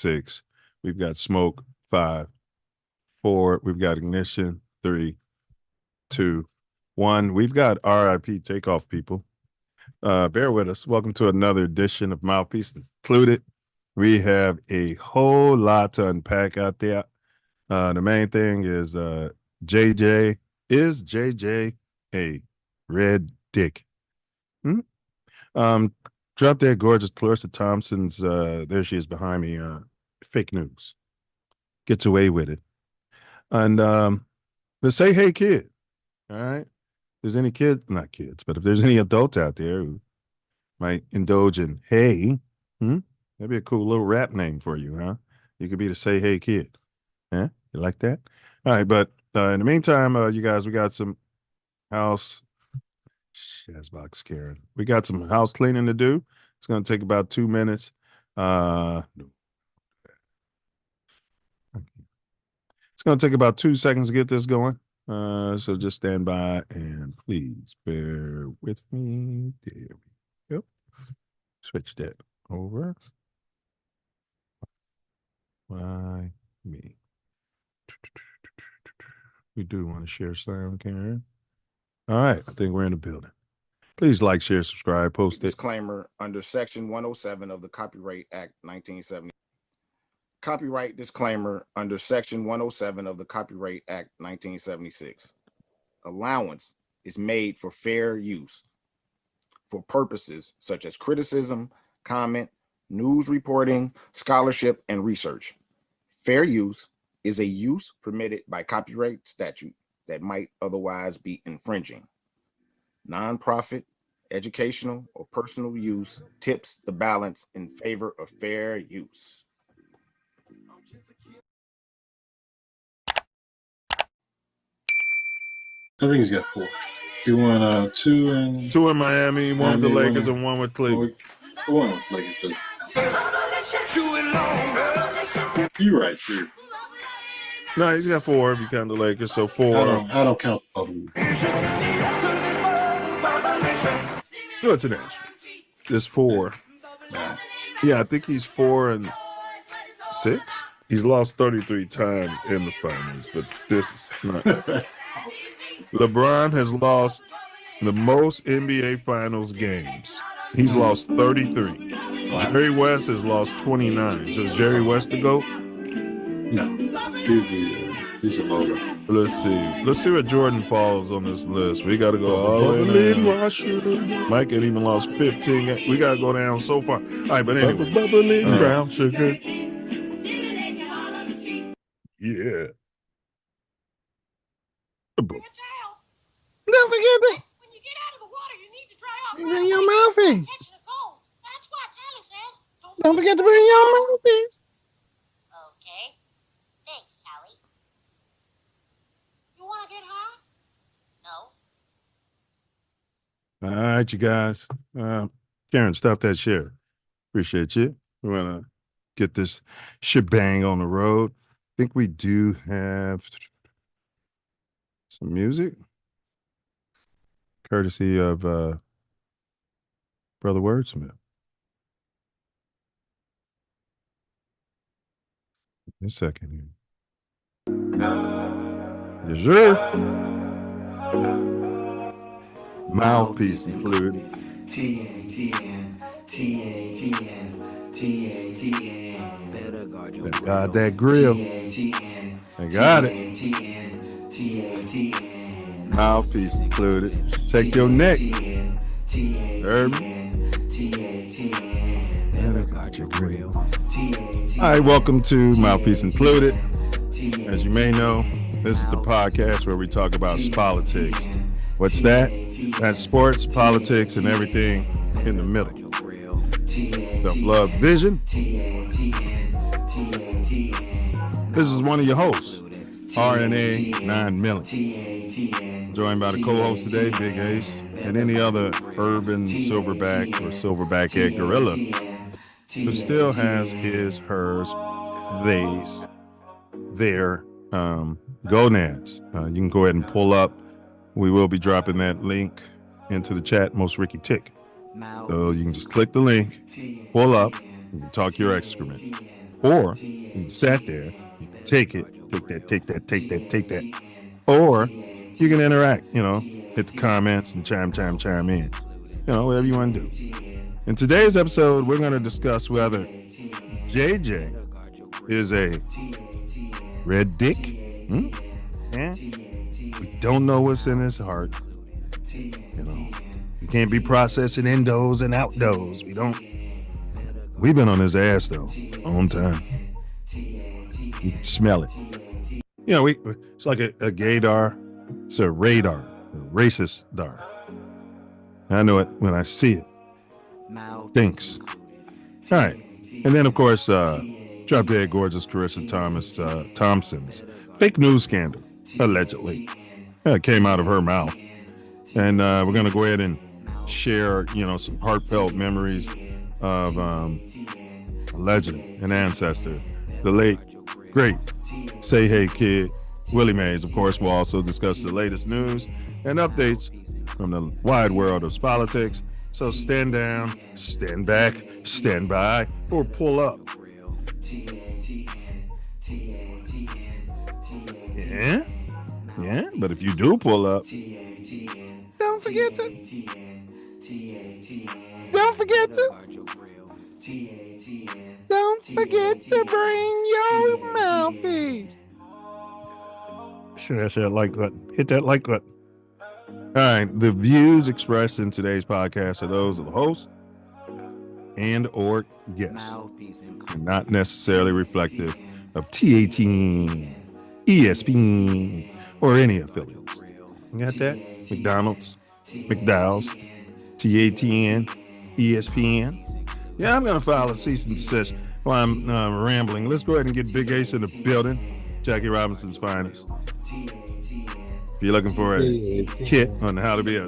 6. We've got smoke. 5, 4. We've got ignition. 3, 2, 1. We've got RIP takeoff, people. Bear with us. Welcome to another edition of Mouthpiece Included. We have a whole lot to unpack out there. The main thing is JJ. Is JJ a ReDick? Drop that gorgeous Charissa Thompsons. There she is behind me. Fake news. Gets away with it. And let's say, hey, kid. All right. If there's any kids, not kids, but if there's any adults out there who might indulge in hey, that'd be a cool little rap name for you, huh? You could be the Say Hey Kid. Huh? You like that? All right, but in the meantime, you guys, we got some house. Shazbox scaring. We got some house cleaning to do. It's going to take about 2 minutes. No. It's going to take about 2 seconds to get this going. So just stand by and please bear with me. There we go. Switch that over. Why me? We do want to share sound, Karen. All right. I think we're in the building. Please like, share, subscribe, post it. Disclaimer under Section 107 of the Copyright Act 1970. Copyright disclaimer under Section 107 of the Copyright Act 1976. Allowance is made for fair use for purposes such as criticism, comment, news reporting, scholarship, and research. Fair use is a use permitted by copyright statute that might otherwise be infringing. Nonprofit, educational, or personal use tips the balance in favor of fair use. I think he's got 4. You want 2 in 2 in Miami, 1 with the Lakers, and 1 with Cleveland. 1 with Lakers. You're right, 3. No, he's got 4 if you count the Lakers. So 4. I don't count the other one. No, it's an asterisk. There's 4. Yeah, I think he's 4 and 6. He's lost 33 times in the finals, but this is not. LeBron has lost the most NBA Finals games. He's lost 33. Wow. Jerry West has lost 29. So is Jerry West the GOAT? No. He's a logo. Let's see what Jordan falls on this list. We got to go all the way down. Mike had even lost 15. We got to go down so far. All right, but anyway. Brown sugar. Yeah. Don't forget that. When you get out of the water, you need to dry off. Bring your mouthpiece. That's what Tyler says. Don't forget to bring your mouthpiece. Okay. Thanks, Callie. You want to get high? No. All right, you guys. Karen, stop that share. Appreciate you. We want to get this shebang on the road. I think we do have some music. Courtesy of Brother Wordsmith. A second here. Yes, sir. Mouthpiece Included. TATN. Thank God that grill. I got it. Mouthpiece Included. Take your neck. Heard me? All right, welcome to Mouthpiece Included. As you may know, this is the podcast where we talk about politics. What's that? That's sports, politics, and everything in the middle. Self-love vision. This is one of your hosts, RNA 9 million. Joined by the co-host today, Big Ace, and any other urban silverback or silverback gorilla who still has his, hers, theys, their gonads. You can go ahead and pull up. We will be dropping that link into the chat, most Ricky Tick. So you can just click the link, pull up, and talk your excrement. Or you sat there, you can take that. Or you can interact, hit the comments and chime in. Whatever you want to do. In today's episode, we're going to discuss whether JJ is a ReDick. We don't know what's in his heart. You can't be processing indos and outdos. We've been on his ass though, on time. You can smell it. It's like a gaydar. It's a radar, a racist dar. I know it when I see it. Thinks. All right. And then, of course, drop dead gorgeous Charissa Thompson's fake news scandal, allegedly. Came out of her mouth. And we're going to go ahead and share, some heartfelt memories of a legend, an ancestor, the late, great Say Hey Kid, Willie Mays. Of course, we'll also discuss the latest news and updates from the wide world of politics. So stand down, stand back, stand by, or pull up. Yeah, but if you do pull up, don't forget to bring your mouthpiece. Sure, that like button. Hit that like button. All right, the views expressed in today's podcast are those of the host and or guests, and not necessarily reflective of TATN, ESPN, or any affiliates. You got that? McDonald's, McDowell's, TATN, ESPN. Yeah, I'm going to file a cease and desist while I'm rambling. Let's go ahead and get Big Ace in the building. Jackie Robinson's finest. If you're looking for a kit on how to be a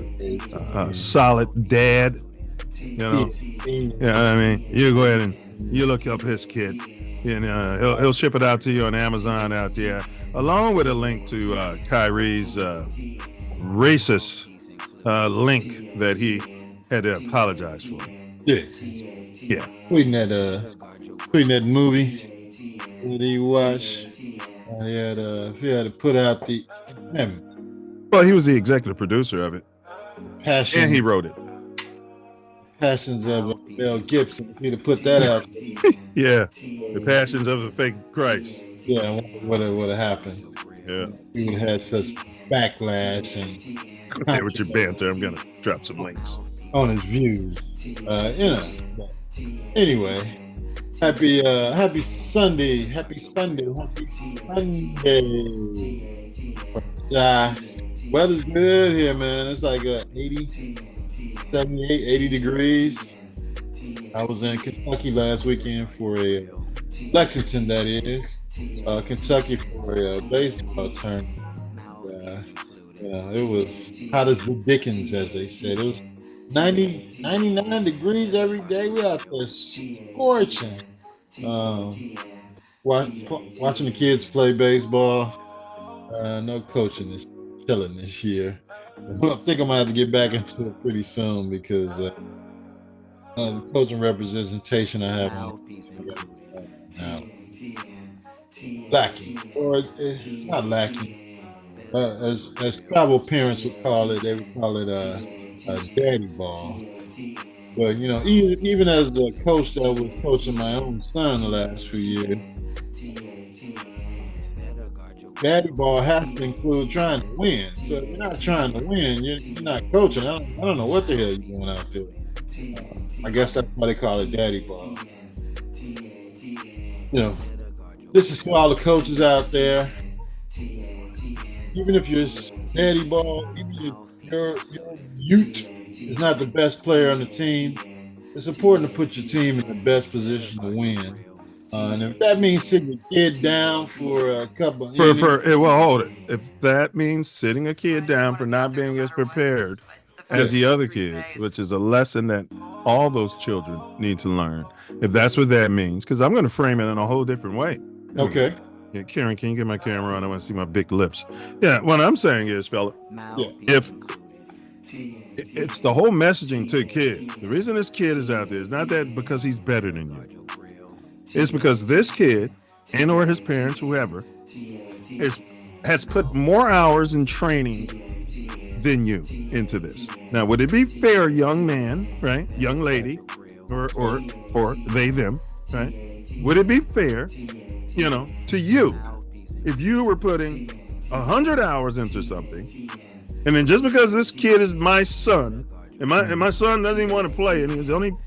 solid dad, you go ahead and you look up his kit, and he'll ship it out to you on Amazon out there, along with a link to Kyrie's racist link that he had to apologize for. Yeah. Tweeting that movie that he watched. He had to put out the. Well, he was the executive producer of it, Passion, and he wrote it. Passions of Mel Gibson. He to put that out. Yeah, the passions of the fake Christ. Yeah, what would have happened? Yeah, he would have had such backlash and. Hey, with your banter, I'm gonna drop some links on his views. Anyway, happy Sunday. Weather's good here, man. It's like 80, 78, 80 degrees. I was in Kentucky last weekend for Lexington, that is, Kentucky for a baseball tournament. It was hot as the Dickens, as they said. It was 99 degrees every day. We out there scorching. Watching the kids play baseball. No coaching is killing this year. I think I'm gonna have to get back into it pretty soon because the coaching representation I have now lacking, or it's not lacking. As tribal parents would call it, they would call it a daddy ball. But even as the coach that was coaching my own son the last few years, daddy ball has to include trying to win. So if you're not trying to win, you're not coaching. I don't know what the hell you're doing out there. I guess that's why they call it daddy ball. This is to all the coaches out there. Even if you're daddy ball, even if your Ute is not the best player on the team, it's important to put your team in the best position to win. And if that means sitting a kid down for a couple of innings, hold it. If that means sitting a kid down for not being as prepared as the other kids, which is a lesson that all those children need to learn. If that's what that means, because I'm going to frame it in a whole different way. Okay. Yeah, Karen, can you get my camera on? I want to see my big lips. Yeah, what I'm saying is, fella, if it's the whole messaging to a kid, the reason this kid is out there is not that because he's better than you. It's because this kid and or his parents, whoever, has put more hours in training than you into this. Now, would it be fair, young man, right? Young lady, or they, them, right? Would it be fair, to you if you were putting 100 hours into something, and then just because this kid is my son, and my son doesn't even want to play, and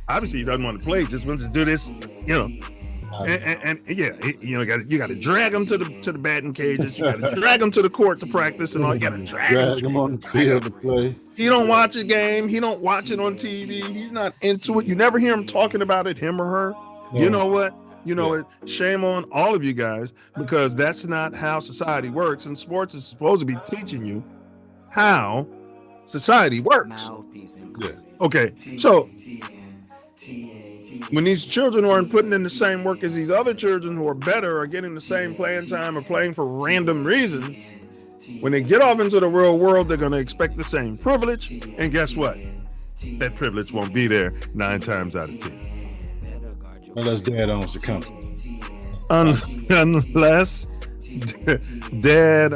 obviously he doesn't want to play, just wants to do this, and yeah, you got to drag him to the batting cages, you got to drag him to the court to practice, and all you got to drag him on the field to play. He don't watch a game, he don't watch it on TV, he's not into it. You never hear him talking about it, him or her. No. You know what? Shame on all of you guys, because that's not how society works, and sports is supposed to be teaching you how society works. Yeah. Okay, so when these children aren't putting in the same work as these other children who are better, or getting the same playing time, or playing for random reasons, when they get off into the real world, they're going to expect the same privilege, and guess what? That privilege won't be there 9 times out of 10. Unless dad owns the company. Unless dad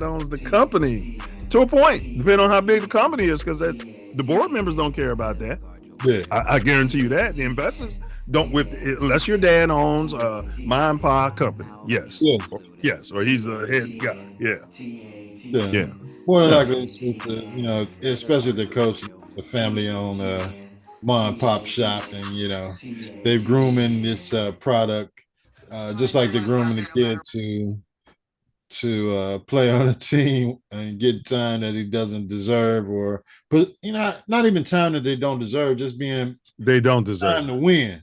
owns the company, to a point, depending on how big the company is, because the board members don't care about that. Yeah, I guarantee you that the investors don't, unless your dad owns a mom and pop company. Yes. Yeah. Yes, or he's the head guy. Yeah. Yeah. More than likely, it's especially the coach, the family-owned mom and pop shop, and they're grooming this product just like they're grooming the kid to play on a team and get time that he doesn't deserve, but not even time that they don't deserve, just they don't deserve time to win.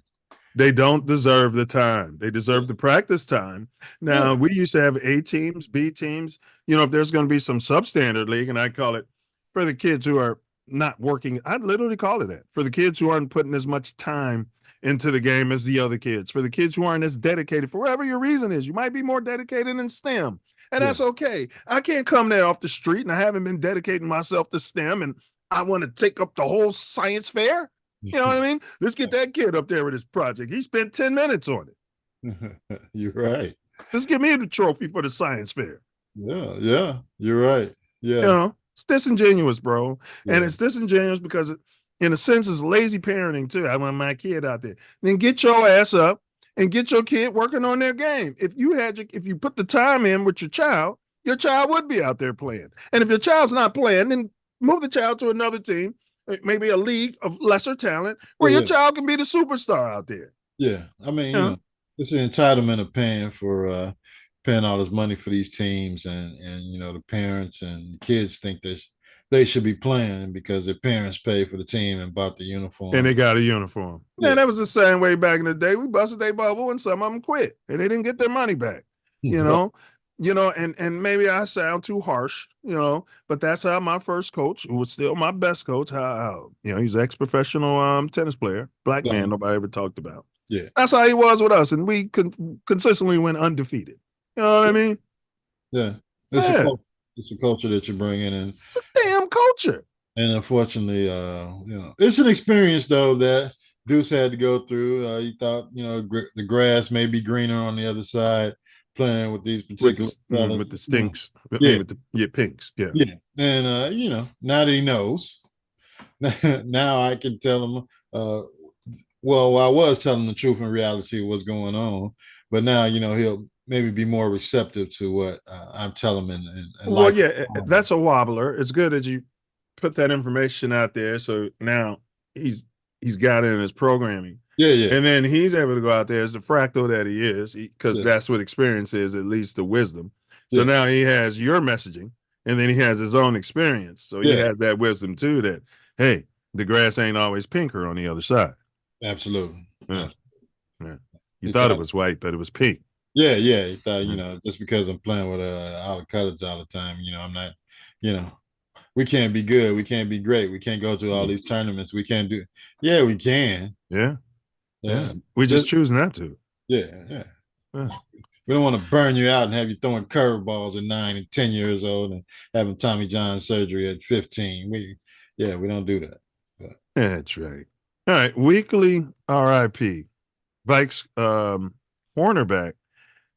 They don't deserve the time. They deserve the practice time. Now, we used to have A teams, B teams. If there's going to be some substandard league, and I call it for the kids who are not working, I'd literally call it that. For the kids who aren't putting as much time into the game as the other kids. For the kids who aren't as dedicated, for whatever your reason is. You might be more dedicated in STEM, and that's okay. I can't come there off the street, and I haven't been dedicating myself to STEM, and I want to take up the whole science fair. You know what I mean? Let's get that kid up there with his project. He spent 10 minutes on it. You're right. Let's give me the trophy for the science fair. Yeah, you're right. Yeah. It's disingenuous, bro. Yeah. And it's disingenuous because, in a sense, it's lazy parenting, too. I want my kid out there. Then get your ass up and get your kid working on their game. If you put the time in with your child would be out there playing. And if your child's not playing, then move the child to another team, maybe a league of lesser talent, where your child can be the superstar out there. Yeah. I mean, it's an entitlement of paying all this money for these teams, and the parents and kids think that they should be playing because their parents paid for the team and bought the uniform. And they got a uniform. Yeah, that was the same way back in the day. We busted their bubble and some of them quit and they didn't get their money back, and maybe I sound too harsh, but that's how my first coach, who was still my best coach, he's an ex-professional tennis player, black man nobody ever talked about. Yeah. That's how he was with us. And we consistently went undefeated. You know what I mean? Yeah. It's a culture that you bring in, and it's a damn culture. And unfortunately, it's an experience though that Deuce had to go through. He thought, the grass may be greener on the other side, playing with these particular with the stinks, pinks, yeah. And now that he knows, now I can tell him. Well, I was telling him the truth and reality of what's going on, but now he'll maybe be more receptive to what I'm telling him. That's a wobbler. It's good that you put that information out there. So now he's got it in his programming. Yeah. And then he's able to go out there as the fractal that he is, because that's what experience is, at least the wisdom. So now he has your messaging, and then he has his own experience. So he has that wisdom too, that, hey, the grass ain't always pinker on the other side. Absolutely. Yeah. You thought it was white, but it was pink. Yeah. He thought, just because I'm playing with all the colors all the time, I'm not, we can't be good. We can't be great. We can't go to all these tournaments. We can't do. Yeah, we can. Yeah. We just choose not to. Yeah. We don't want to burn you out and have you throwing curveballs at 9 and 10 years old and having Tommy John surgery at 15. We don't do that. That's right. All right. Weekly RIP. Vikes cornerback,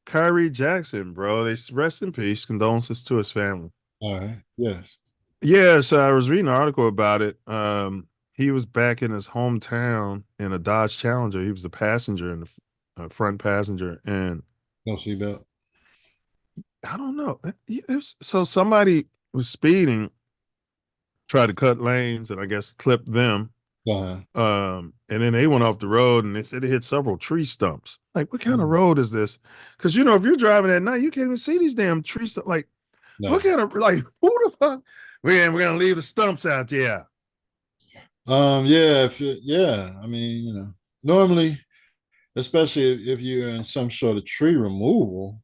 Kyrie Jackson, bro. They rest in peace. Condolences to his family. All right. Yes. Yes, I was reading an article about it. He was back in his hometown in a Dodge Challenger. He was the passenger in the front passenger, and No seatbelt. I don't know. So somebody was speeding, tried to cut lanes, and I guess clipped them. And then they went off the road, and they said they hit several tree stumps. Like, what kind of road is this? Because if you're driving at night, you can't even see these damn tree stumps. Like, what kind of who the fuck? We're gonna leave the stumps out there. Yeah, I mean, normally, especially if you're in some sort of tree removal,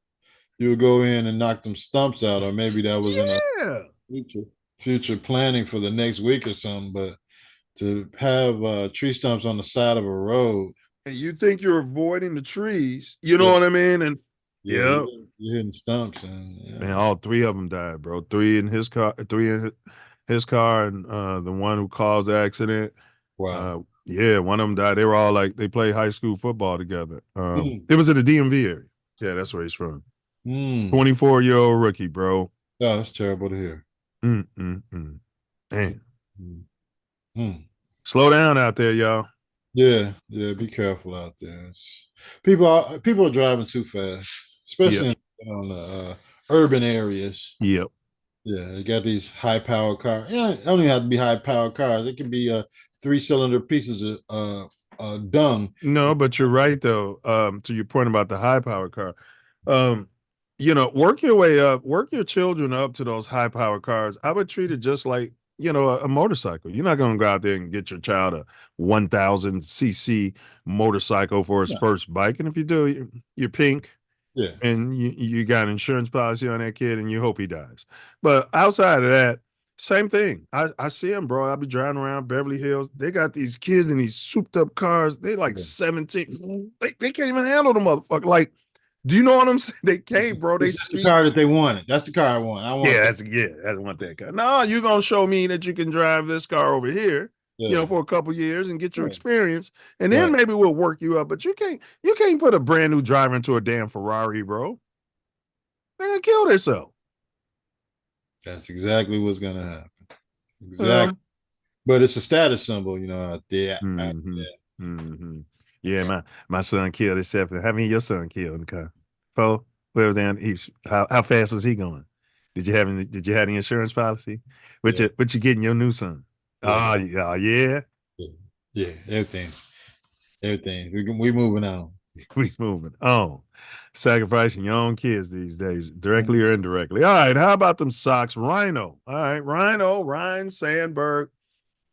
you would go in and knock them stumps out, or maybe that was in a future planning for the next week or something. But to have tree stumps on the side of a road, and you think you're avoiding the trees, you know what I mean? And you're hitting stumps, and man, all three of them died, bro. Three in his car, and the one who caused the accident. Wow. One of them died. They were all like, they played high school football together. It was in the DMV area. Yeah, that's where he's from. 24-year-old rookie, bro. Oh, that's terrible to hear. Damn. Slow down out there, y'all. Yeah, be careful out there. People are driving too fast, especially on the urban areas. Yep. Yeah, you got these high-powered cars. Yeah, it don't even have to be high-powered cars. It can be 3-cylinder pieces of dung. No, but you're right though. To your point about the high-powered car, work your way up, work your children up to those high-powered cars. I would treat it just like a motorcycle. You're not going to go out there and get your child a 1,000 cc motorcycle for his first bike, and if you do, you're pink. Yeah. And you got an insurance policy on that kid, and you hope he dies. But outside of that, same thing. I see them, bro. I'll be driving around Beverly Hills. They got these kids in these souped up cars. They like 17. They can't even handle the motherfucker. Like, do you know what I'm saying? They can't, bro. That's the car that they wanted. That's the car I want. I want that car. No, you're gonna show me that you can drive this car over here. For a couple years and get your experience, and then maybe we'll work you up. But you can't put a brand new driver into a damn Ferrari, bro. They're gonna kill themselves. That's exactly what's gonna happen. Exactly. But it's a status symbol, out there. Yeah, my son killed himself. How many of your son killed in the car? 4? Where was that? How fast was he going? Did you have any insurance policy? What you getting your new son? Yeah. Yeah, everything. We moving on. We moving on. Sacrificing your own kids these days, directly or indirectly. All right, how about them socks? Rhino. All right, Ryan Sandberg.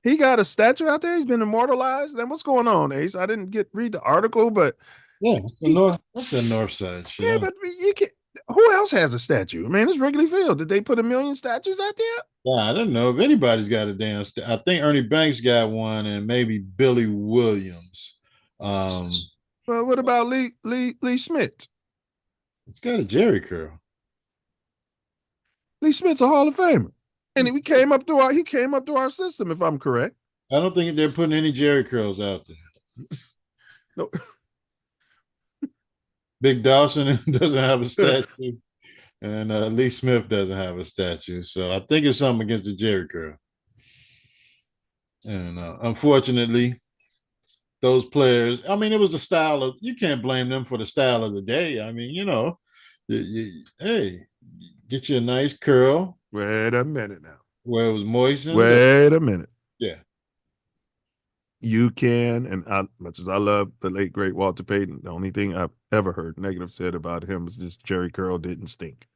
He got a statue out there. He's been immortalized. Then what's going on, Ace? I didn't read the article, but that's the north side shit. Yeah, but you can't. Who else has a statue? I mean, it's Wrigley Field. Did they put 1 million statues out there? Yeah, I don't know if anybody's got a damn I think Ernie Banks got one, and maybe Billy Williams. Well, what about Lee Smith? It's got a Jerry curl. Lee Smith's a Hall of Famer, and he came up through our system, if I'm correct. I don't think they're putting any Jerry curls out there. No. Big Dawson doesn't have a statue, and Lee Smith doesn't have a statue. So I think it's something against the Jerry curl. And unfortunately, those players, I mean, it was the style of, you can't blame them for the style of the day. I mean, hey, get you a nice curl. Wait a minute now. Where it was moistened. Wait a minute. Yeah. You can, and much as I love the late, great Walter Payton, the only thing I've ever heard negative said about him is this Jerry curl didn't stink.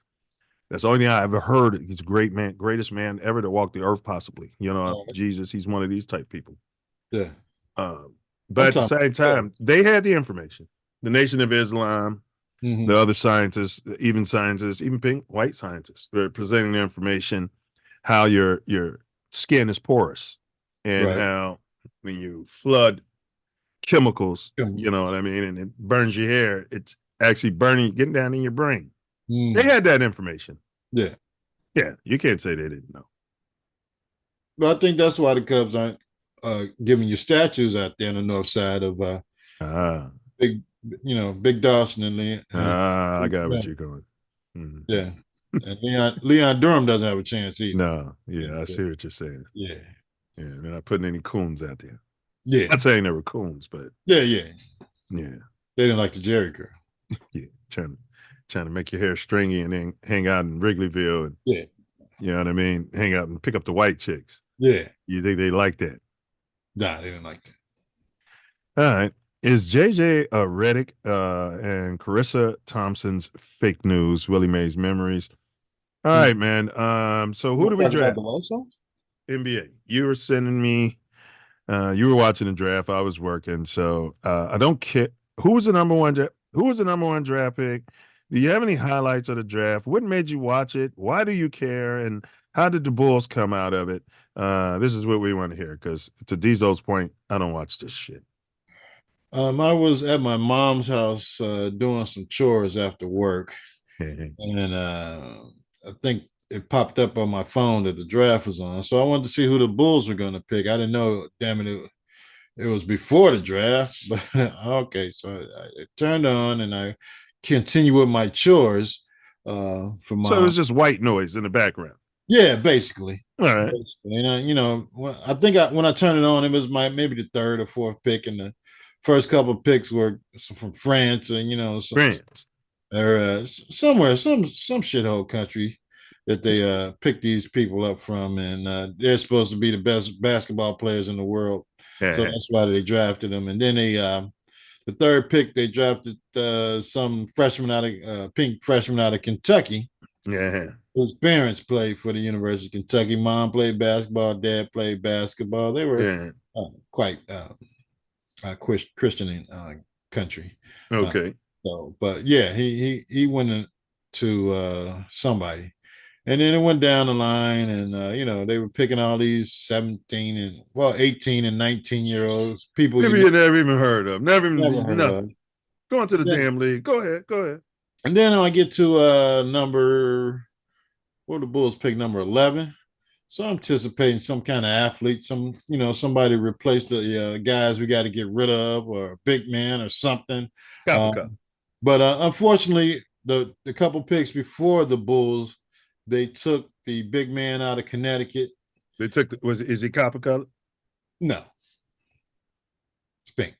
That's the only thing I ever heard. He's a great man, greatest man ever to walk the earth, possibly. Jesus, he's one of these type people. Yeah. But at the same time, they had the information. The Nation of Islam, the other scientists, even pink, white scientists, were presenting the information how your skin is porous and how when you flood chemicals, you know what I mean, and it burns your hair, it's actually getting down in your brain. They had that information. Yeah. Yeah, you can't say they didn't know. But I think that's why the Cubs aren't giving you statues out there on the north side of Big, Big Dawson and Leon. I got what you're going. Mhm. Yeah. And Leon Durham doesn't have a chance either. No, yeah, I see what you're saying. Yeah. Yeah, they're not putting any coons out there. Yeah. Not saying they were coons, but Yeah. yeah, They didn't like the Jerry girl. yeah, trying to make your hair stringy and then hang out in Wrigleyville and Yeah. you know what I mean, hang out and pick up the white chicks. Yeah. You think they like that? Nah, they didn't like that. All right. Is JJ ReDick and Charissa Thompson's fake news, Willie Mays memories? All right, man. So who do we draft? The White Sox? NBA. You were sending me. You were watching the draft. I was working, so I don't care. Who was the number one? Who was the number one draft pick? Do you have any highlights of the draft? What made you watch it? Why do you care? And how did the Bulls come out of it? This is what we want to hear because to Diesel's point, I don't watch this shit. I was at my mom's house doing some chores after work, and I think it popped up on my phone that the draft was on. So I wanted to see who the Bulls were going to pick. I didn't know, damn it, it was before the draft, but okay. So I turned on and I continued with my chores. So it was just white noise in the background. Yeah, basically. All right. Basically. And I think when I turned it on, it was maybe the third or fourth pick, and the first couple of picks were from France, and France, or somewhere, some shithole country that they picked these people up from, and they're supposed to be the best basketball players in the world. So that's why they drafted them. And then the third pick, they drafted some pink freshman out of Kentucky. Yeah. Whose parents played for the University of Kentucky. Mom played basketball, dad played basketball. They were quite Christian country. Okay. But yeah, he went to somebody. And then it went down the line, and they were picking all these 18 and 19-year-olds. People maybe you never even heard of. Never heard of. Going to the damn league. Go ahead. And then I get to number, the Bulls pick number 11. So I'm anticipating some kind of athlete, somebody replace the guys we got to get rid of, or a big man or something. But unfortunately, the couple picks before the Bulls, they took the big man out of Connecticut. They took is he copper colored? No. It's pink.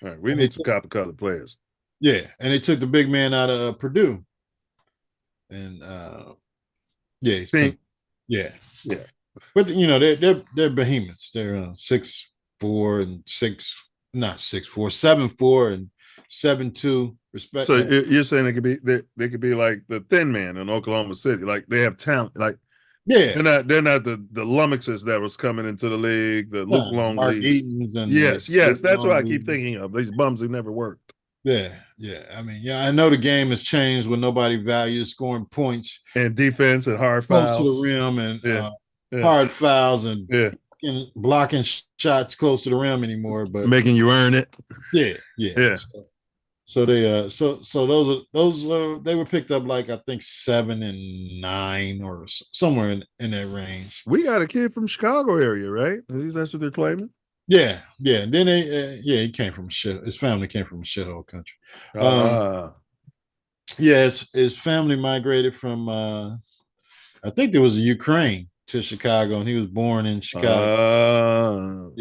All right, we need some copper colored players. Yeah, and they took the big man out of Purdue. And he's pink. Yeah. But they're behemoths. They're 6'4" and 7'4" and 7'2". Respect. So you're saying they could be like the thin man in Oklahoma City, like they have talent, like they're not the lummoxes that was coming into the league, the Luke Longley, Eatons, and yes, that's what I keep thinking of. These bums who never worked. Yeah. I mean, I know the game has changed when nobody values scoring points and defense and hard fouls close to the rim and hard fouls and blocking shots close to the rim anymore, but making you earn it. Yeah. So they those they were picked up like I think 7 and 9 or somewhere in that range. We got a kid from Chicago area, right? That's what they're claiming. Yeah. And then he came from his family came from a shithole country. His family migrated from I think there was a Ukraine to Chicago, and he was born in Chicago.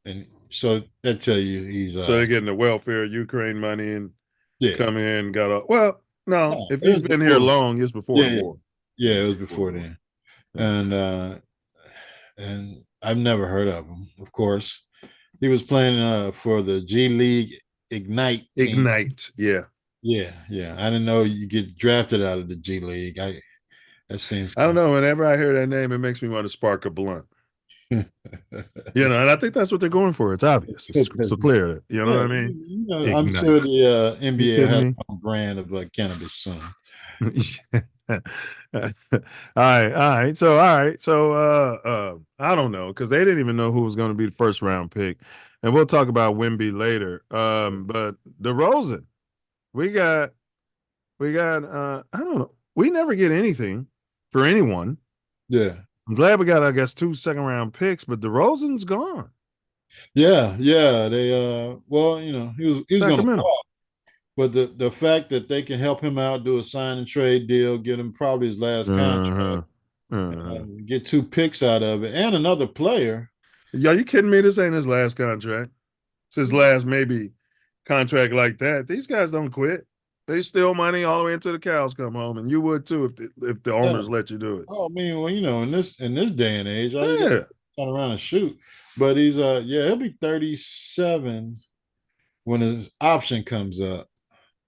And so that tell you he's so they're getting the welfare Ukraine money and come in got a if he's been here long, it's before the war. Yeah, it was before then. And I've never heard of him. Of course, he was playing for the G League Ignite team. Ignite, yeah. I didn't know you get drafted out of the G League. That seems. I don't know. Whenever I hear that name, it makes me want to spark a blunt. And I think that's what they're going for. It's obvious. It's so clear. You know what I mean? I'm sure the NBA will have a brand of cannabis soon. all right. So I don't know, because they didn't even know who was going to be the first round pick, and we'll talk about Wemby later. But DeRozan, we got I don't know. We never get anything for anyone. Yeah. I'm glad we got, I guess, 2 second-round picks, but DeRozan's gone. Yeah, yeah. They well, he was gonna Sacramento. walk, but the fact that they can help him out, do a sign and trade deal, get him probably his last contract, Uh-huh. Uh-huh. get 2 picks out of it, and another player. Yeah, you kidding me? This ain't his last contract. It's his last maybe contract like that. These guys don't quit. They steal money all the way until the cows come home, and you would too if the Yeah. owners let you do it. Oh, I mean, well, in this day and age, all you got Yeah, to turn around and shoot. But he's he'll be 37 when his option comes up.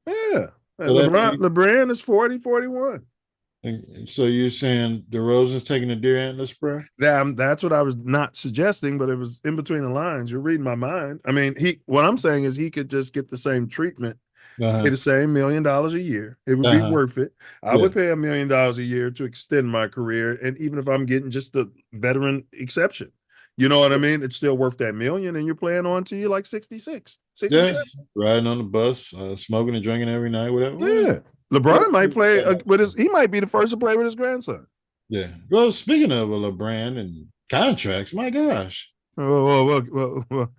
yeah. And So that LeBron is 40, 41. so you're saying DeRozan's taking the deer antler spray? That's what I was not suggesting, but it was in between the lines. You're reading my mind. I mean, what I'm saying is he could just get the same treatment, pay the same $1 million a year. It would be worth it. I would pay $1 million a year to extend my career. And even if I'm getting just the veteran exception, you know what I mean? It's still worth that $1 million, and you're playing on to you like 66, 67. Yeah, riding on the bus, smoking and drinking every night, whatever. Yeah. LeBron might play he might be the first to play with his grandson. Yeah. Well, speaking of LeBron and contracts, my gosh. Well,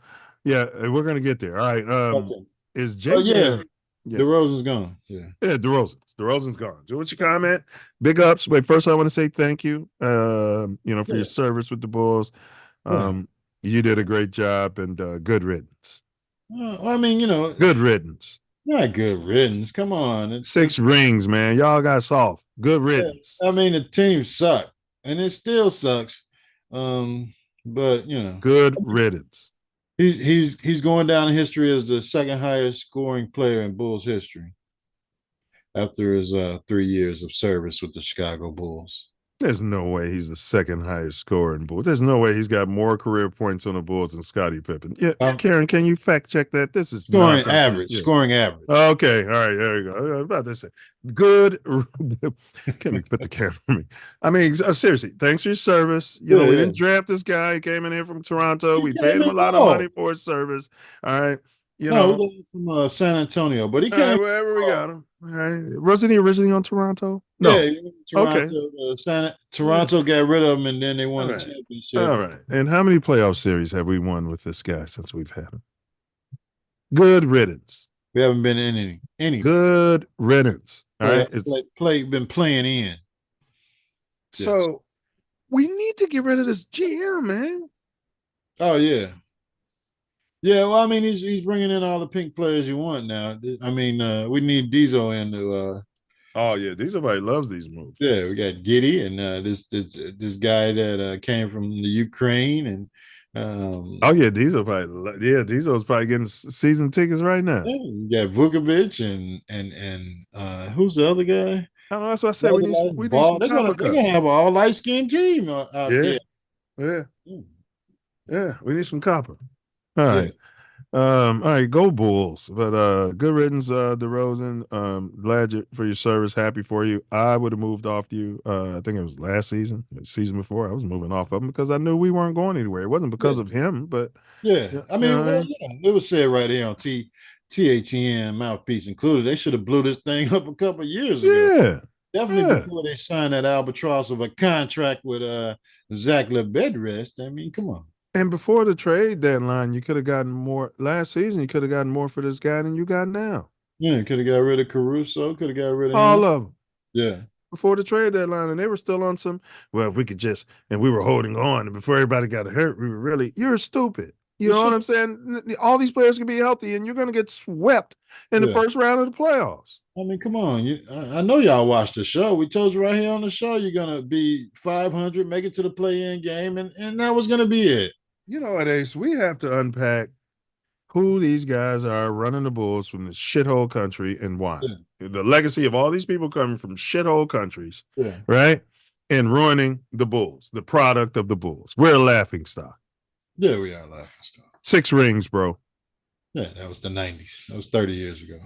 yeah, we're gonna get there. All right. Okay. Is Oh, James? yeah. Yeah. DeRozan's gone. Yeah. Yeah, DeRozan's gone. So what's your comment? Big ups. Wait, first I want to say thank you. For your service with the Bulls. You did a great job, and good riddance. Well, I mean, Good riddance. not good riddance. Come on. 6 rings, man. Y'all got soft. Good riddance. I mean, the team sucked, and it still sucks. But Good riddance. he's going down in history as the second highest scoring player in Bulls history after his 3 years of service with the Chicago Bulls. There's no way he's the second highest scorer in Bulls. There's no way he's got more career points on the Bulls than Scottie Pippen. Yeah, Karen, can you fact check that? This is scoring nonsense. average. Yeah. Scoring average. Okay, all right, there you go. I was about to say, good. Can we put the camera on me? I mean, seriously, thanks for your service. We didn't draft this guy. He came in here from Toronto. We paid him a lot of money for his service. All right. We got him from San Antonio, but he came wherever we got him. All right. Wasn't he originally on Toronto? No. Yeah, he went to Toronto. Okay. Toronto got rid of him, and then they won the championship. All right. And how many playoff series have we won with this guy since we've had him? Good riddance. We haven't been in any. Good riddance. All right. Been playing in. So we need to get rid of this GM, man. Oh, yeah. Yeah, well, I mean, he's bringing in all the pink players you want now. I mean, we need Diesel in to. Oh yeah, Diesel probably loves these moves. Yeah, we got Giddy and this guy that came from the Ukraine and. Oh yeah, Diesel's probably getting season tickets right now. Yeah, you got Vukovic and who's the other guy? I don't know, that's what I said. We need some they're gonna have an all light skinned team out there. Yeah. We need some copper. All right. All right, go Bulls. But good riddance, DeRozan. Glad for your service. Happy for you. I would have moved off you. I think it was last season, season before. I was moving off of him because I knew we weren't going anywhere. It wasn't because of him, but I mean, it was said right here on TATN Mouthpiece Included. They should have blew this thing up a couple of years ago. Yeah. Definitely before they signed that albatross of a contract with Zach LeBedrest. I mean, come on. And before the trade deadline, you could have gotten more. Last season, you could have gotten more for this guy than you got now. Yeah, could have got rid of Caruso. Could have got rid of all him. of them. Yeah. Before the trade deadline, and they were still on some. Well, if we could just, and we were holding on, and before everybody got hurt, we were really. You're stupid. You know what I'm saying? All these players can be healthy, and you're going to get swept in the first round of the playoffs. I mean, come on. I know y'all watched the show. We told you right here on the show you're going to be 500, make it to the play-in game, and that was going to be it. You know what, Ace? We have to unpack who these guys are running the Bulls from the shithole country and why. Yeah. The legacy of all these people coming from shithole countries, right? And ruining the Bulls, the product of the Bulls. We're a laughingstock. Yeah, we are a laughingstock. 6 rings, bro. Yeah, that was the 90s. That was 30 years ago.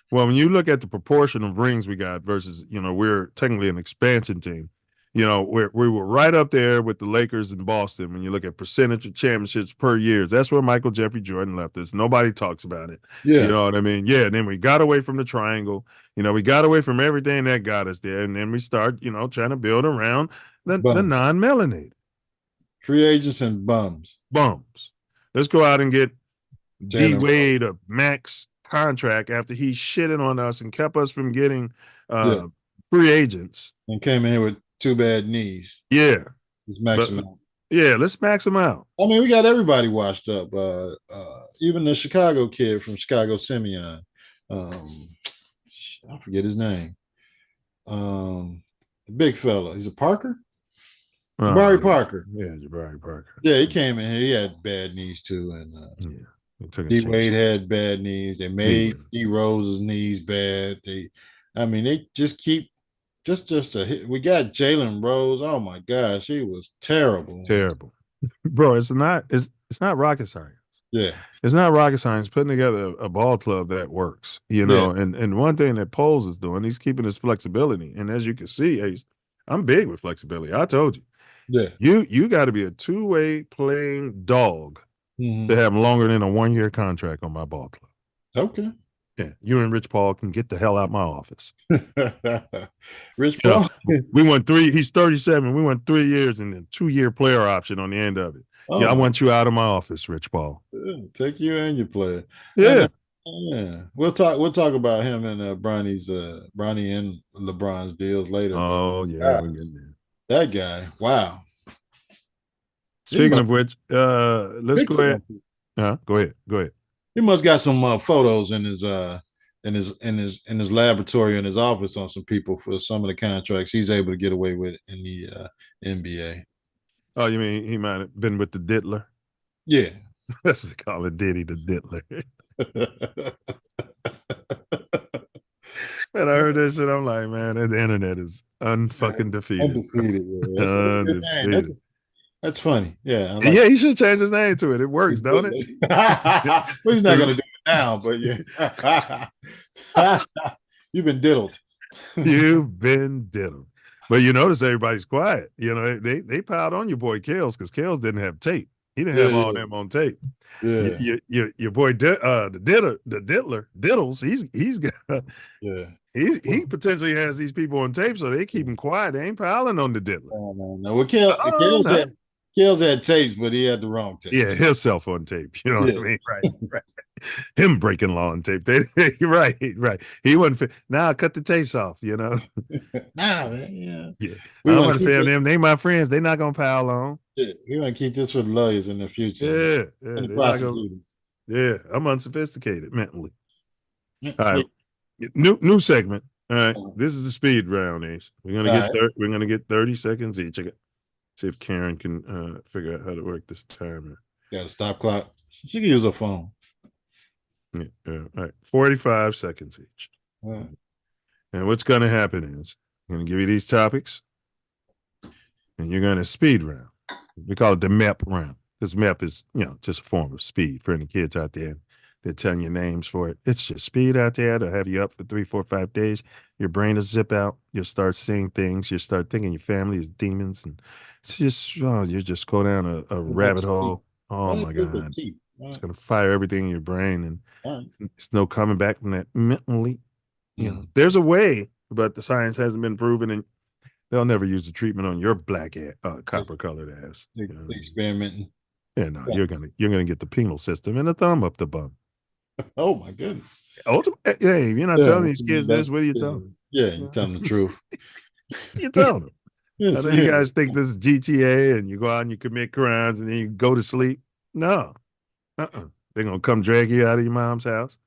Well, when you look at the proportion of rings we got versus, we're technically an expansion team. We were right up there with the Lakers in Boston when you look at percentage of championships per year. That's where Michael Jeffrey Jordan left us. Nobody talks about it. Yeah. You know what I mean? Yeah, and then we got away from the triangle. We got away from everything that got us there. And then we start, trying to build around the non-melanated. Free agents and bums. Bums. Let's go out and get D Jalen Wade a max contract after he shitted on us and kept us from getting free agents. and came in here with 2 bad knees. Yeah. Let's max him out. Yeah, let's max him out. I mean, we got everybody washed up. Even the Chicago kid from Chicago Simeon. I forget his name. The big fella. He's a Parker? Jabari Parker. Yeah, Jabari Parker. Yeah, he came in here. He had bad knees too. And D Wade had bad knees. They made D Rose's knees bad. They just keep just a hit. We got Jalen Rose. Oh my gosh, he was terrible. Terrible. Bro, it's not rocket science. Yeah. It's not rocket science putting together a ball club that works, you know. Yeah. And one thing that Poles is doing, he's keeping his flexibility. And as you can see, Ace, I'm big with flexibility. I told you. Yeah. You got to be a two-way playing dog to have longer than a 1-year contract on my ball club. Okay. Yeah. You and Rich Paul can get the hell out my office. Rich Paul. We won 3. He's 37. We won 3 years and a 2-year player option on the end of it. Oh. Yeah, I want you out of my office, Rich Paul. Take you and your player. Yeah. Yeah. We'll talk about him and Bronny and LeBron's deals later. Oh, yeah. We're getting there. That guy. Wow. Speaking of which, let's go ahead. Go ahead. He must got some photos in his laboratory in his office on some people for some of the contracts he's able to get away with in the NBA. Oh, you mean he might have been with the diddler? Yeah. That's what they call it, Diddy the diddler. Man, I heard that shit. I'm like, man, the internet is unfucking defeated. Undefeated, Undefeated. That's funny. Yeah. Like he should change his name to it. It works, don't it? Well, he's not going to do it now, but yeah. You've been diddled. You've been diddled. But you notice everybody's quiet. You know, they piled on your boy Kales because Kales didn't have tape. He didn't have all them on tape. Yeah. Your boy the diddler Diddles, he's got he potentially has these people on tape, so they keep him quiet. They ain't piling on the diddler. No. Well, Kales had tapes, but he had the wrong tape. Yeah, himself on tape. You know what I mean? Right. Him breaking law on tape. Right. He wasn't. Now cut the tapes off. You know. Nah, man. Yeah. I don't want to fail them. They my friends. They not gonna pile on. Yeah, we want to keep this for the lawyers in the future. Yeah. And the prosecutors. I'm unsophisticated mentally. All right. New segment. All right. This is the speed round, Ace. We're gonna get 30 seconds each. See if Karen can figure out how to work this timer. Got a stop clock. She can use her phone. Yeah. All right. 45 seconds each. Right. And what's going to happen is I'm going to give you these topics, and you're going to speed round. We call it the MEP round. This MEP is, just a form of speed for any kids out there. They're telling you names for it. It's just speed out there. They'll have you up for 3, 4, 5 days. Your brain will zip out. You'll start seeing things. You'll start thinking your family is demons, and it's just you just go down a rabbit hole. Oh my God. It's going to fire everything in your brain, and there's no coming back from that mentally. There's a way, but the science hasn't been proven, and they'll never use the treatment on your black copper colored ass. Experimenting. Yeah, no, you're gonna get the penal system and a thumb up the bum. Oh my goodness. Hey, you're not telling these kids this. What are you telling them? Yeah, you're telling the truth. You're telling them. I know you guys think this is GTA and you go out and you commit crimes and then you go to sleep. No. They're going to come drag you out of your mom's house.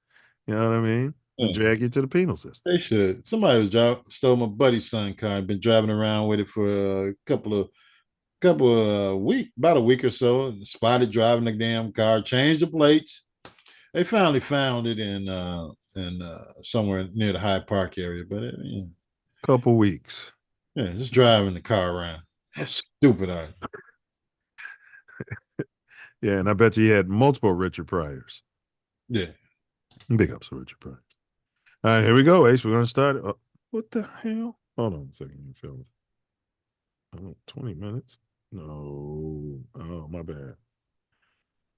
You know what I mean? And drag you to the penal system. They should. Somebody stole my buddy's son's car. I've been driving around with it for a couple of weeks, about a week or so. Spotted driving the damn car, changed the plates. They finally found it in somewhere near the Hyde Park area. But couple weeks. Yeah, just driving the car around. How stupid are you? Yeah, and I bet you had multiple Richard Pryors. Yeah. Big ups to Richard Pryor. All right, here we go, Ace. We're going to start. What the hell? Hold on a second, fellas. 20 minutes? No. Oh, my bad.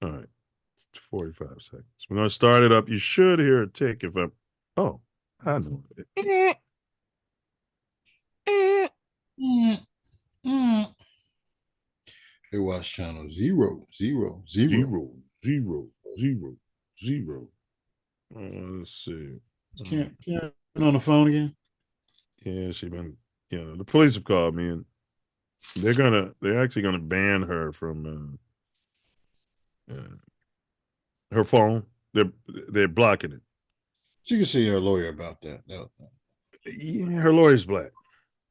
All right. It's 45 seconds. We're going to start it up. You should hear a tick if I'm. Oh, I know it. They watch channel 000. 000. zero, zero, zero. Let's see. Can't on the phone again. Yeah, she been. The police have called me, and they're actually gonna ban her from her phone. They're blocking it. She can see her lawyer about that. No. Yeah, her lawyer's black.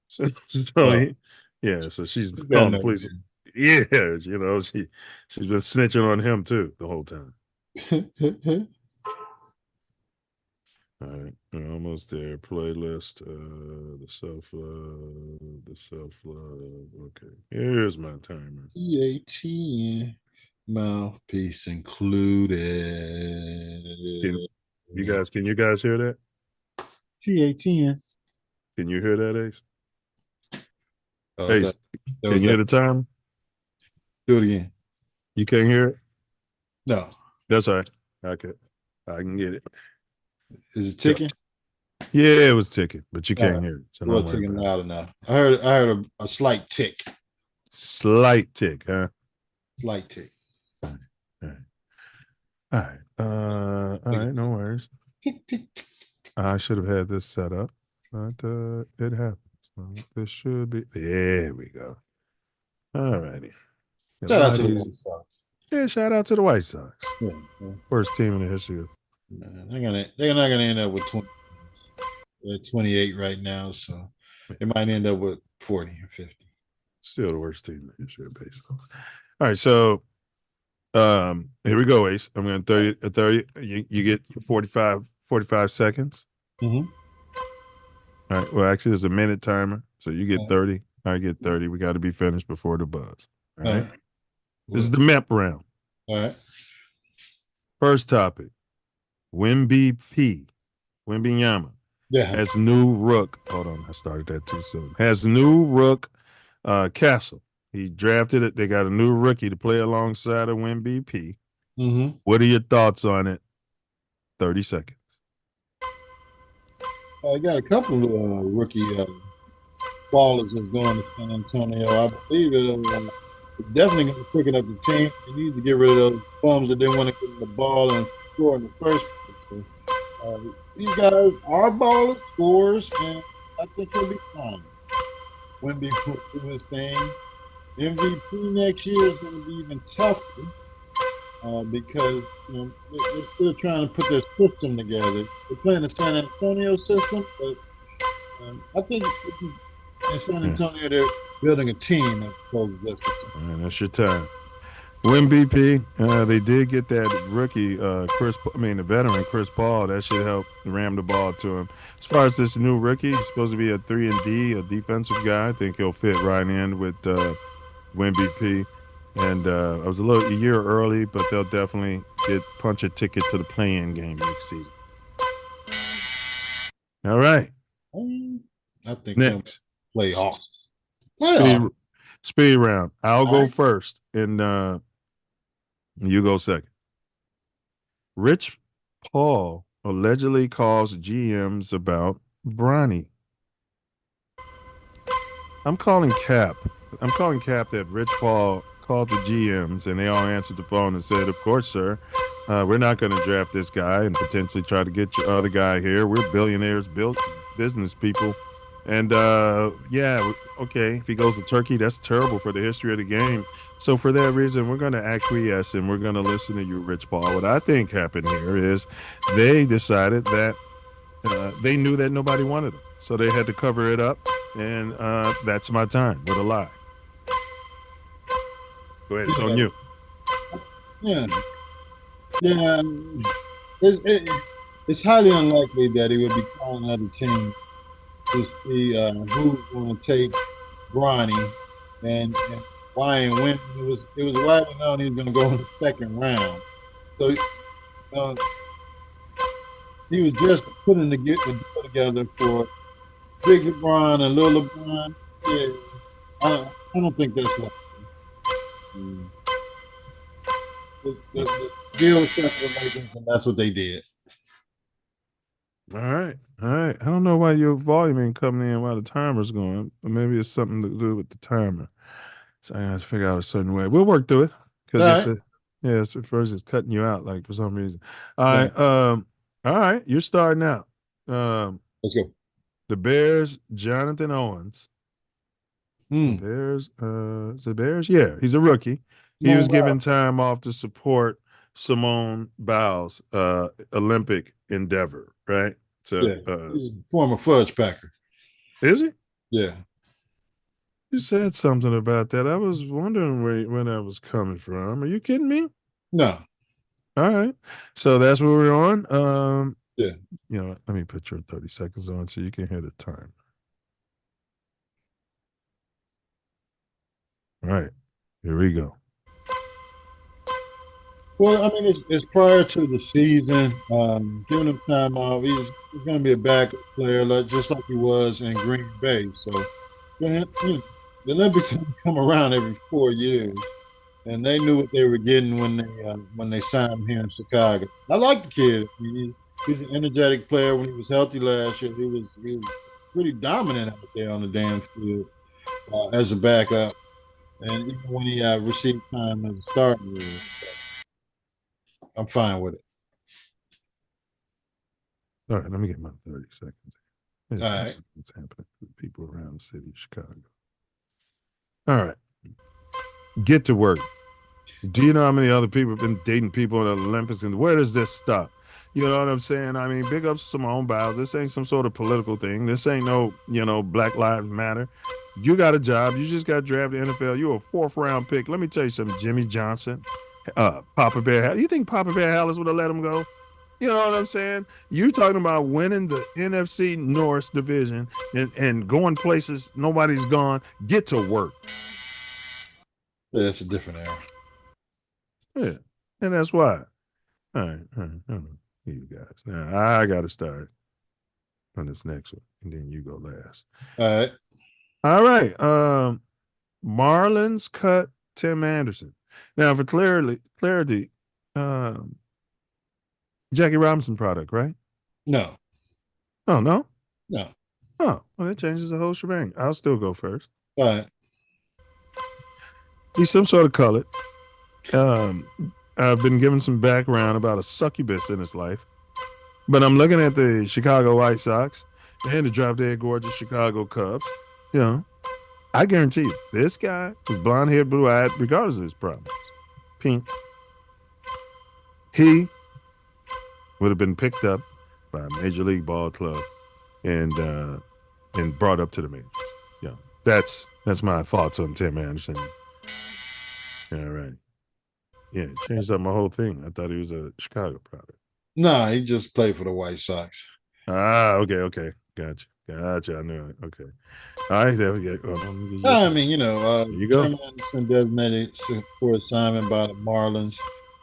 So so she's calling the police. Yeah, she's been snitching on him too the whole time. All right, we're almost there. Playlist, the self-love. Okay, here's my timer. TATN Mouthpiece included. Can you guys hear that? TATN. Can you hear that, Ace? Oh, Ace, can you hear the time? Do it again. You can't hear it? No. That's all right. Okay, I can get it. Is it ticking? Yeah, it was ticking, but you can't hear it. So well, ticking loud enough. I heard a slight tick. Slight tick, huh? Slight tick. All right. All right, no worries. Tick, tick, tick. I should have had this set up, but it happens. So this should be. There we go. All righty. Shout out to the White Sox. Yeah, shout out to the White Sox. Yeah. First team in the history of. They're not gonna end up with 20. They're 28 right now, so they might end up with 40 or 50. Still the worst team in the history of baseball. All right, so here we go, Ace. I'm going to throw you. You get 45 seconds. Mm-hmm. All right. Well, actually, there's a minute timer, so you get 30. I get 30. We got to be finished before the buzz. All right. This is the MEP round. All right. First topic: Wimbyama has new rook. Hold on, I started that too soon. Has new rook Castle. He drafted it. They got a new rookie to play alongside of Wimby. Mm-hmm. What are your thoughts on it? 30 seconds. I got a couple of rookie ballers that's going to San Antonio. I believe it's definitely going to quicken up the team. You need to get rid of those bums that didn't want to get the ball and score in the first place. So, these guys are ballers, scorers, and I think he'll be fine. Wimby put through his thing. MVP next year is going to be even tougher because they're still trying to put their system together. They're playing the San Antonio system, but I think in San Antonio they're building a team as opposed to just a system. All right, that's your time. Wimby, they did get that rookie, the veteran Chris Paul. That should help ram the ball to him. As far as this new rookie, he's supposed to be a 3-and-D, a defensive guy. I think he'll fit right in with Wimby. And I was a year early, but they'll definitely punch a ticket to the play-in game next season. All right. I think next playoffs. Speed round. I'll go first, and you go second. Rich Paul allegedly calls GMs about Bronny. I'm calling cap that Rich Paul called the GMs and they all answered the phone and said, "Of course, sir. We're not going to draft this guy and potentially try to get your other guy here. We're billionaires, business people. And okay, if he goes to Turkey, that's terrible for the history of the game. So for that reason, we're going to acquiesce and we're going to listen to you, Rich Paul." What I think happened here is they decided that they knew that nobody wanted him. So they had to cover it up. And that's my time with a lie. Go ahead. It's on you. Yeah. It's highly unlikely that he would be calling another team to see who's going to take Bronny and why and when. It was widely known he was going to go in the second round. So he was just putting the deal together for Big LeBron and Little LeBron. Yeah, I don't think that's likely. The deal separated, and that's what they did. All right. I don't know why your volume ain't coming in while the timer's going, but maybe it's something to do with the timer. So I have to figure out a certain way. We'll work through it because Yeah, it's at first it's cutting you out like for some reason. All Yeah. right. All right, you're starting out. Let's go. The Bears, Jonathan Owens. The Hmm. Bears, the Bears, yeah, he's a rookie. He was Simone given time off to support Simone Biles' Olympic endeavor, right? So Yeah. He's a former fudge packer. is he? Yeah. You said something about that. I was wondering where that was coming from. Are you kidding me? No. All right. So that's what we're on. Yeah. You know, let me put your 30 seconds on so you can hear the time. All right. Here we go. Well, I mean, it's prior to the season. Giving him time off. He's going to be a backup player, just like he was in Green Bay. So, the Olympics come around every 4 years, and they knew what they were getting when they signed him here in Chicago. I like the kid. I mean, he's an energetic player. When he was healthy last year, he was pretty dominant out there on the damn field as a backup, and even when he received time as a starter. I'm fine with it. All right, let me get my 30 seconds. All right. What's happening to the people around the city of Chicago? All right. Get to work. Do you know how many other people have been dating people in the Olympics? And where does this stop? You know what I'm saying? I mean, big ups to Simone Biles. This ain't some sort of political thing. This ain't no, Black Lives Matter. You got a job. You just got drafted in the NFL. You're a 4th-round pick. Let me tell you something. Jimmy Johnson, Papa Bear. You think Papa Bear Hallis would have let him go? You know what I'm saying? You talking about winning the NFC North division and going places nobody's gone. Get to work. Yeah, it's a different era. Yeah, and that's why. All right. You guys. Now I got to start on this next one, and then you go last. All right. All right. Marlins cut Tim Anderson. Now for clarity, Jackie Robinson product, right? No. Oh no. No. Oh, well, that changes the whole shebang. I'll still go first. All right. He's some sort of colored. I've been given some background about a succubus in his life, but I'm looking at the Chicago White Sox and the drop-dead gorgeous Chicago Cubs. You know, I guarantee you, this guy was blonde-haired, blue-eyed, regardless of his problems, pink. He would have been picked up by a major league ball club and brought up to the majors. Yeah, that's my thoughts on Tim Anderson. All right. Yeah, it changed up my whole thing. I thought he was a Chicago product. No, he just played for the White Sox. Okay. Gotcha. I knew it. Okay. All right, there we go. I mean, you go. Tim Anderson designated for assignment by the Marlins,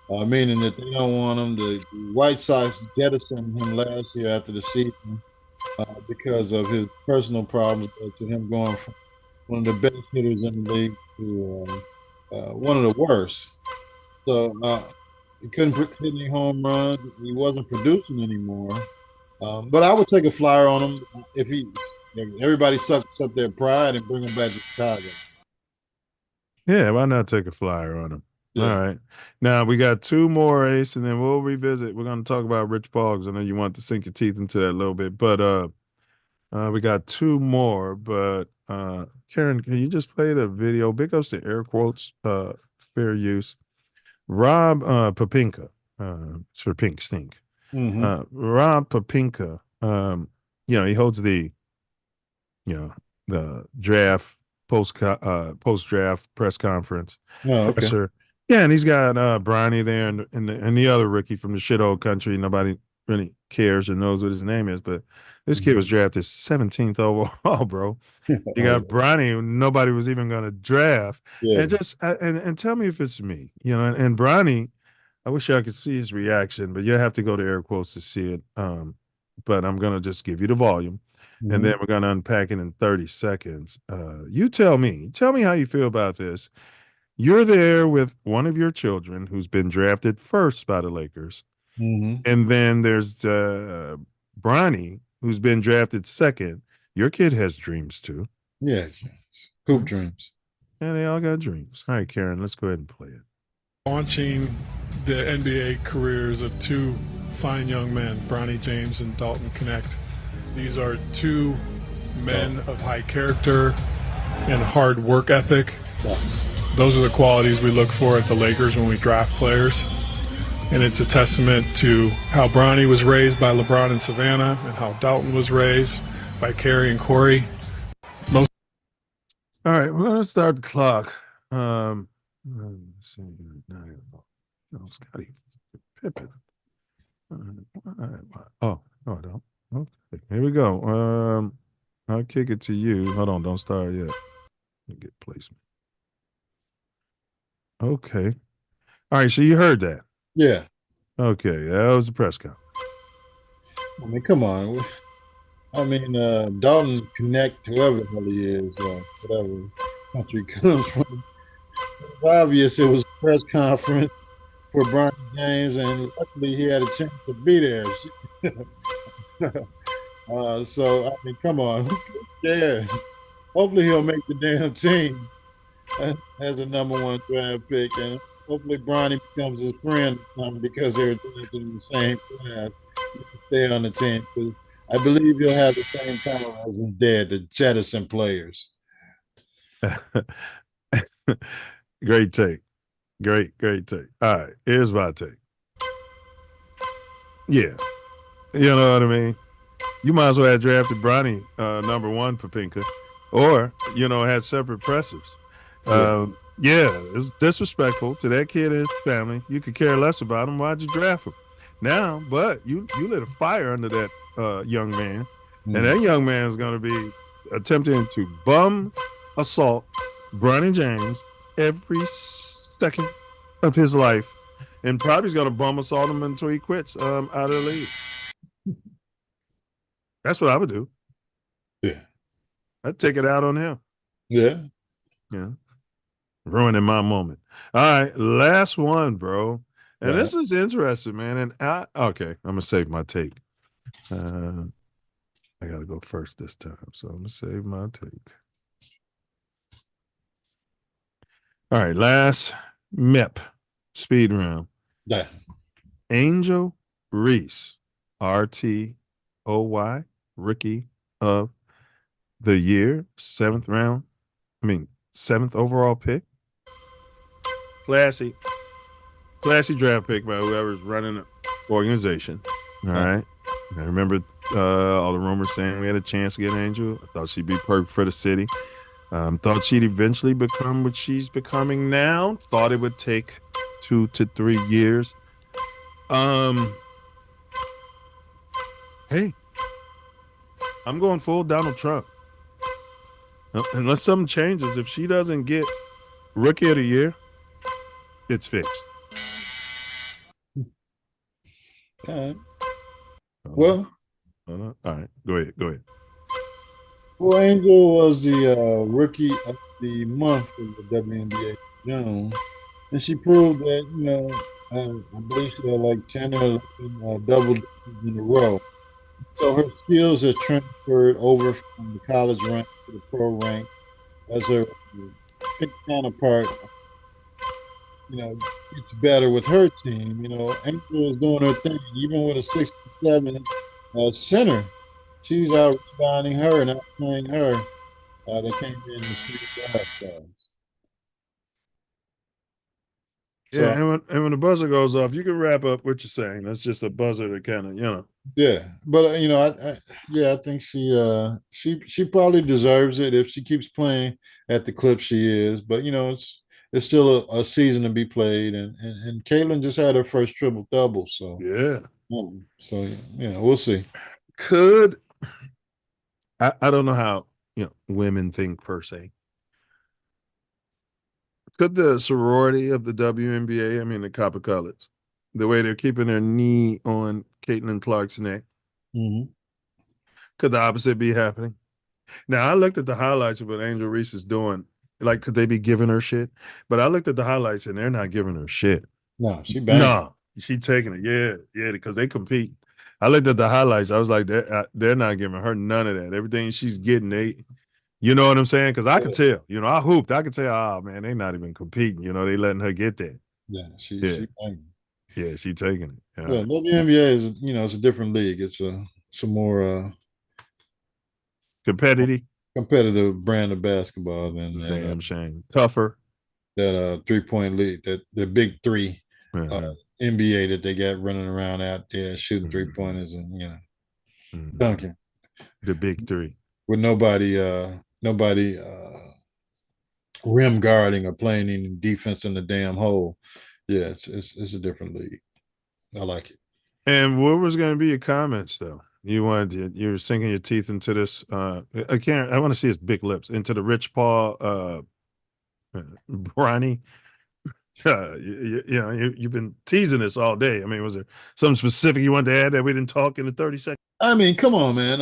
meaning that they don't want him. The White Sox jettisoned him last year after the season because of his personal problems, to him going from one of the best hitters in the league to one of the worst. So he couldn't hit any home runs. He wasn't producing anymore. But I would take a flyer on him if everybody sucks up their pride and bring him back to Chicago. Yeah, why not take a flyer on him? Yeah. All right. Now we got 2 more, Ace, and then we'll revisit. We're going to talk about Rich Paul because I know you want to sink your teeth into that a little bit. But we got 2 more. But Karen, can you just play the video? Big ups to air quotes, fair use. Rob Papinka, it's for Pink Stink. Mm-hmm. Rob Papinka, he holds the draft post draft press conference. Oh, okay. Presser. Yeah, and he's got Bronny there and the other rookie from the shithole country. Nobody really cares or knows what his name is, but this kid was drafted 17th overall, bro. You got Bronny, who nobody was even going to draft. Yeah. And just and tell me if it's me, and Bronny, I wish I could see his reaction, but you have to go to air quotes to see it. But I'm going to just give you the volume, and then we're going to unpack it in 30 seconds. You tell me how you feel about this. You're there with one of your children who's been drafted first by the Lakers. Mm-hmm. And then there's Bronny, who's been drafted second. Your kid has dreams too. Yeah, hoop dreams. Yeah, they all got dreams. All right, Karen, let's go ahead and play it. Launching the NBA careers of two fine young men, Bronny James and Dalton Connect. These are two men of high character and hard work ethic. Those are the qualities we look for at the Lakers when we draft players. And it's a testament to how Bronny was raised by LeBron and Savannah and how Dalton was raised by Kerry and Corey. All right, we're gonna start the clock. Let's see. No, Scotty Pippen. Oh, no, I don't. Okay, here we go. I'll kick it to you. Hold on, don't start yet. Let me get placement. Okay. All right, so you heard that. Yeah. Okay, that was the press conference. I mean, come on. I mean, Dalton Connect, whoever the hell he is, whatever country he comes from. It's obvious it was a press conference for Bronny James, and luckily he had a chance to be there. So, I mean, come on. Who cares? Hopefully he'll make the damn team as a #1 draft pick, and hopefully Bronny becomes his friend because they're drafted in the same class. He can stay on the team because I believe he'll have the same power as his dad to jettison players. Great take. Great take. All right, here's my take. Yeah. You know what I mean? You might as well have drafted Bronny #1 Papinka, or, had separate presses. Yeah, it's disrespectful to that kid and his family. You could care less about him. Why'd you draft him? Now, but you lit a fire under that young man, and that young man is going to be attempting to bum assault Bronny James every second of his life, and probably is going to bum assault him until he quits out of the league. That's what I would do. Yeah. I'd take it out on him. Yeah. Ruining my moment. All right, last one, bro. And this is interesting, man. And okay, I'm gonna save my take. I gotta go first this time, so I'm gonna save my take. All right, last MEP speed round. Yeah. Angel Reese, RTOY, Rookie of the Year, 7th overall pick. Classy draft pick by whoever's running the organization. All right. I remember all the rumors saying we had a chance to get Angel. I thought she'd be perfect for the city. Thought she'd eventually become what she's becoming now. Thought it would take 2 to 3 years. Hey, I'm going full Donald Trump. Unless something changes, if she doesn't get Rookie of the Year, it's fixed. All right. Well, all right. Go ahead. Well, Angel was the Rookie of the Month for the WNBA June, and she proved that I believe she had like 10 or 11 double digits in a row. So her skills have transferred over from the college rank to the pro rank as her counterpart. Gets better with her team. Angel is doing her thing, even with a 6'7" center. She's out rebounding her and out playing her. They came in and see the stars. So, yeah, and when the buzzer goes off, you can wrap up what you're saying. That's just a buzzer to kind of, Yeah, but I think she probably deserves it if she keeps playing at the clip she is. But it's still a season to be played, and Caitlin just had her first triple double. So we'll see. I don't know how women think per se. Could the sorority of the WNBA, the Copper Colors, the way they're keeping their knee on Caitlin Clark's neck, could the opposite be happening? Now, I looked at the highlights of what Angel Reese is doing. Like, could they be giving her shit? But I looked at the highlights, and they're not giving her shit. No, she banging. No, she taking it. Yeah, because they compete. I looked at the highlights. I was like, they're not giving her none of that. Everything she's getting, you know what I'm saying? Because I could tell. I hooped. I could tell, oh, man, they're not even competing. They letting her get that. Yeah, she Yeah. banging. Yeah, she taking it. Yeah, WNBA is it's a different league. It's a more Competitive. competitive brand of basketball than Damn shame. Tougher. that 3-point league, that the big three Uh-huh. NBA that they got running around out there shooting Mhm. 3-pointers and Mhm. dunking The big three. with nobody rim guarding or playing any defense in the damn hole. Yeah, it's a different league. I like it. And what was going to be your comments though? You were sinking your teeth into this. I want to see his big lips into the Rich Paul, Bronny. You've been teasing this all day. I mean, was there something specific you wanted to add that we didn't talk in the 30 seconds? I mean, come on, man.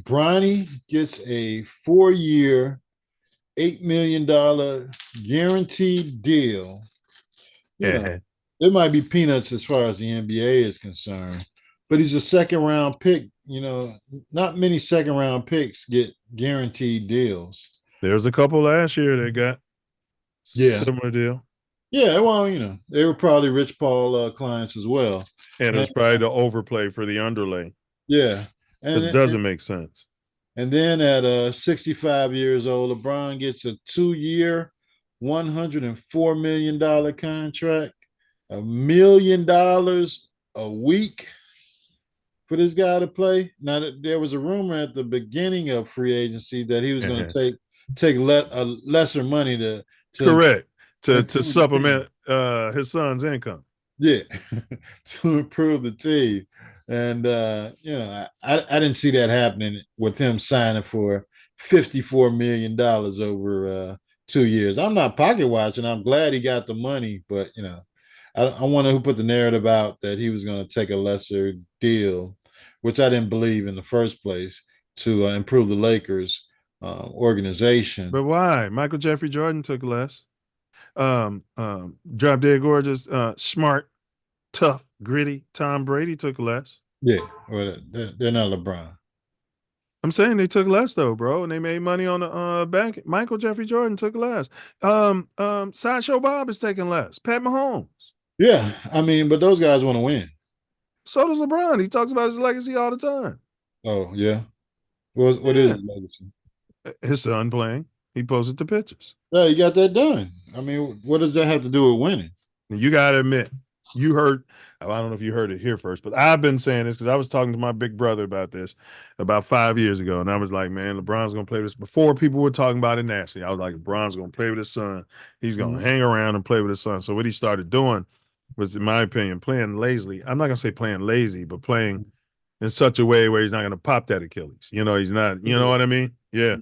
Bronny gets a 4-year, $8 million guaranteed deal. Yeah. It might be peanuts as far as the NBA is concerned, but he's a second round pick. Not many second round picks get guaranteed deals. There's a couple last year that got similar deal. Yeah, well, they were probably Rich Paul clients as well. And it's probably the overplay for the underlay. Yeah. This doesn't make sense. And then at 65 years old, LeBron gets a 2-year, $104 million contract, $1 million a week for this guy to play. Now, there was a rumor at the beginning of free agency that he was going to take lesser money to correct to supplement his son's income. Yeah, to improve the team. And I didn't see that happening with him signing for $54 million over 2 years. I'm not pocket watching. I'm glad he got the money, but I wonder who put the narrative out that he was going to take a lesser deal, which I didn't believe in the first place, to improve the Lakers organization. But why? Michael Jeffrey Jordan took less. Drop Dead Gorgeous, smart, tough, gritty. Tom Brady took less. Yeah, well, they're not LeBron. I'm saying they took less though, bro, and they made money on the bank. Michael Jeffrey Jordan took less. Sideshow Bob is taking less. Pat Mahomes. Yeah, I mean, but those guys want to win. So does LeBron. He talks about his legacy all the time. Oh yeah, what is his legacy? His son playing. He posted the pictures. Yeah, he got that done. I mean, what does that have to do with winning? You got to admit, you heard, I don't know if you heard it here first, but I've been saying this because I was talking to my big brother about this about 5 years ago. And I was like, man, LeBron's going to play with this. Before people were talking about it nationally, I was like, LeBron's going to play with his son. He's going to hang around and play with his son. So what he started doing was, in my opinion, playing lazily. I'm not going to say playing lazy, but playing in such a way where he's not going to pop that Achilles. He's not, you know what I mean? Yeah.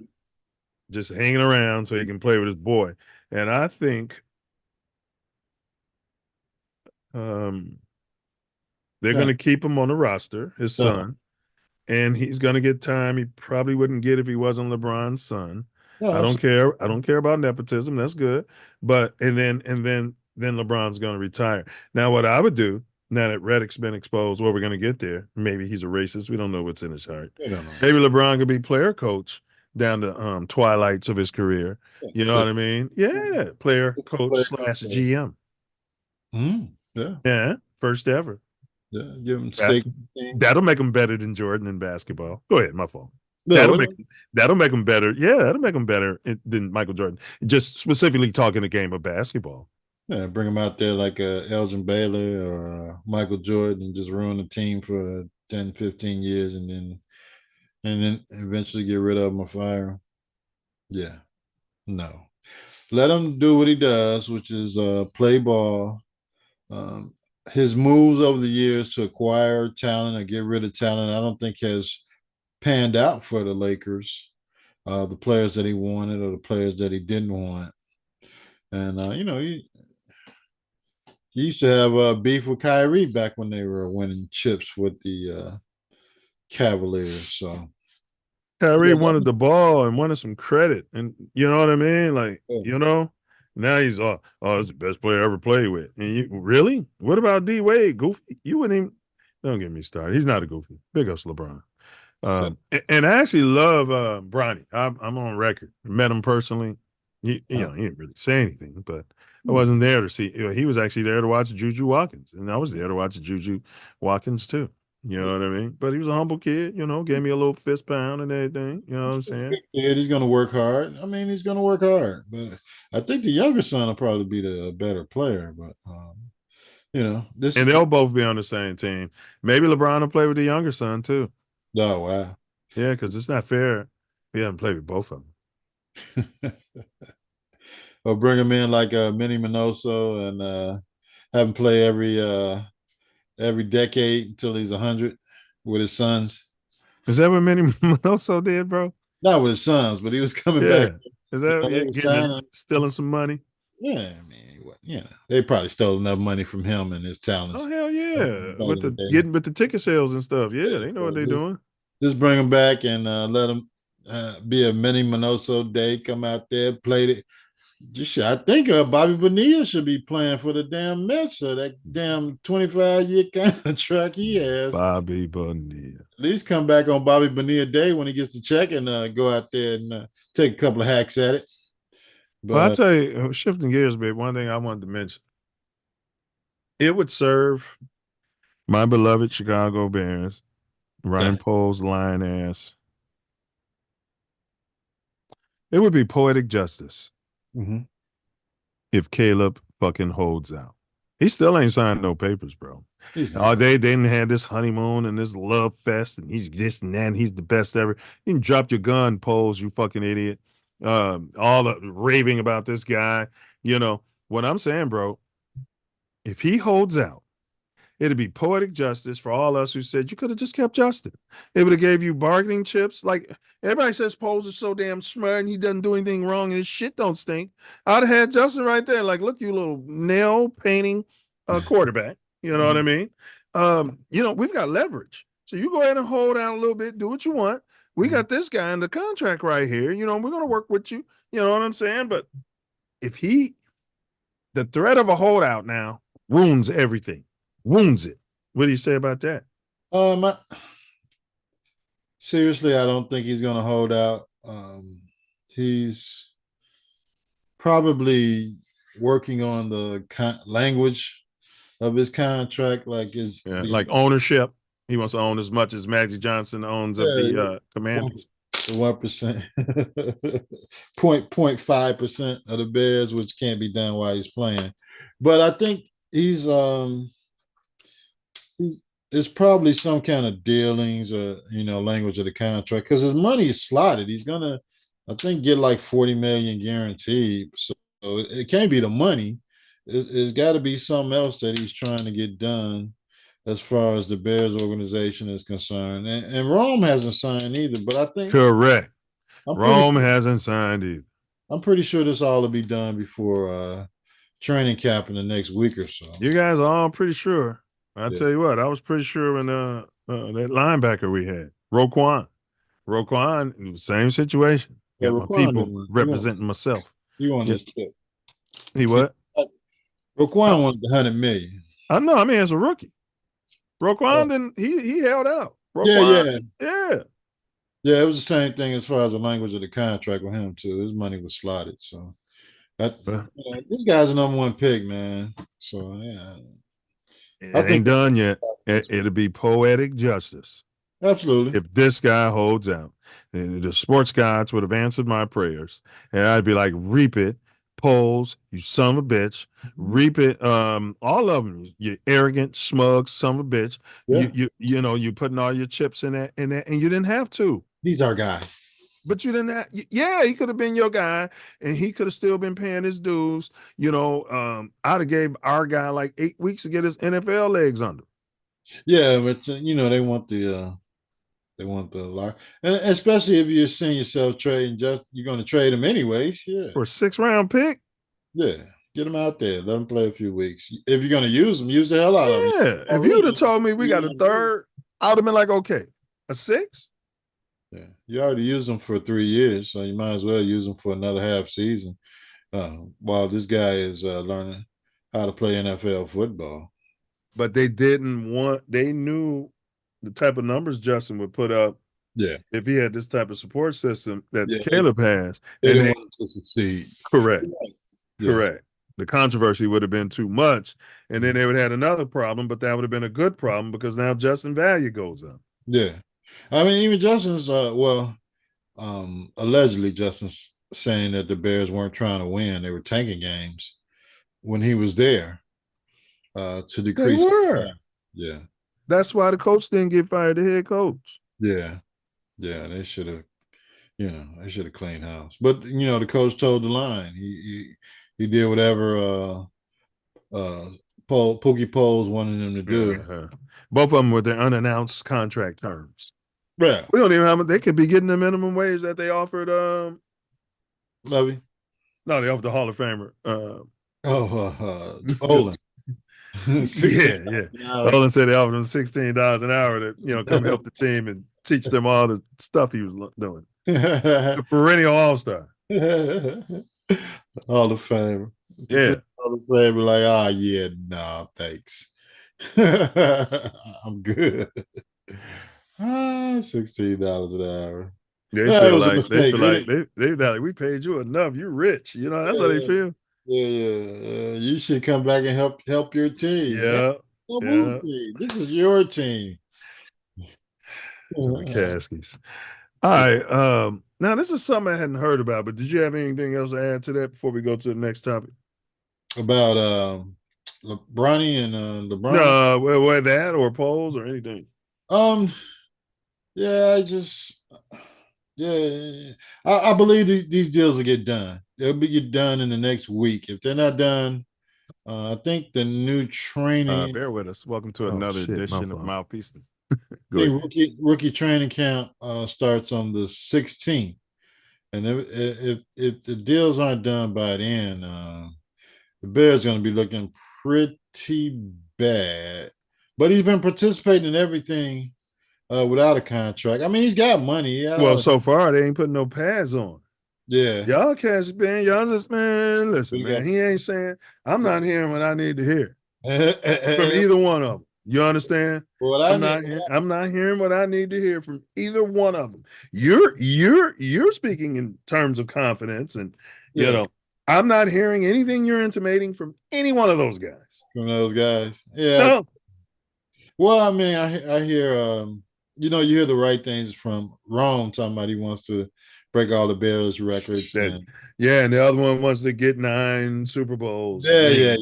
Just hanging around so he can play with his boy. And I think they're going to keep him on the roster, his son, and he's going to get time he probably wouldn't get if he wasn't LeBron's son. I don't care. I don't care about nepotism. That's good. But and then LeBron's going to retire. Now, what I would do, now that ReDick's been exposed, we're going to get there. Maybe he's a racist. We don't know what's in his heart. Maybe LeBron could be player coach down the twilights of his career. You know what I mean? Yeah. Player coach / GM. Yeah. First ever. Yeah. Give him steak. That'll make him better than Jordan in basketball. Go ahead, my fault. That'll make him better. Yeah, that'll make him better than Michael Jordan. Just specifically talking the game of basketball. Yeah, bring him out there like Elgin Baylor or Michael Jordan and just ruin the team for 10, 15 years and then eventually get rid of him or fire him. Yeah. No. Let him do what he does, which is play ball. His moves over the years to acquire talent or get rid of talent, I don't think has panned out for the Lakers. The players that he wanted or the players that he didn't want. And, he used to have beef with Kyrie back when they were winning chips with the Cavaliers. So Kyrie wanted the ball and wanted some credit, and you know what I mean. Like now he's it's the best player I ever played with. And really, what about D Wade? Goofy? You wouldn't even. Don't get me started. He's not a goofy. Big ups LeBron. And I actually love Bronny. I'm on record. Met him personally. He didn't really say anything, but I wasn't there to see. He was actually there to watch Juju Watkins, and I was there to watch Juju Watkins too. You know what I mean? But he was a humble kid, gave me a little fist pound and everything. You know what I'm saying? Kid, he's going to work hard. I mean, he's going to work hard, but I think the younger son will probably be the better player. But this and they'll both be on the same team. Maybe LeBron will play with the younger son too. Oh wow, yeah, because it's not fair. He hasn't played with both of them. Or bring him in like Minnie Minoso and have him play every decade until he's 100 with his sons. Is that what Minnie Minoso did, bro? Not with his sons, but he was coming back. Is that stealing some money? Yeah, I mean, they probably stole enough money from him and his talents. Oh hell yeah, with the ticket sales and stuff. Yeah, they know what they're doing. Just bring him back and let him be a Minnie Minoso day. Come out there, play it. I think Bobby Bonilla should be playing for the damn Mets. So that damn 25-year contract he has. Bobby Bonilla. At least come back on Bobby Bonilla Day when he gets the check and go out there and take a couple of hacks at it. But I'll tell you, shifting gears, babe, one thing I wanted to mention. It would serve my beloved Chicago Bears, Ryan Poles, lion ass. It would be poetic justice if Caleb fucking holds out. He still ain't signed no papers, bro. They didn't have this honeymoon and this love fest, and he's this and that, and he's the best ever. You can drop your gun, Poles, you fucking idiot. All the raving about this guy. What I'm saying, bro, if he holds out, it'd be poetic justice for all us who said you could have just kept Justin. It would have gave you bargaining chips. Like everybody says Poles is so damn smart and he doesn't do anything wrong and his shit don't stink. I'd have had Justin right there. Like, look, you little nail painting quarterback. You know what I mean? We've got leverage. So you go ahead and hold out a little bit, do what you want. We got this guy in the contract right here. We're going to work with you. You know what I'm saying? But if the threat of a holdout now ruins everything. Wounds it. What do you say about that? Seriously, I don't think he's going to hold out. He's probably working on the language of his contract, like ownership. He wants to own as much as Magic Johnson owns of the Commanders. The 1%, 0.5% of the Bears, which can't be done while he's playing. But I think he's it's probably some kind of dealings or language of the contract because his money is slotted. He's gonna, I think, get like $40 million guaranteed. So it can't be the money. It's got to be something else that he's trying to get done as far as the Bears organization is concerned. And Rome hasn't signed either. But I think correct. Rome hasn't signed either. I'm pretty sure this all will be done before training camp in the next week or so. You guys are all pretty sure. I'll tell you what, I was pretty sure when that linebacker we had, Roquan, same situation. Yeah, got my people representing myself. You on this trip. He what? Roquan wanted the $100 million. I know. I mean, as a rookie. Roquan didn't he held out. Roquan, yeah. Yeah, it was the same thing as far as the language of the contract with him too. His money was slotted. So this guy's a number one pick, man. So yeah. I ain't done yet. It'll be poetic justice. Absolutely. If this guy holds out. The sports gods would have answered my prayers. And I'd be like, reap it, Poles, you son of a bitch. Reap it. All of them. You arrogant, smug son of a bitch. Yeah. You putting all your chips in that, and you didn't have to. He's our guy. But you didn't have, he could have been your guy and he could have still been paying his dues. I'd have gave our guy like 8 weeks to get his NFL legs under. Yeah, but they want the lock. And especially if you're seeing yourself trading, you're going to trade him anyways. Yeah. For a 6th-round pick? Yeah. Get him out there. Let him play a few weeks. If you're going to use him, use the hell out of him. Yeah. If you'd have told me we got a 3rd, I would have been like, okay, a 6th? Yeah, you already used them for 3 years, so you might as well use them for another half season while this guy is learning how to play NFL football. But they didn't want – they knew the type of numbers Justin would put up Yeah. if he had this type of support system that Yeah, Caleb has. They And didn't they, want him to succeed. correct, Yeah. correct. The controversy would have been too much, and then they would have had another problem, but that would have been a good problem because now Justin value goes up. Yeah. I mean, even Justin's allegedly Justin's saying that the Bears weren't trying to win. They were tanking games when he was there to decrease. They were. Yeah. That's why the coach didn't get fired, the head coach. Yeah. Yeah. They should have, they should have cleaned house. But the coach told the line. He did whatever Pookie Poles wanted him to do. Uh-huh. Both of them with their unannounced contract terms. Yeah. We don't even have. They could be getting the minimum wage that they offered. Levy. No, they offered the Hall of Famer. Olin. Yeah. Olin said they offered him $16 an hour to come help the team and teach them all the stuff he was doing. The perennial all-star. Hall of Famer. Yeah. Hall of Famer, like, yeah, no, thanks. I'm good. $16 an hour. They feel like we paid you enough. You're rich. That's how they feel. Yeah. You should come back and help your team. Yeah. Team. This is your team. The Caskies. All right. Now this is something I hadn't heard about, but did you have anything else to add to that before we go to the next topic? About Bronny and LeBron? No, whether that or polls or anything. Yeah, I believe these deals will get done. They'll get done in the next week. If they're not done, I think the new training. Bear with us. Welcome to another edition of Mouthpiece. Rookie training camp starts on the 16th, and if the deals aren't done by then, the Bears going to be looking pretty bad. But he's been participating in everything without a contract. I mean, he's got money. So far they ain't putting no pads on. Yeah, y'all cats, man. Y'all just listen, man. He ain't saying. I'm not hearing what I need to hear from either one of them. You understand? I'm not hearing what I need to hear from either one of them. You're speaking in terms of confidence, and I'm not hearing anything you're intimating from any one of those guys. From those guys, yeah. No. Well, I mean, I hear you hear the right things from Rome talking about he wants to break all the Bears records. And the other one wants to get 9 Super Bowls. Yeah.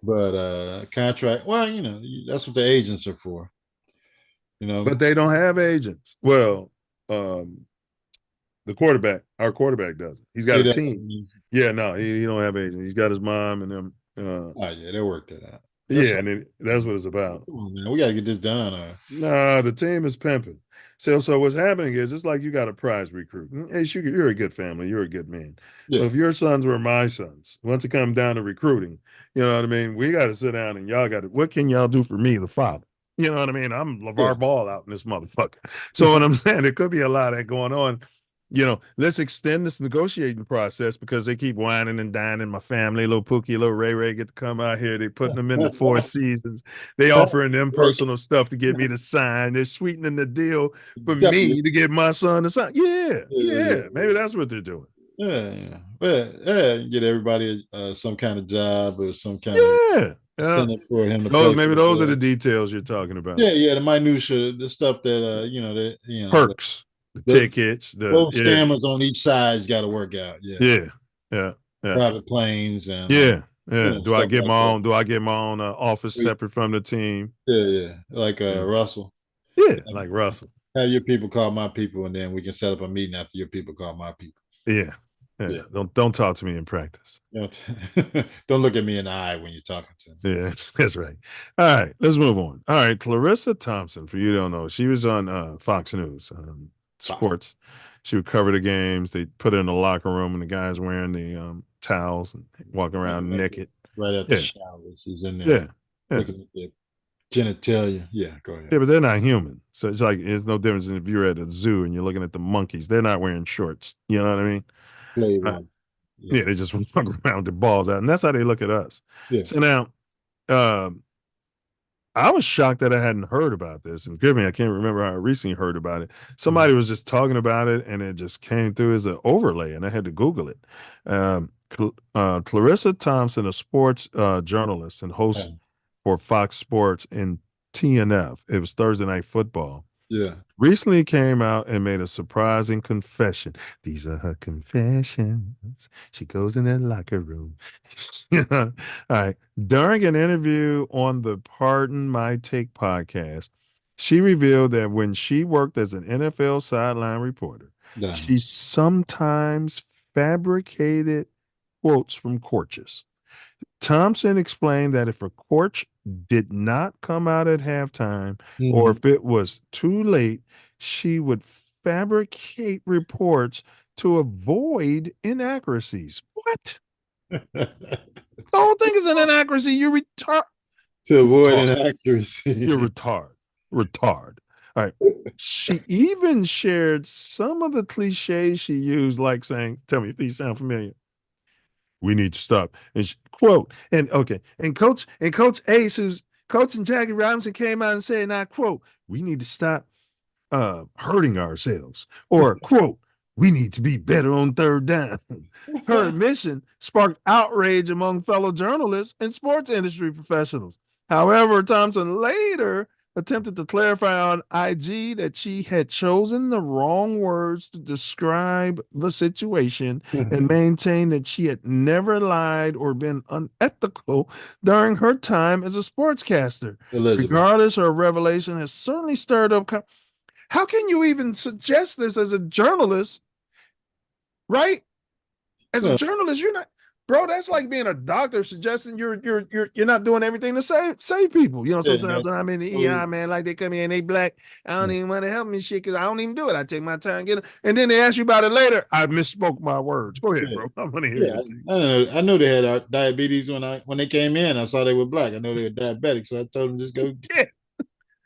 But contract, well, that's what the agents are for. But they don't have agents. Well, our quarterback doesn't. He's got a team. Yeah, no, he don't have agents. He's got his mom and them. They worked that out. That's what it's about. Come on, man. We got to get this done. Nah, the team is pimping. So what's happening is it's like you got a prize recruit. Hey, you're a good family. You're a good man. Yeah. So if your sons were my sons, once it comes down to recruiting, you know what I mean? We got to sit down and y'all got to, what can y'all do for me, the father? You know what I mean? I'm LeVar Ball out in this motherfucker. So what I'm saying, there could be a lot of that going on. Let's extend this negotiating process because they keep whining and dining. My family, little Pookie, little Ray get to come out here. They putting them in the 4 seasons. They offering them personal stuff to get me to sign. They're sweetening the deal for me to get my son to sign. Yeah. Maybe that's what they're doing. Yeah. Get everybody some kind of job or some kind of incentive for him to play. Maybe those are the details you're talking about. Yeah, the minutia, the stuff that perks. The tickets, both scammers on each side's got to work out. Yeah. Private planes and Do I get my own? Do I get my own office separate from the team? Yeah. Like Russell. Yeah, like Russell. Have your people call my people, and then we can set up a meeting after your people call my people. Yeah. Don't talk to me in practice. Don't look at me in the eye when you're talking to me. Yeah, that's right. All right, let's move on. All right, Charissa Thompson. For you who don't know, she was on Fox News. Sports. She would cover the games. They put her in the locker room, and the guys wearing the towels and walking around naked. Right at the shower, she's in there. Looking at their genitalia. Yeah, go ahead. Yeah, but they're not human, so it's like it's no difference if you're at a zoo and you're looking at the monkeys. They're not wearing shorts. You know what I mean? They just walk around with their balls out, and that's how they look at us. Yeah. So now, I was shocked that I hadn't heard about this. And forgive me, I can't remember how I recently heard about it. Somebody was just talking about it, and it just came through as an overlay, and I had to Google it. Charissa Thompson, a sports journalist and host for Fox Sports and TNF. It was Thursday Night Football. Yeah. Recently came out and made a surprising confession. These are her confessions. She goes in the locker room. All right. During an interview on the Pardon My Take podcast, she revealed that when she worked as an NFL sideline reporter, she sometimes fabricated quotes from coaches. Thompson explained that if a coach did not come out at halftime or if it was too late, she would fabricate reports to avoid inaccuracies. What? The whole thing is an inaccuracy. You retard. To avoid inaccuracy. You're retard. Retard. All right. She even shared some of the cliches she used, like saying, tell me if these sound familiar. We need to stop. And she, quote, and okay. And Coach Ace, who's coaching Jackie Robinson, came out and said, and I quote, we need to stop hurting ourselves. Or quote, we need to be better on third down. Her admission sparked outrage among fellow journalists and sports industry professionals. However, Thompson later attempted to clarify on IG that she had chosen the wrong words to describe the situation and maintained that she had never lied or been unethical during her time as a sportscaster. Regardless, her revelation has certainly stirred up. How can you even suggest this as a journalist, right? As a journalist, you're not, bro. That's like being a doctor suggesting you're not doing everything to save people. You know, sometimes when I'm in the ER, man, like they come in and they black, I don't even want to help me shit because I don't even do it. I take my time, get it, and then they ask you about it later. I misspoke my words. Go ahead, bro. I'm gonna hear you. I know they had diabetes when they came in. I saw they were black. I know they were diabetic, so I told them just go. Yeah,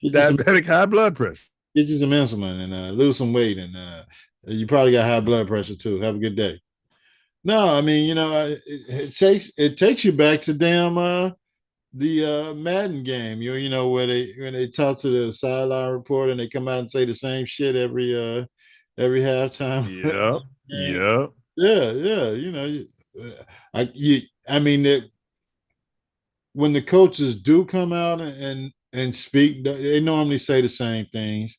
diabetic, high blood pressure. Get you some insulin and lose some weight, and you probably got high blood pressure too. Have a good day. No, I mean, you know, it takes you back to damn the Madden game. You know when they talk to the sideline reporter and they come out and say the same shit every halftime. Yeah. You know, I mean when the coaches do come out and speak, they normally say the same things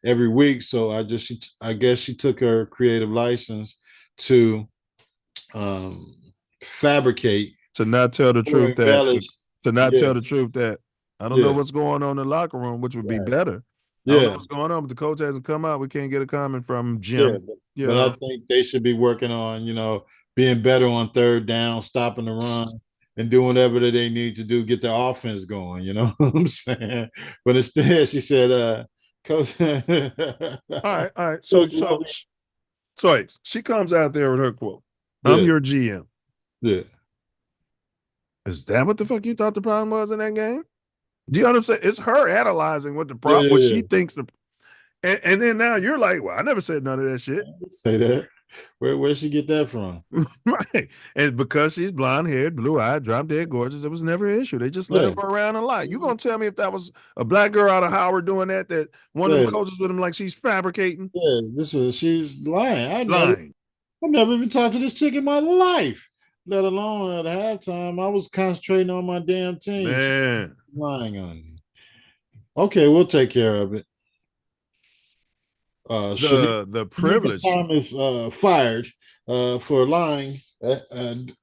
every week. So I guess she took her creative license to fabricate, to not tell the truth tell the truth that I don't know what's going on in the locker room, which would be better. I don't know what's going on, but the coach hasn't come out. We can't get a comment from Jim. But I think they should be working on, you know, being better on third down, stopping the run, and doing whatever that they need to do, get the offense going. You know what I'm saying? But instead, she said, "Coach." All right. So she comes out there with her quote. I'm your GM. Yeah. Is that what the fuck you thought the problem was in that game? Do you understand? It's her analyzing what the problem, what she thinks and then now you're like, well, I never said none of that shit. Say that. Where'd she get that from? Right. And because she's blonde haired, blue eyed, drop dead gorgeous, it was never an issue. They just let her go around and lie. You gonna tell me if that was a black girl out of Howard doing that one of the coaches with him like she's fabricating? Yeah, she's lying. Lying. I've never even talked to this chick in my life, let alone at halftime. I was concentrating on my damn team. Man. Lying on me. Okay, we'll take care of it. The privilege. Thomas fired for lying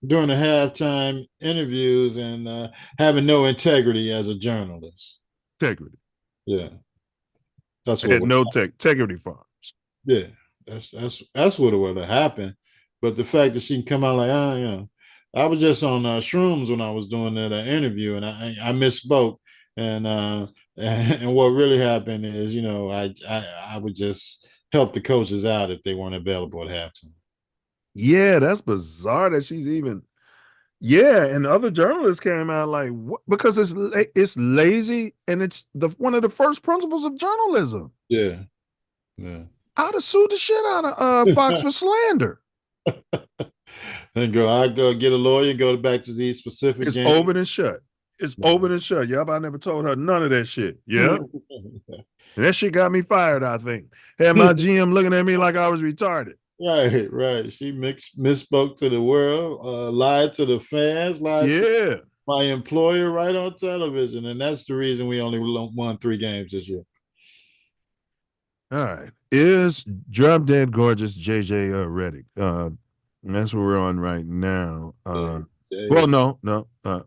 during the halftime interviews and having no integrity as a journalist. Integrity. Yeah. That's what had no integrity farms. Yeah. That's what would have happened. But the fact that she can come out like, you know, I was just on shrooms when I was doing that interview, and I misspoke. And what really happened is, you know, I would just help the coaches out if they weren't available at halftime. Yeah, that's bizarre that she's even. Yeah, and other journalists came out like, what? Because it's lazy, and it's one of the first principles of journalism. Yeah. I'd have sued the shit out of Fox for slander. And I go get a lawyer and go back to these specific it's games. open and shut. It's open and shut. Yep, I never told her none of that shit. Yeah. And that shit got me fired, I think. Had my GM looking at me like I was retarded. Right. She misspoke to the world, lied to the fans, lied to my employer right on television. And that's the reason we only won 3 games this year. All right. Is Drop Dead Gorgeous JJ ReDick? And that's what we're on right now. Well, no.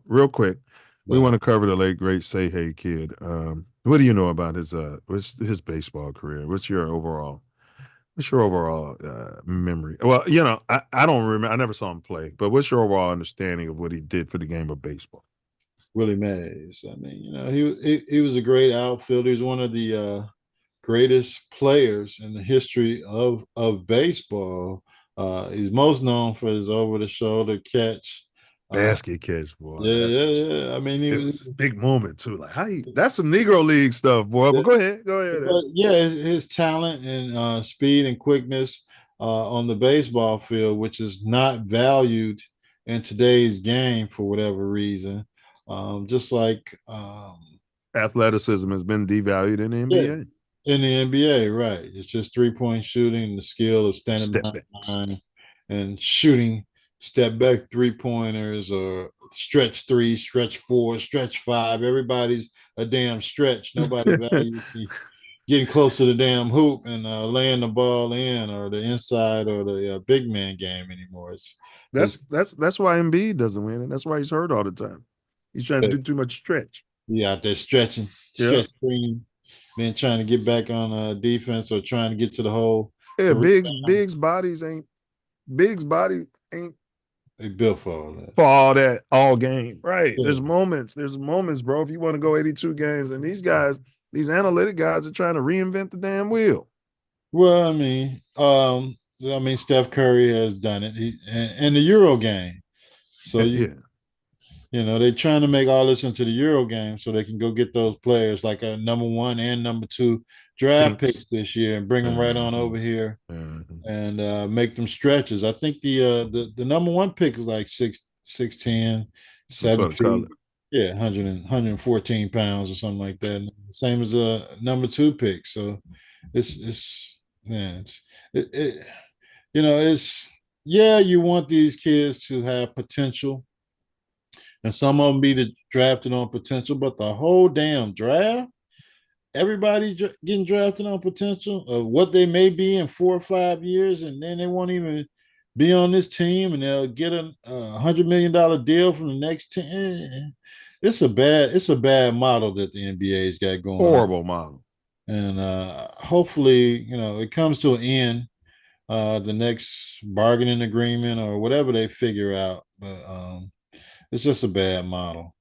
Real quick. We want to cover the late great Say Hey Kid. What do you know about his baseball career? What's your overall memory? Well, I don't remember. I never saw him play, but what's your overall understanding of what he did for the game of baseball? Willie Mays. I mean, he was a great outfielder. He was one of the greatest players in the history of baseball. He's most known for his over-the-shoulder catch. Basket catch, boy. Yeah. I mean, it was a big moment too. Like that's some Negro League stuff, boy. But go ahead. But yeah, his talent and speed and quickness on the baseball field, which is not valued in today's game for whatever reason. Just like athleticism has been devalued in the NBA. In the NBA, right? It's just 3-point shooting, the skill of standing behind the line and shooting step back 3-pointers or stretch 3, stretch 4, stretch 5. Everybody's a damn stretch. Nobody values getting close to the damn hoop and laying the ball in or the inside or the big man game anymore. That's why Embiid doesn't win, and that's why he's hurt all the time. He's trying to do too much stretch. Yeah, out there stretch screen, then trying to get back on defense or trying to get to the hole. Yeah, Big's body ain't they built for all that. For all game. Right. Yeah. There's moments, bro. If you want to go 82 games, and these analytic guys are trying to reinvent the damn wheel. Well, I mean, Steph Curry has done it. And the Euro game. So they're trying to make all this into the Euro game so they can go get those players like a number 1 and number 2 draft picks this year and bring them right on over here and make them stretches. I think the number 1 pick is like 6'10", 7 feet. Yeah, 114 pounds or something like that. Same as a number 2 pick. So you want these kids to have potential. And some of them be drafted on potential, but the whole damn draft, everybody getting drafted on potential of what they may be in 4 or 5 years, and then they won't even be on this team, and they'll get a $100 million deal from the next team. It's a bad model that the NBA's got going. Horrible model. And hopefully, it comes to an end, the next bargaining agreement or whatever they figure out. But it's just a bad model.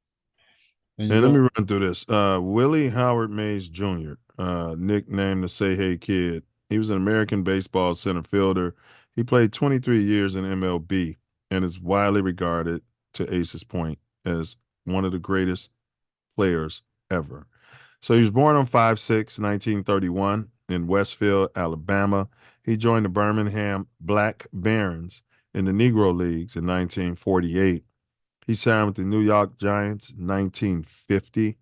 And let me run through this. Willie Howard Mays Jr., nicknamed the Say Hey Kid. He was an American baseball center fielder. He played 23 years in MLB and is widely regarded, to Ace's point, as one of the greatest players ever. So he was born on 5/6, 1931 in Westfield, Alabama. He joined the Birmingham Black Barons in the Negro Leagues in 1948. He signed with the New York Giants in 1950.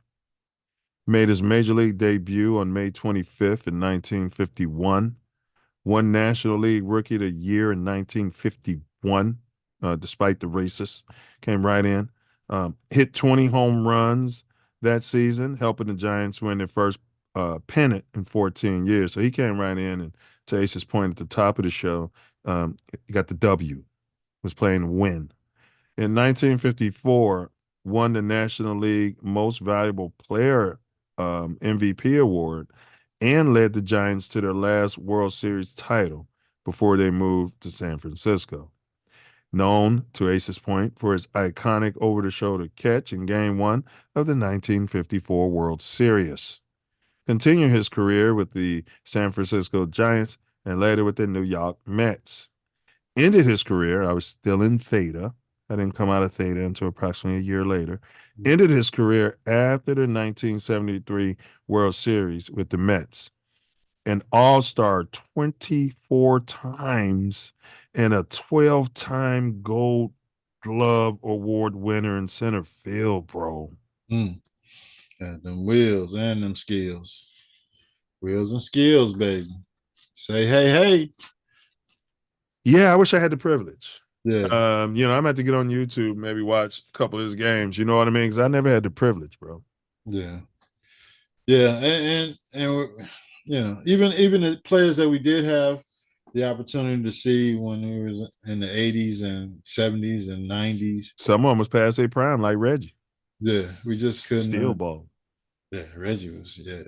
Made his major league debut on May 25th in 1951. Won National League Rookie of the Year in 1951, despite the racists. Came right in. Hit 20 home runs that season, helping the Giants win their first pennant in 14 years. So he came right in, and to Ace's point at the top of the show, he got the W, was playing to win. In 1954, won the National League Most Valuable Player MVP award and led the Giants to their last World Series title before they moved to San Francisco. Known, to Ace's point, for his iconic over-the-shoulder catch in Game 1 of the 1954 World Series. Continued his career with the San Francisco Giants and later with the New York Mets. Ended his career, I was still in Theta. I didn't come out of Theta until approximately a year later. Ended his career after the 1973 World Series with the Mets. An all-star 24 times and a 12-time Gold Glove Award winner in center field, bro. Got them wheels and them skills. Wheels and skills, baby. Say hey. Yeah, I wish I had the privilege. Yeah. I'm gonna have to get on YouTube, maybe watch a couple of his games. You know what I mean? Because I never had the privilege, bro. Yeah. Yeah. And even the players that we did have the opportunity to see when we was in the 80s and 70s and 90s. Some of them was past their prime, like Reggie. Yeah, we just couldn't. Steel ball. Yeah, Reggie was. Yeah.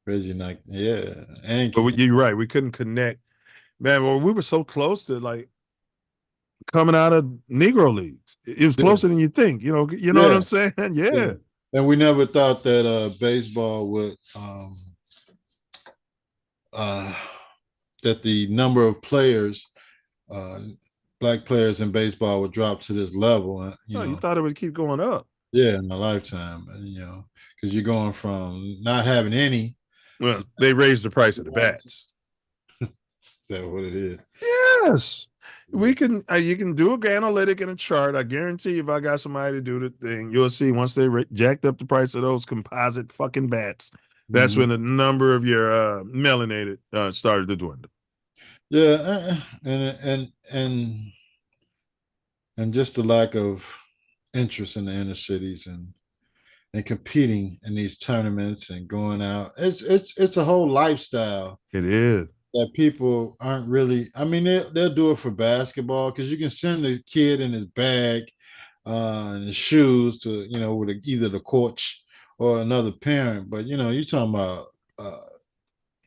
Reggie, like, yeah. And But you're right. We couldn't connect. Man, well, we were so close to like coming out of Negro leagues. It was closer than you think. You know what I'm saying? Yeah. And we never thought that baseball would that the number of players, black players in baseball would drop to this level. You thought it would keep going up. Yeah, in a lifetime, because you're going from not having any. Well, they raised the price of the bats. Is that what it is? Yes. We can. You can do an analytic and a chart. I guarantee you, if I got somebody to do the thing, you'll see once they jacked up the price of those composite fucking bats, that's when the number of your melanated started to dwindle. Yeah, and just the lack of interest in the inner cities and competing in these tournaments and going out. It's a whole lifestyle. It is. That people aren't really. I mean, they'll do it for basketball because you can send the kid in his bag and his shoes to with either the coach or another parent. But you're talking about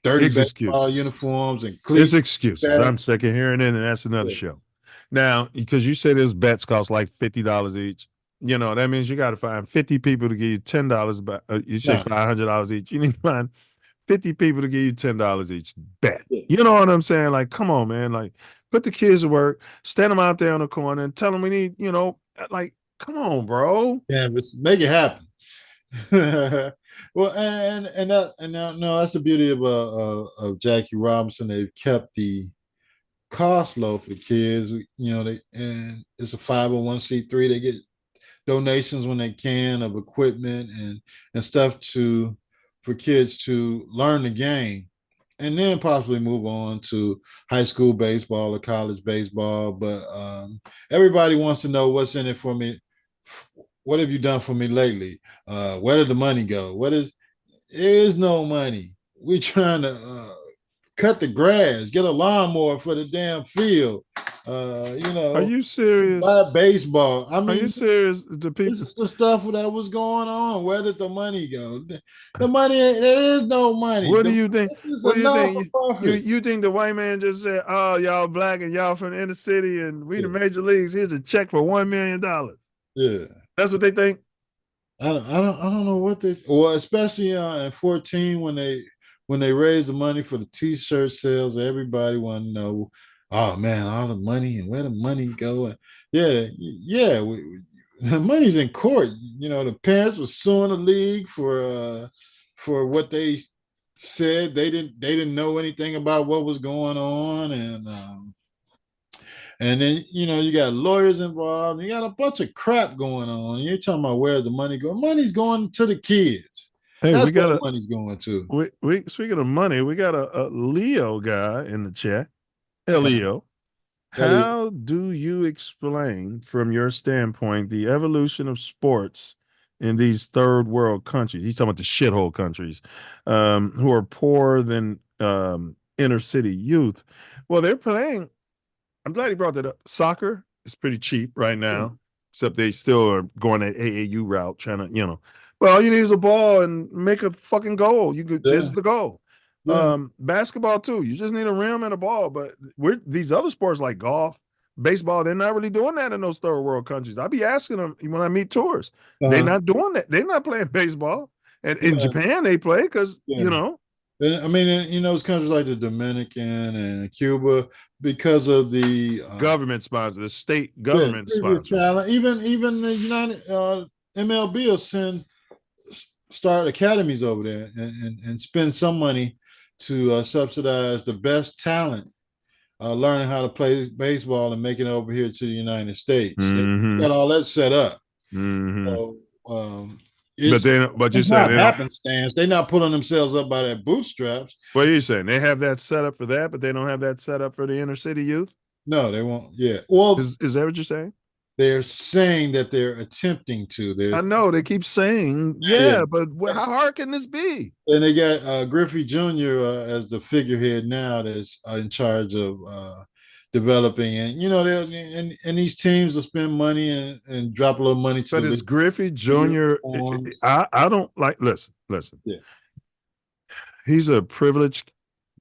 dirty baseball uniforms and cleats. It's excuses. I'm sick of hearing it, and that's another show. Now, because you say those bets cost like $50 each, that means you got to find 50 people to give you $10. You say $500 each. You need to find 50 people to give you $10 each bet. You know what I'm saying? Like, come on, man. Like, put the kids to work, stand them out there on the corner and tell them we need, like, come on, bro. Yeah, make it happen. Well, and that's the beauty of Jackie Robinson. They've kept the cost low for the kids. And it's a 501c3. They get donations when they can of equipment and stuff for kids to learn the game and then possibly move on to high school baseball or college baseball. But everybody wants to know what's in it for me. What have you done for me lately? Where did the money go? There is no money. We're trying to cut the grass, get a lawnmower for the damn field. Are you serious? Buy baseball. I mean, are you serious? The people. This is the stuff that was going on. Where did the money go? The money. There is no money. What do you think? What do you think? You think the white man just said, "Oh, y'all black and y'all from the inner city and we the major leagues. Here's a check for $1 million." Yeah, that's what they think. I don't know what they. Well, especially in 14 when they raised the money for the T-shirt sales, everybody wanted to know. Oh man, all the money and where the money go? And the money's in court. The parents were suing the league for what they said. They didn't know anything about what was going on, and then you got lawyers involved. You got a bunch of crap going on. You're talking about where the money go? Money's going to the kids. Hey, that's where the money's going to. We speaking of money, we got a Leo guy in the chat. Hey, Leo, how do you explain, from your standpoint, the evolution of sports in these third world countries? He's talking about the shithole countries, who are poorer than inner city youth. Well, they're playing. I'm glad he brought that up. Soccer is pretty cheap right now, except they still are going that AAU route, trying to, But all you need is a ball and make a fucking goal. This is the goal. Yeah. Basketball too. You just need a rim and a ball. But these other sports like golf, baseball, they're not really doing that in those third world countries. I'll be asking them when I meet tourists. They're not doing that. They're not playing baseball. And in Japan, they play because I mean, it's countries like the Dominican and Cuba because of the government sponsor, the state government sponsor. Even the United MLB will start academies over there and spend some money to subsidize the best talent learning how to play baseball and making it over here to the United States. They got all that set up. Mm-hmm. So it's, but you it's said not they don't. happenstance. They're not pulling themselves up by their bootstraps. What are you saying? They have that set up for that, but they don't have that set up for the inner city youth? No, they won't. Yeah. Well, Is that what you're saying? they're saying that they're attempting to. I know they keep saying, but how hard can this be? And they got Griffey Jr. As the figurehead now that's in charge of developing. And, you know, and these teams will spend money and drop a little money to But it's Griffey Jr. I don't like, listen. Yeah. He's a privileged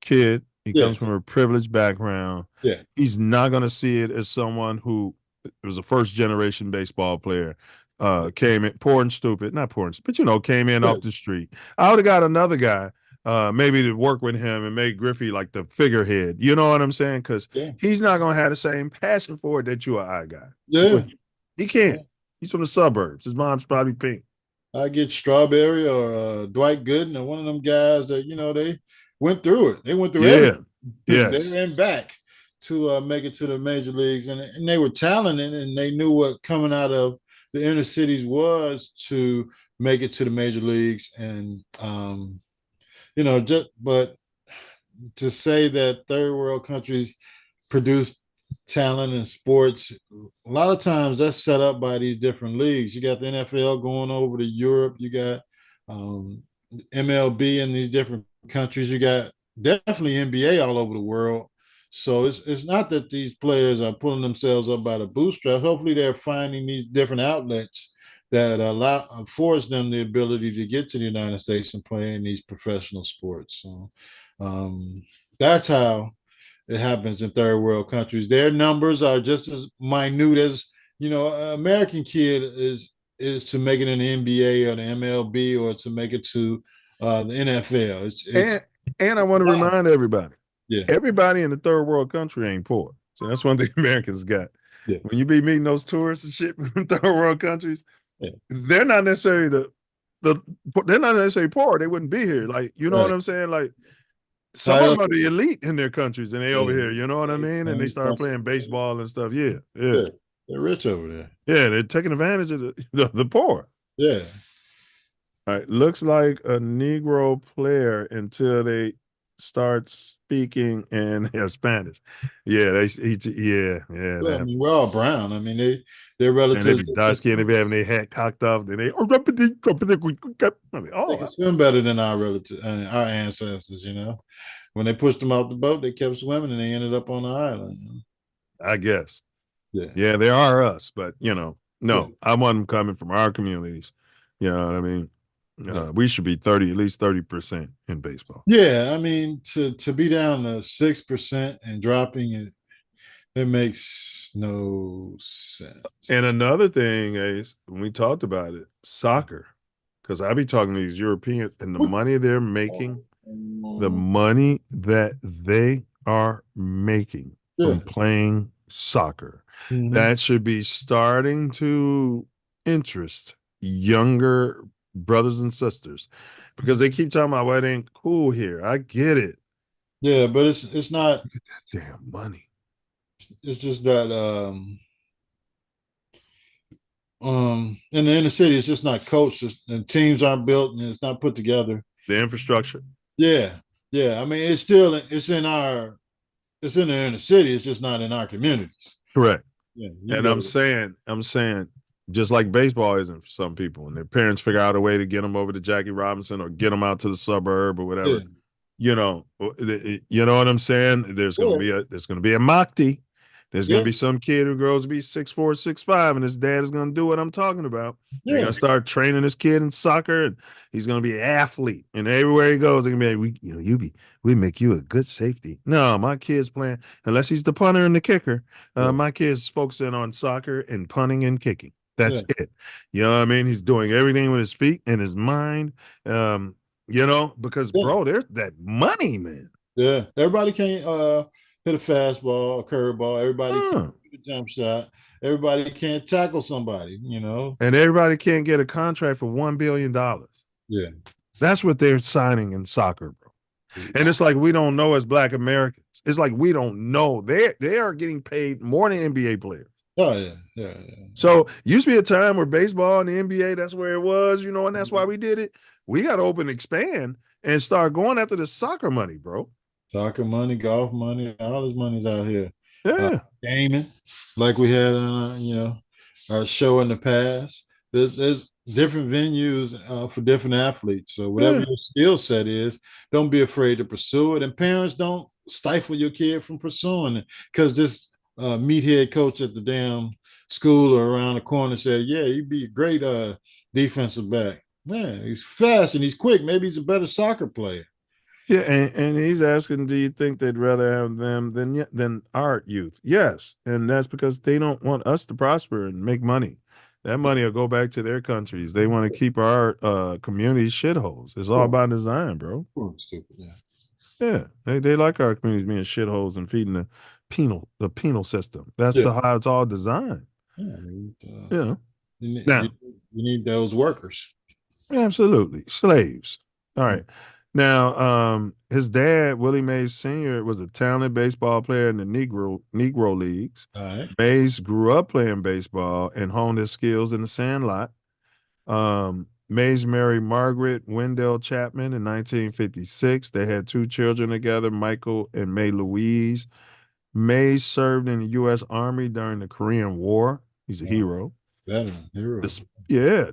kid. He comes from a privileged background. Yeah. He's not going to see it as someone who was a first generation baseball player, came in poor and stupid, not poor and stupid, but, you know, came in off the street. I would have got another guy maybe to work with him and make Griffey like the figurehead. You know what I'm saying? Because he's not going to have the same passion for it that you or I got. Yeah. He can't. He's from the suburbs. His mom's probably pink. I get Strawberry or Dwight Gooden or one of them guys that, you know, they went through it. They went through everything. Yes. They ran back to make it to the major leagues, and they were talented, and they knew what coming out of the inner cities was to make it to the major leagues. And you know, but to say that third world countries produce talent in sports, a lot of times that's set up by these different leagues. You got the NFL going over to Europe, you got MLB in these different countries, you got definitely NBA all over the world. So it's not that these players are pulling themselves up by the bootstraps. Hopefully they're finding these different outlets that force them the ability to get to the United States and play in these professional sports. So that's how it happens in third world countries. Their numbers are just as minute as, you know, an American kid is to make it in the NBA or the MLB or to make it to the NFL. And I want to remind everybody, yeah, everybody in the third world country ain't poor. So that's one thing Americans got. Yeah. When you be meeting those tourists and shit from third world countries, they're not necessarily they're not necessarily poor. They wouldn't be here. Like, you know what I'm saying? Like, some of them are the elite in their countries and they over here, you know what I mean? And they start playing baseball and stuff. Yeah. They're rich over there. Yeah, they're taking advantage of the poor. Yeah. All right. Looks like a Negro player until they start speaking in Spanish. Yeah, Well, I mean, we're all brown. I mean, they're relatives. And they be dark skinned, they be having their hat cocked off, then they can swim better than our relatives and our ancestors, you know. When they pushed them off the boat, they kept swimming and they ended up on the island. You know? I guess. Yeah, they are us, but you know, I want them coming from our communities. You know what I mean? We should be at least 30% in baseball. Yeah, I mean, to be down to 6% and dropping it makes no sense. And another thing is, when we talked about it, soccer, because I be talking to these Europeans and the money they're making, the money that they are making from playing soccer, that should be starting to interest younger brothers and sisters, because they keep talking about, well, it ain't cool here. I get it. Yeah, but it's not. Look at that damn money. It's just that in the inner city, it's just not coached, and teams aren't built, and it's not put together. The infrastructure. Yeah. I mean, it's in the inner city. It's just not in our communities. Correct. Yeah, and I'm saying, just like baseball isn't for some people, and their parents figure out a way to get them over to Jackie Robinson or get them out to the suburb or whatever. You know what I'm saying? There's going to be a Machty. There's going to be some kid who grows to be 6'4", 6'5", and his dad is going to do what I'm talking about. They're going to start training this kid in soccer, and he's going to be an athlete. And everywhere he goes, they're going to be, we make you a good safety. No, my kid's playing, unless he's the punter and the kicker, my kid's focusing on soccer and punting and kicking. That's it. You know what I mean? He's doing everything with his feet and his mind, you know, because, bro, there's that money, man. Yeah, everybody can't hit a fastball, a curveball. Everybody can't hit a jump shot. Everybody can't tackle somebody, you know. And everybody can't get a contract for $1 billion. Yeah. That's what they're signing in soccer, bro. And it's like we don't know as Black Americans. It's like we don't know. They are getting paid more than NBA players. Oh yeah, yeah, yeah. So used to be a time where baseball and the NBA, that's where it was, and that's why we did it. We got to open, expand, and start going after the soccer money, bro. Soccer money, golf money, all this money's out here. Yeah. Gaming, like we had on our show in the past. There's different venues for different athletes. So whatever Yeah. your skill set is, don't be afraid to pursue it. And parents, don't stifle your kid from pursuing it because this meathead coach at the damn school or around the corner said, "Yeah, you'd be a great defensive back." Man, he's fast and he's quick. Maybe he's a better soccer player. Yeah, and he's asking, do you think they'd rather have them than our youth? Yes, and that's because they don't want us to prosper and make money. That money will go back to their countries. They want to keep our communities shitholes. It's all by design, bro. Stupid, yeah. Yeah, they like our communities being shitholes and feeding the penal system. That's how it's all designed. Yeah, you Now, need those workers. absolutely, slaves. All right. Now, his dad, Willie Mays Sr., was a talented baseball player in the Negro leagues. All right. Mays grew up playing baseball and honed his skills in the sandlot. Mays married Margaret Wendell Chapman in 1956. They had 2 children together, Michael and May Louise. Mays served in the U.S. Army during the Korean War. He's a hero. Veteran hero.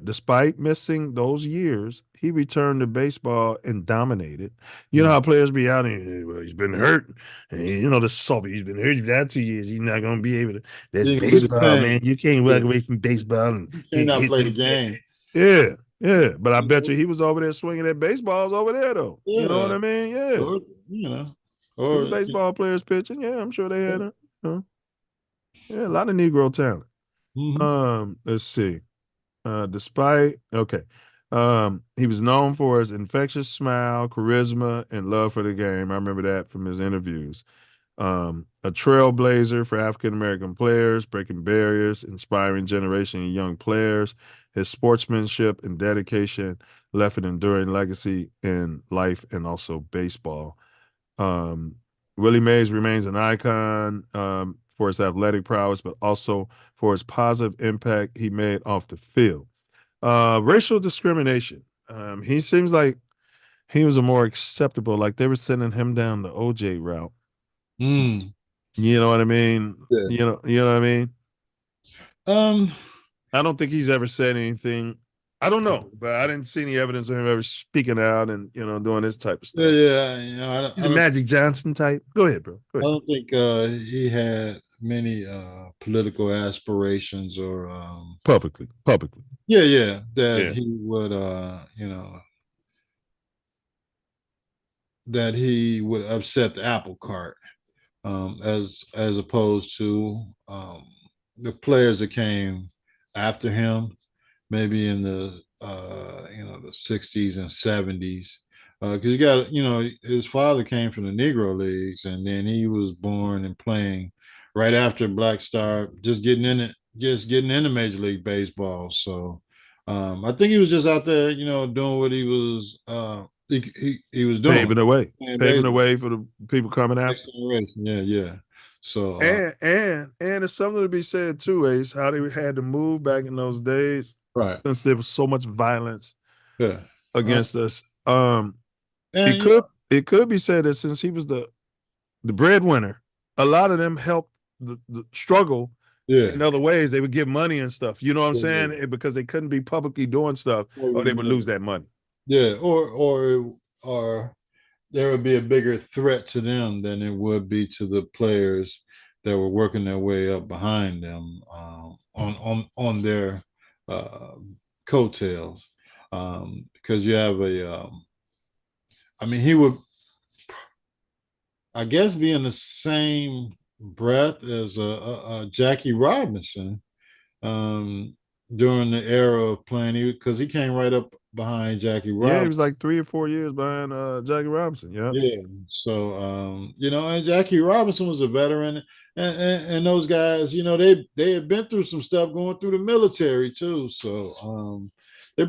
Despite missing those years, he returned to baseball and dominated. You know how players be out and well, he's been hurt. And, the sophie, he's been hurt for 2 years. He's not going to be able to. That's baseball, man. You can't walk away from baseball and cannot play the game. Yeah. But I bet you he was over there swinging at baseballs over there, though. Yeah. You know what I mean? Yeah. Or the baseball players pitching. Yeah, I'm sure they had it. Yeah, a lot of Negro talent. Let's see. He was known for his infectious smile, charisma, and love for the game. I remember that from his interviews. A trailblazer for African American players, breaking barriers, inspiring generation of young players. His sportsmanship and dedication left an enduring legacy in life and also baseball. Willie Mays remains an icon for his athletic prowess, but also for his positive impact he made off the field. Racial discrimination. He seems like he was a more acceptable, like they were sending him down the OJ route. You know what I mean? Yeah. You know what I mean? I don't think he's ever said anything. I don't know, but I didn't see any evidence of him ever speaking out and doing this type of stuff. Yeah. He's a Magic Johnson type. Go ahead, bro. Go ahead. I don't think he had many political aspirations or publicly. Yeah. He would that he would upset the apple cart, as opposed to the players that came after him, maybe in the the 60s and 70s, because you got his father came from the Negro Leagues, and then he was born and playing right after Black Star, just getting into Major League Baseball. So I think he was just out there, doing what he was he was doing, paving the way for the people coming after. Yeah. So and it's something to be said too, Ace, how they had to move back in those days, right? Since there was so much violence, against us. It could be said that since he was the breadwinner, a lot of them helped the struggle in other ways. They would give money and stuff. You know what I'm saying? Because they couldn't be publicly doing stuff, or they would lose that money. Yeah, or there would be a bigger threat to them than it would be to the players that were working their way up behind them on their coattails, because you have he would, I guess, be in the same breath as Jackie Robinson during the era of playing, because he came right up behind Jackie Robinson. Yeah, he was like 3 or 4 years behind Jackie Robinson. Yeah. So and Jackie Robinson was a veteran, and those guys, they had been through some stuff going through the military too. So they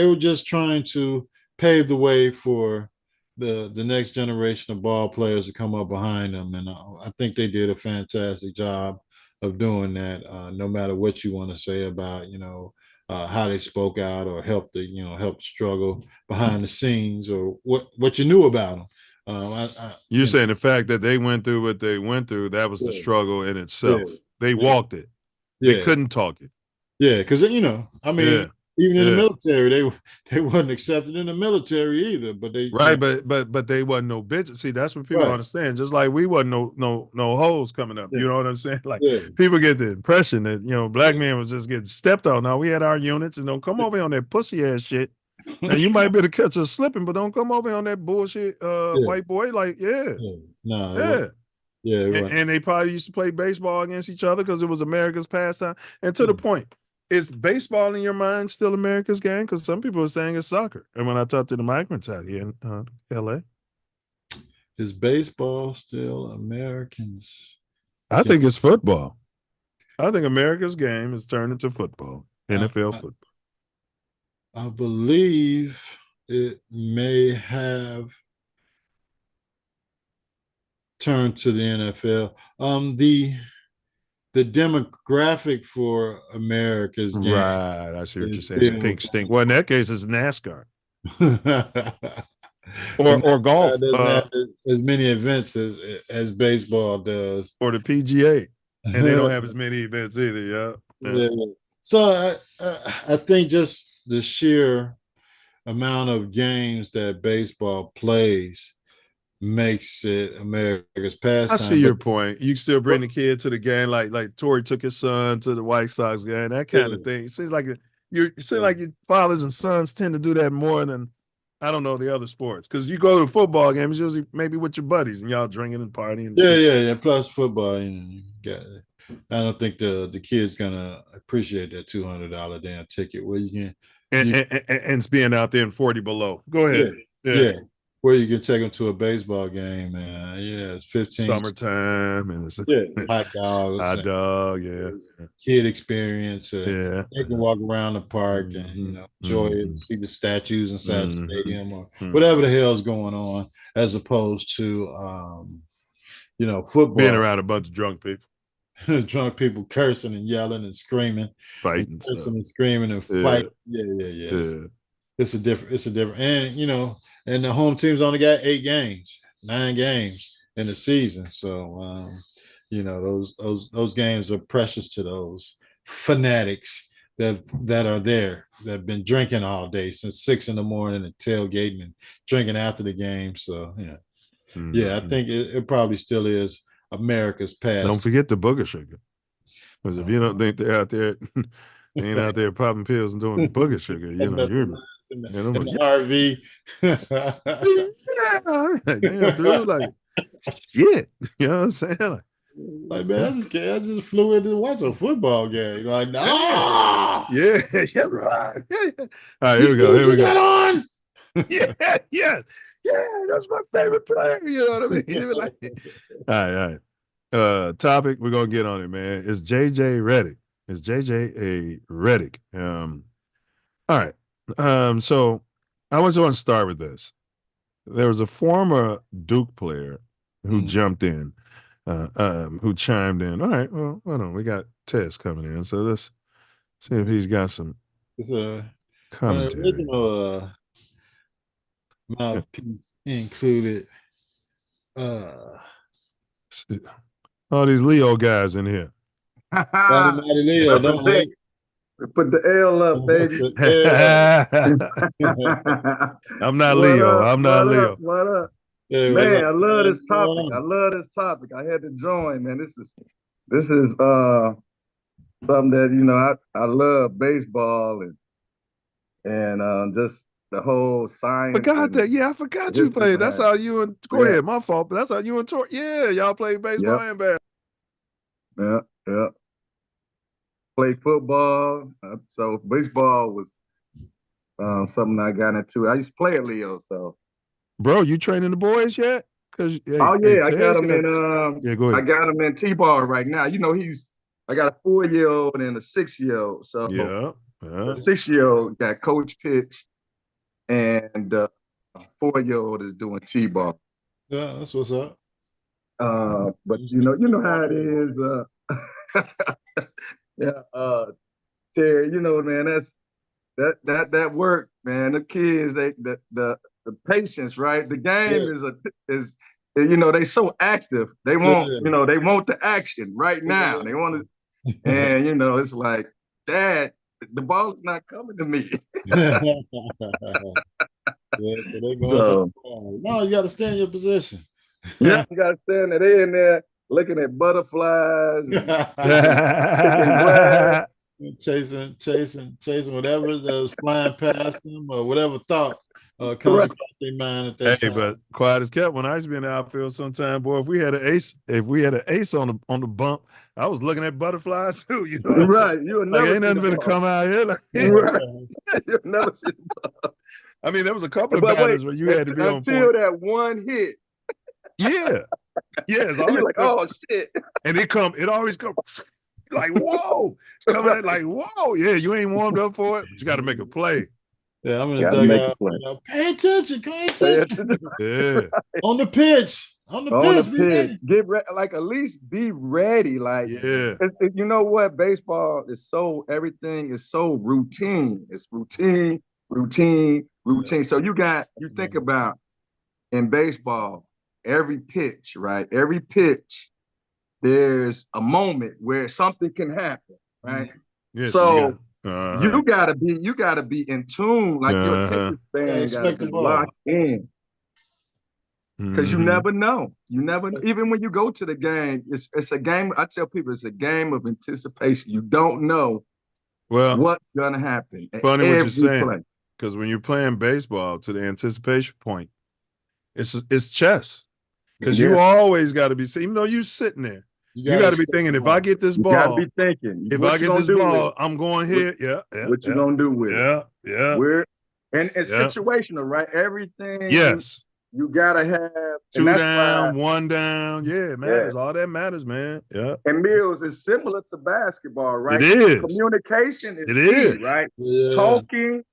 were just trying to pave the way for the next generation of ball players to come up behind them, and I think they did a fantastic job of doing that. No matter what you want to say about how they spoke out or helped help struggle behind the scenes or what you knew about them. You're saying the fact that they went through what they went through, that was the struggle in itself. They walked it. They couldn't talk it. Yeah, because I mean, even in the military, they wasn't accepted in the military either. But they but they wasn't no bitches. See, that's what people understand. Just like we wasn't no hoes coming up. You know what I'm saying? Like people get the impression that black men was just getting stepped on. Now we had our units, and don't come over here on that pussy ass shit. Now you might be able to catch us slipping, but don't come over here on that bullshit white boy. Like, and they probably used to play baseball against each other because it was America's pastime. And to the point, is baseball in your mind still America's game? Because some people are saying it's soccer. And when I talked to the migrants out here in LA, is baseball still Americans? I think it's football. I think America's game is turned into football, NFL football. I believe it may have turned to the NFL. The demographic for America's game, right? I see what you're saying. The pink stink. Well, in that case, it's NASCAR or golf. Doesn't have as many events as baseball does, or the PGA, and they don't have as many events either. Yeah. So I think just the sheer amount of games that baseball plays makes it America's pastime. I see your point. You still bring the kid to the game, like Torrey took his son to the White Sox game, that kind of thing. It seems like your fathers and sons tend to do that more than I don't know the other sports. Because you go to a football game, it's usually maybe with your buddies and y'all drinking and partying. Yeah. Plus football, I don't think the kid's gonna appreciate that $200 damn ticket. Where you can and it's being out there in 40 below. Go ahead. Yeah. Where you can take them to a baseball game, man. It's 15 summertime and it's hot dog, kid experience. They can walk around the park and enjoy it, see the statues inside the stadium or whatever the hell's going on, as opposed to football. Being around a bunch of drunk people. Drunk people cursing and yelling and screaming, fighting, cursing and screaming and fighting. Yeah. It's a different, and the home team's only got 9 games in the season. So, those games are precious to those fanatics that are there, that have been drinking all day since 6 a.m. and tailgating and drinking after the game. So, I think it probably still is America's past. Don't forget the booger sugar. Because if you don't think they're out there, they ain't out there popping pills and doing booger sugar, you're in the RV. Dude, like shit. You know what I'm saying? Like man, I just flew in to watch a football game. Like, no. Yeah, right. All right, here we go. Got on. Yeah, that's my favorite player. You know what I mean? Like, all right. Topic, we're gonna get on it, man. Is JJ ReDick? Is JJ a ReDick? All right. So I just want to start with this. There was a former Duke player who jumped in, who chimed in. All right, well, hold on. We got Tess coming in, so let's see if he's got some commentary. Original Mouthpiece included. All these Leo guys in here. Leo, don't wait. Put the L up, baby. I'm not Leo. I'm not Leo. What up? Yeah, man, I love this topic. I had to join, man. This is something that I love baseball and just the whole science. Forgot that. Yeah, I forgot you played. That's how you and go ahead. My fault, but that's how you and Tor. Yeah, y'all played baseball and basketball. Yeah. Played football. So baseball was something I got into. I used to play at Leo. So, bro, you training the boys yet? I got him in. Go ahead. I got him in T-ball right now. I got a 4-year-old and a 6-year-old. So the 6-year-old got coach pitch, and 4-year-old is doing T-ball. Yeah, that's what's up. But you know how it is. Yeah, Terry, you know, man, that work, man. The kids, the patience, right? The game is you know, they so active. They want, you know, they want the action right now. They want to, and you know, it's like, Dad, the ball is not coming to me. Yeah, so they going So, no, you got to stay in your position. yeah, you gotta stand there. They in there looking at butterflies, and picking grass. chasing whatever that's flying past them or whatever thought comes Right. across their mind at that Hey, time. but quiet as kept when I used to be in the outfield sometime, boy, if we had an ace on the bump, I was looking at butterflies too, you know what I'm saying? Right, you'll Like never ain't see nothing the gonna ball. come out here. Like, Right. You'll never see the ball. I mean, there was a couple of But wait, batters where you had to be on until point. that one hit, Yeah. Yeah, it's and always you're like, oh shit. and it always comes like, whoa. It's coming at like, whoa. Yeah, you ain't warmed up for it, but you got to make a play. Yeah, I'm in the Gotta make dugout. a play. You know, pay attention, pay attention. Yeah. On the pitch. On the On pitch. the Be pitch, ready. get ready, like at least be ready. Like, Yeah. you know what? Baseball is everything is so routine. It's routine. So you think about in baseball, every pitch, right? Every pitch, there's a moment where something can happen, right? Yeah, So you you gotta be in tune, like your attention span gotta be locked in. Because you never know. Even when you go to the game, it's a game. I tell people it's a game of anticipation. You don't know what's gonna happen. Funny what you're saying. Because when you're playing baseball, to the anticipation point, it's chess. Because you always got to be, even though you're sitting there, you got to be thinking, if I get this ball, you got to be thinking. If I get this ball, I'm going here. Yeah. What you gonna do with it? Yeah. And it's situational, right? Everything. Yes. You gotta have 2 down, 1 down. Yeah, it matters. Yeah. All that matters, man. Yeah. And Milz is similar to basketball, right? It is. Communication is key, right? Yeah. Talking.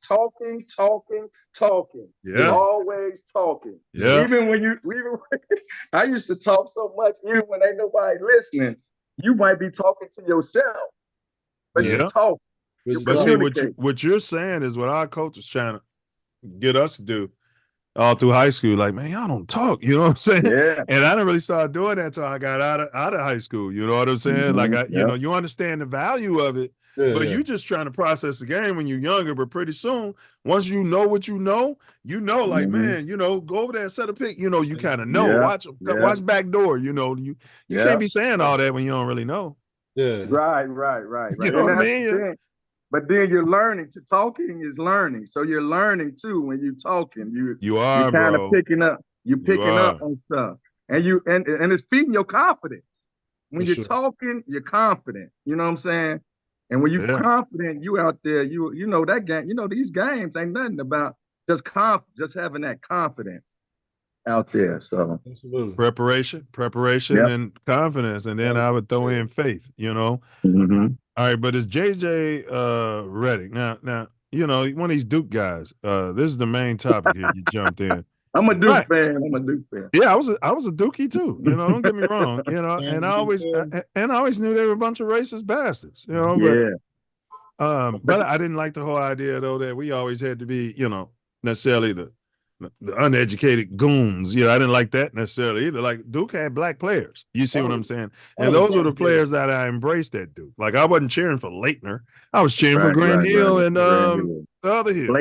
Yeah. Always talking. Yeah. Even I used to talk so much, even when ain't nobody listening, you might be talking to yourself, but you talk. But see, what you're saying is what our coach is trying to get us to do all through high school. Like, man, y'all don't talk. You know what I'm saying? Yeah. And I didn't really start doing that until I got out of high school. You know what I'm saying? Like, you know, you understand the value of it, but you just trying to process the game when you're younger. But pretty soon, once you know what you know, like, man, you know, go over there and set a pick. You know, you kind of know. Yeah. Watch back door. You know, you can't be saying all that when you don't really know. Yeah. Right. You know what I mean? But then you're learning. Talking is learning. So you're learning too when you're talking. You're kind of picking up. You're picking up on stuff, and it's feeding your confidence. When you're talking, you're confident. You know what I'm saying? And when you're confident, you out there. You know that game. You know these games ain't nothing about just having that confidence out there. So absolutely. Preparation, and confidence, and then I would throw in faith. You know. All right, but it's JJ ReDick. Now, you know, one of these Duke guys. This is the main topic here. You jumped in. I'm a Duke fan. Yeah, I was a Dookie too. You know, don't get me wrong. You know, and I always knew they were a bunch of racist bastards. You know, but I didn't like the whole idea though that we always had to be, you know, necessarily the uneducated goons. You know, I didn't like that necessarily either. Like Duke had black players. You see what I'm saying? And those were the players that I embraced at Duke. Like I wasn't cheering for Leitner. I was cheering for Grant Hill and the other Hill.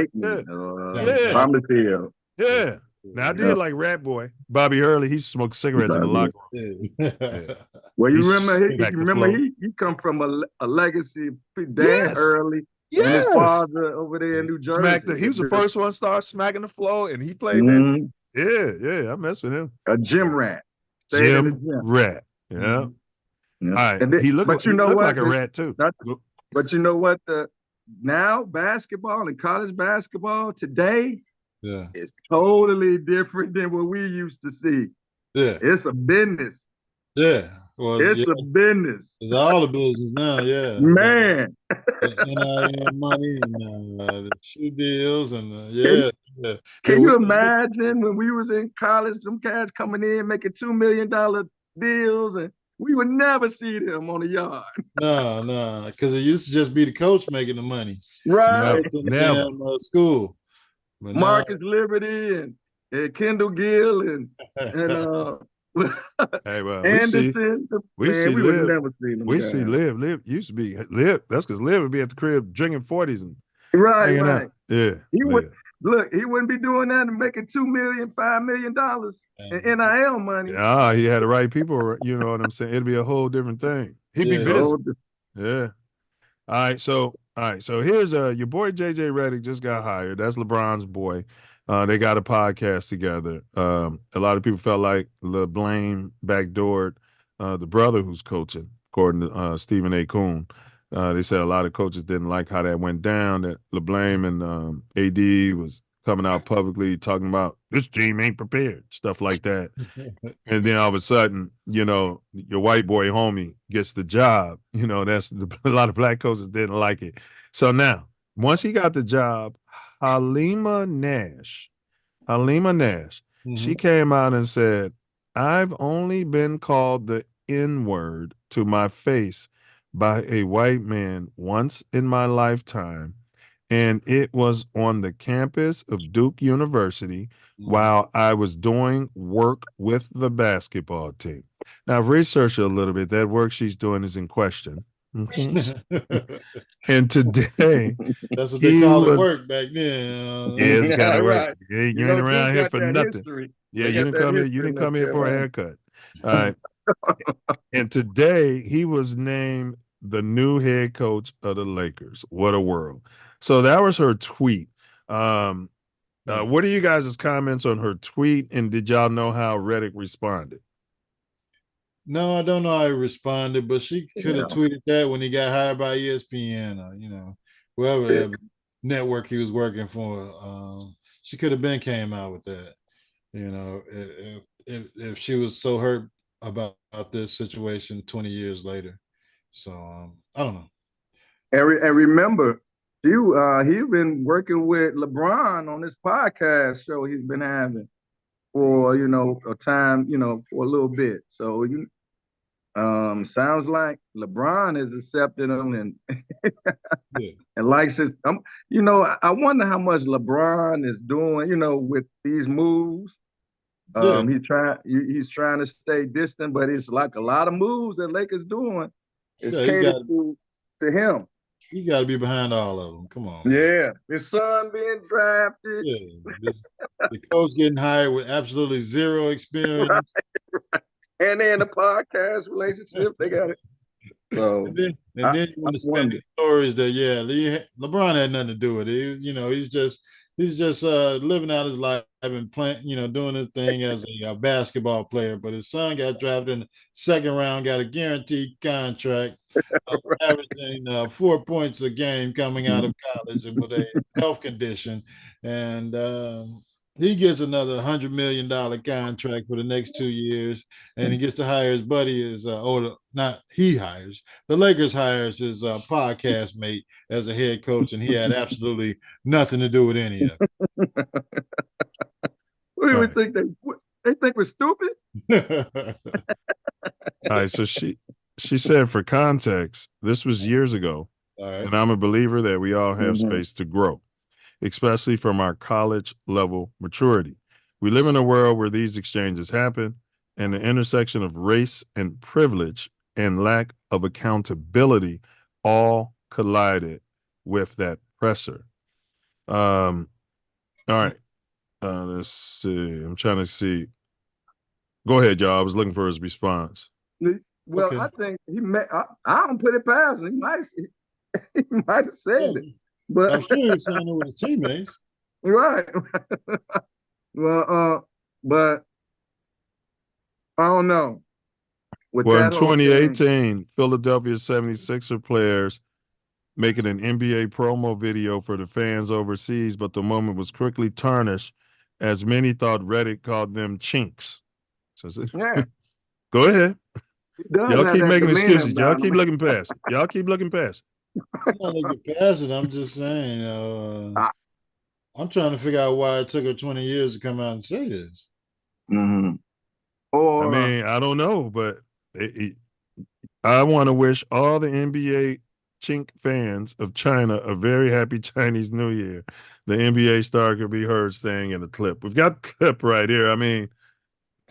Thomas Hill. Yeah. Now I did like Rat Boy, Bobby Hurley. He smoked cigarettes in the locker room. Well, you remember he come from a legacy. Dan Hurley. And his father over there in New Jersey. He was the first one to start smacking the floor, and he played that. Yeah, I messed with him. A gym rat. Gym rat. Yeah. All right. He looked like a rat too. But you know what? Now basketball and college basketball today is totally different than what we used to see. Yeah. It's a business. Yeah. Well, it's a business. It's all a business now, yeah. Man. NIL money and the shoe deals and Can you imagine when we was in college, them guys coming in making $2 million deals and we would never see them on the yard. No, because it used to just be the coach making the money. Right. In the damn school. But Marcus Liberty and Kendall Gill and hey, well, Anderson. We see would never see them. We see Liv. Liv used to be Liv. That's because Liv would be at the crib drinking 40s and hanging out. Yeah. He wouldn't be doing that and making $2 million, $5 million in NIL money. Yeah, he had the right people. You know what I'm saying? It'd be a whole different thing. He'd be busy. Yeah. All right. So here's your boy JJ Redick just got hired. That's LeBron's boy. They got a podcast together. A lot of people felt like LeBlame backdoored the brother who's coaching, according to Stephen A. Coon. They said a lot of coaches didn't like how that went down, that LeBlame and AD was coming out publicly talking about this team ain't prepared, stuff like that. And then all of a sudden, you know, your white boy homie gets the job. You know, a lot of black coaches didn't like it. So now, once he got the job, Halima Nash, she came out and said, I've only been called the N-word to my face by a white man once in my lifetime, and it was on the campus of Duke University while I was doing work with the basketball team. Now, I've researched a little bit. That work she's doing is in question. Okay. And today, that's what they call it work back then. Yeah, it's kind of work. Yeah, you ain't around here for nothing. History. Yeah, you didn't come here for a haircut. All right. And today he was named the new head coach of the Lakers. What a world. So that was her tweet. What are you guys' comments on her tweet? And did y'all know how Redick responded? No, I don't know how he responded, but she could have tweeted that when he got hired by ESPN or, you know, whoever network he was working for. She could have came out with that, you know, if she was so hurt about this situation 20 years later. So I don't know. And remember, he's been working with LeBron on this podcast show he's been having for, you know, a time, you know, for a little bit. So sounds like LeBron has accepted him and and likes his. You know, I wonder how much LeBron is doing, you know, with these moves. He's trying to stay distant, but it's like a lot of moves that Lakers doing. It's catered to him. He's got to be behind all of them. Come on. Yeah, his son being drafted. Yeah, the coach getting hired with absolutely zero experience. Right. And then the podcast relationship, they got it. So and then you want to spend the stories that LeBron had nothing to do with it. He's just living out his life and playing, doing his thing as a basketball player. But his son got drafted in the second round, got a guaranteed contract, averaging 4 points a game coming out of college and with a health condition. And he gets another $100 million contract for the next 2 years, and he gets to hire his buddy, the Lakers hires his podcast mate as a head coach, and he had absolutely nothing to do with any of it. What do we think? They think we're stupid? All right, so she said, for context, this was years ago, and I'm a believer that we all have space to grow, especially from our college level maturity. We live in a world where these exchanges happen, and the intersection of race and privilege and lack of accountability all collided with that presser. All right. Let's see. I'm trying to see. Go ahead, y'all. I was looking for his response. Well, okay. I think I don't put it past him. He might have said it. But I'm sure he was saying it with his teammates. Right. Well, but I don't know. In 2018, Philadelphia 76er players making an NBA promo video for the fans overseas, but the moment was quickly tarnished as many thought Redick called them chinks. So, go ahead. Y'all keep making excuses. Y'all keep looking past it. I'm not looking past it. I'm just saying, I'm trying to figure out why it took her 20 years to come out and say this. Mm-hmm. I mean, I don't know, but I want to wish all the NBA chink fans of China a very happy Chinese New Year. The NBA star could be heard saying in the clip. We've got the clip right here. I mean,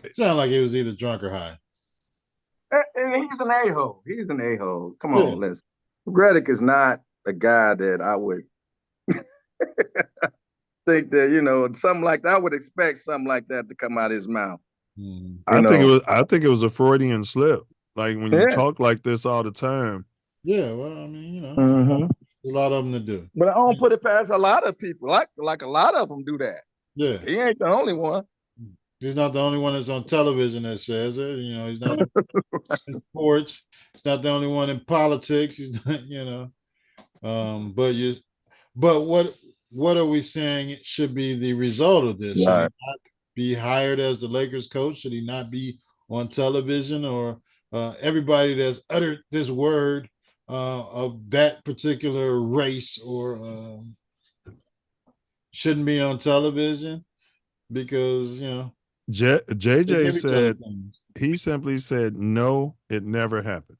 it sounded like it was either drunk or high. And he's an a-hole. He's an a-hole. Come on, listen. ReDick is not a guy that I would think that, you know, something like that. I would expect something like that to come out of his mouth. I think it was a Freudian slip. Like when you talk like this all the time. Yeah, well, I mean, you know, a lot of them to do. But I don't put it past a lot of people. Like a lot of them do that. Yeah, he ain't the only one. He's not the only one that's on television that says it. You know, he's not in sports. He's not the only one in politics. He's not, you know. But what are we saying should be the result of this? Should he not be hired as the Lakers coach? Should he not be on television? Or everybody that's uttered this word of that particular race or shouldn't be on television? Because, you know, JJ said, he simply said, no, it never happened.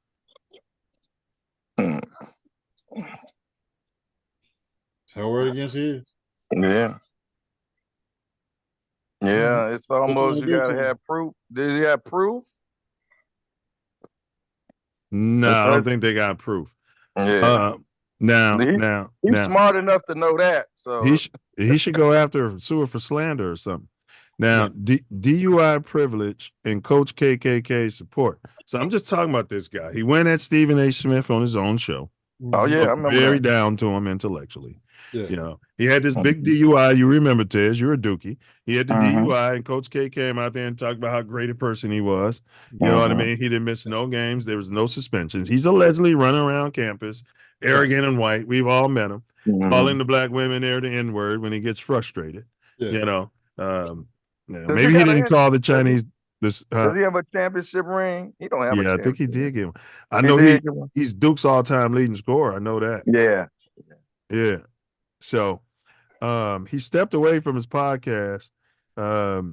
Her word against his. Yeah. Yeah, it's almost, you gotta have proof. Does he have proof? No, I don't think they got proof. Yeah. He's smart enough to know that. So he should go after Seward for slander or something. Now, DUI privilege and Coach KKK support. So I'm just talking about this guy. He went at Stephen A. Smith on his own show. Oh yeah, I remember very that. down to him intellectually. Yeah. You know, he had this big DUI. You remember, Tez, you're a Dookie. He had the DUI, and Coach K came out there and talked about how great a person he was. You know what I mean? He didn't miss no games. There was no suspensions. He's allegedly running around campus, arrogant and white. We've all met him, calling the black women there the N-word when he gets frustrated. You know, maybe he didn't call the Chinese. Does he have a championship ring? He don't have a championship. I think he did get one. I know he's Duke's all-time leading scorer. I know that. Yeah. So he stepped away from his podcast. I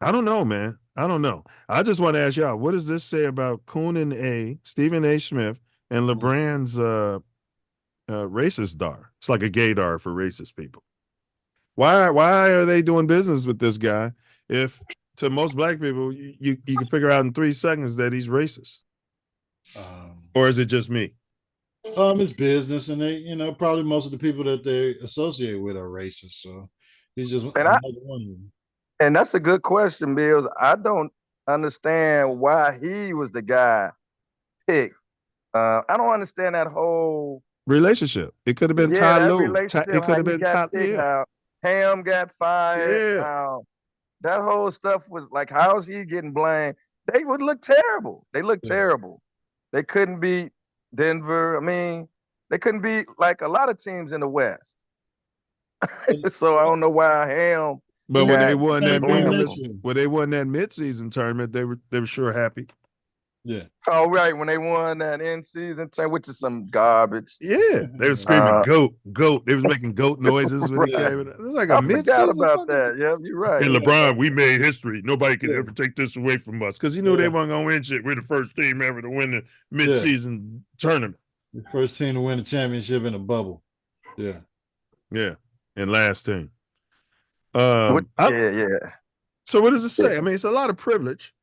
don't know, man. I don't know. I just want to ask y'all, what does this say about Coonan A., Stephen A. Smith, and LeBron's racist dar? It's like a gaydar for racist people. Why are they doing business with this guy if to most black people you can figure out in 3 seconds that he's racist? Or is it just me? It's business, and they, you know, probably most of the people that they associate with are racist. So he's just another one of them. And that's a good question, Milz. I don't understand why he was the guy picked. I don't understand that whole relationship. It could have been Ty Lue. It could have been Ty. Ham got fired. That whole stuff was like, how's he getting blamed? They would look terrible. They look terrible. They couldn't beat Denver. I mean, they couldn't beat like a lot of teams in the West. So I don't know why Ham. But when they won that midseason tournament, they were sure happy. Yeah. Oh, right. When they won that in-season tournament, which is some garbage. Yeah. They were screaming goat, goat. They was making goat noises when he came in. It was like a midseason. About that. Yeah, you're right. And LeBron, we made history. Nobody can ever take this away from us. Because he knew they weren't going to win shit. We're the first team ever to win the midseason tournament. The first team to win the championship in a bubble. Yeah. Yeah. And last team. So what does it say? I mean, it's a lot of privilege.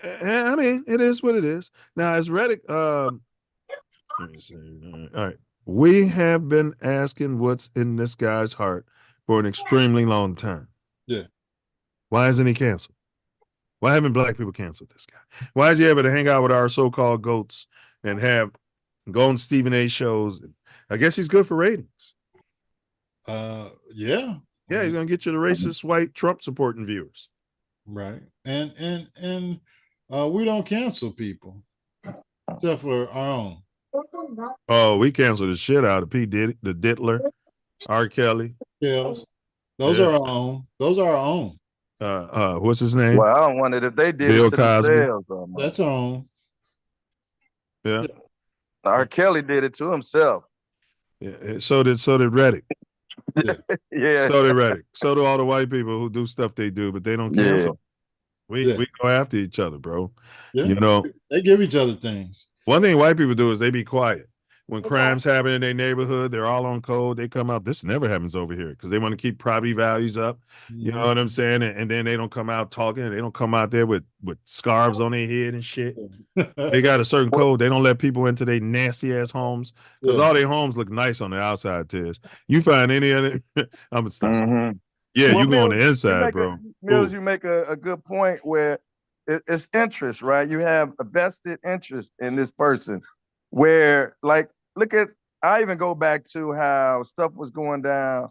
I mean, it is what it is. Now, as ReDick, let me see. All right. We have been asking what's in this guy's heart for an extremely long time. Yeah. Why isn't he canceled? Why haven't black people canceled this guy? Why is he able to hang out with our so-called goats and go on Stephen A. shows? I guess he's good for ratings. Yeah. Yeah, he's gonna get you the racist white Trump supporting viewers. Right. And we don't cancel people except for our own. Oh, we canceled the shit out of P. Diddy, the Diddler, R. Kelly. Those are our own. Those are our own. What's his name? Well, I wondered if they did Bill it to Cosby. themselves. That's our own. Yeah. R. Kelly did it to himself. Yeah. So did ReDick. Yeah. Yeah. So did ReDick. So do all the white people who do stuff they do, but they don't cancel. We go after each other, bro. Yeah. You know, they give each other things. one thing white people do is they be quiet. When crimes happen in their neighborhood, they're all on code. They come out. This never happens over here because they want to keep property values up. You know what I'm saying? And then they don't come out talking. They don't come out there with scarves on their head and shit. They got a certain code. They don't let people into their nasty ass homes because all their homes look nice on the outside. Tiz, you find any of it? I'm gonna stop. Yeah, you go on the inside, bro. Milz, you make a good point where it's interest, right? You have a vested interest in this person. Where, like, I even go back to how stuff was going down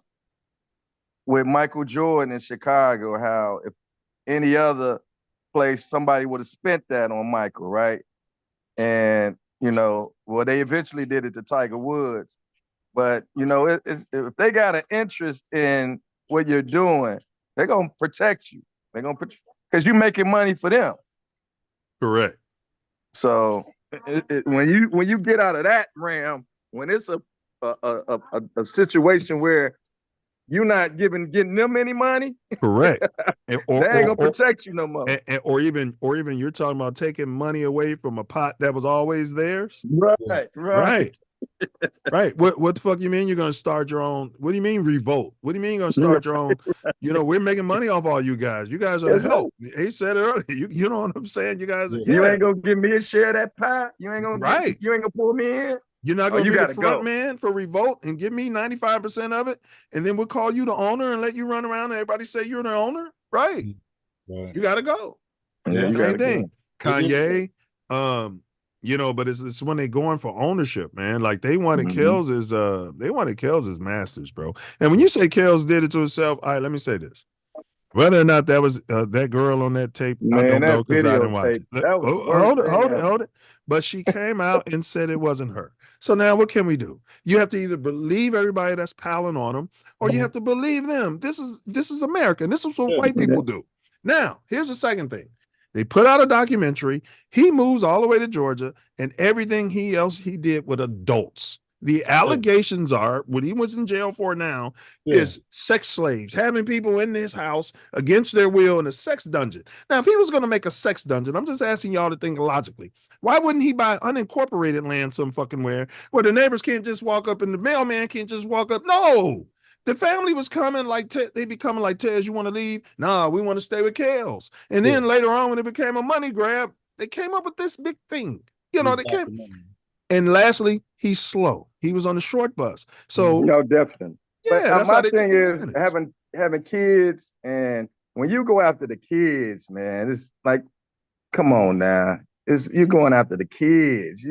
with Michael Jordan in Chicago, how if any other place, somebody would have spent that on Michael, right? And, well, they eventually did it to Tiger Woods. But, if they got an interest in what you're doing, they're going to protect you. They're going to, because you're making money for them. Correct. So when you get out of that realm, when it's a situation where you're not getting them any money, correct, they ain't gonna protect you no more. Or even you're talking about taking money away from a pot that was always theirs. Right. What the fuck you mean you're gonna start your own? What do you mean revolt? What do you mean you're gonna start your own? We're making money off all you guys. You guys are the help. He said it earlier. You know what I'm saying? You guys, you ain't gonna give me a share of that pie. You ain't gonna you ain't gonna pull me in. You're not gonna be the front man for revolt and give me 95% of it, and then we'll call you the owner and let you run around and everybody say you're the owner, right? You gotta go. Yeah, same thing. Kanye, but it's when they going for ownership, man. Like they wanted Kells as masters, bro. And when you say Kells did it to himself, all right, let me say this. Whether or not that was that girl on that tape, I don't know because I didn't watch it. Hold it. But she came out and said it wasn't her. So now what can we do? You have to either believe everybody that's piling on them, or you have to believe them. This is America. And this is what white people do. Now, here's the second thing. They put out a documentary. He moves all the way to Georgia, and everything he did with adults. The allegations are, what he was in jail for now is sex slaves, having people in his house against their will in a sex dungeon. Now, if he was going to make a sex dungeon, I'm just asking y'all to think logically. Why wouldn't he buy unincorporated land some fucking where the neighbors can't just walk up and the mailman can't just walk up? No. The family was coming like, they be coming like, Tez, you want to leave? Nah, we want to stay with Kells. And then later on, when it became a money grab, they came up with this big thing. They came. And lastly, he's slow. He was on the short bus. So no, definitely. Yeah, but my thing is having kids, and when you go after the kids, man, it's like, come on now. You're going after the kids.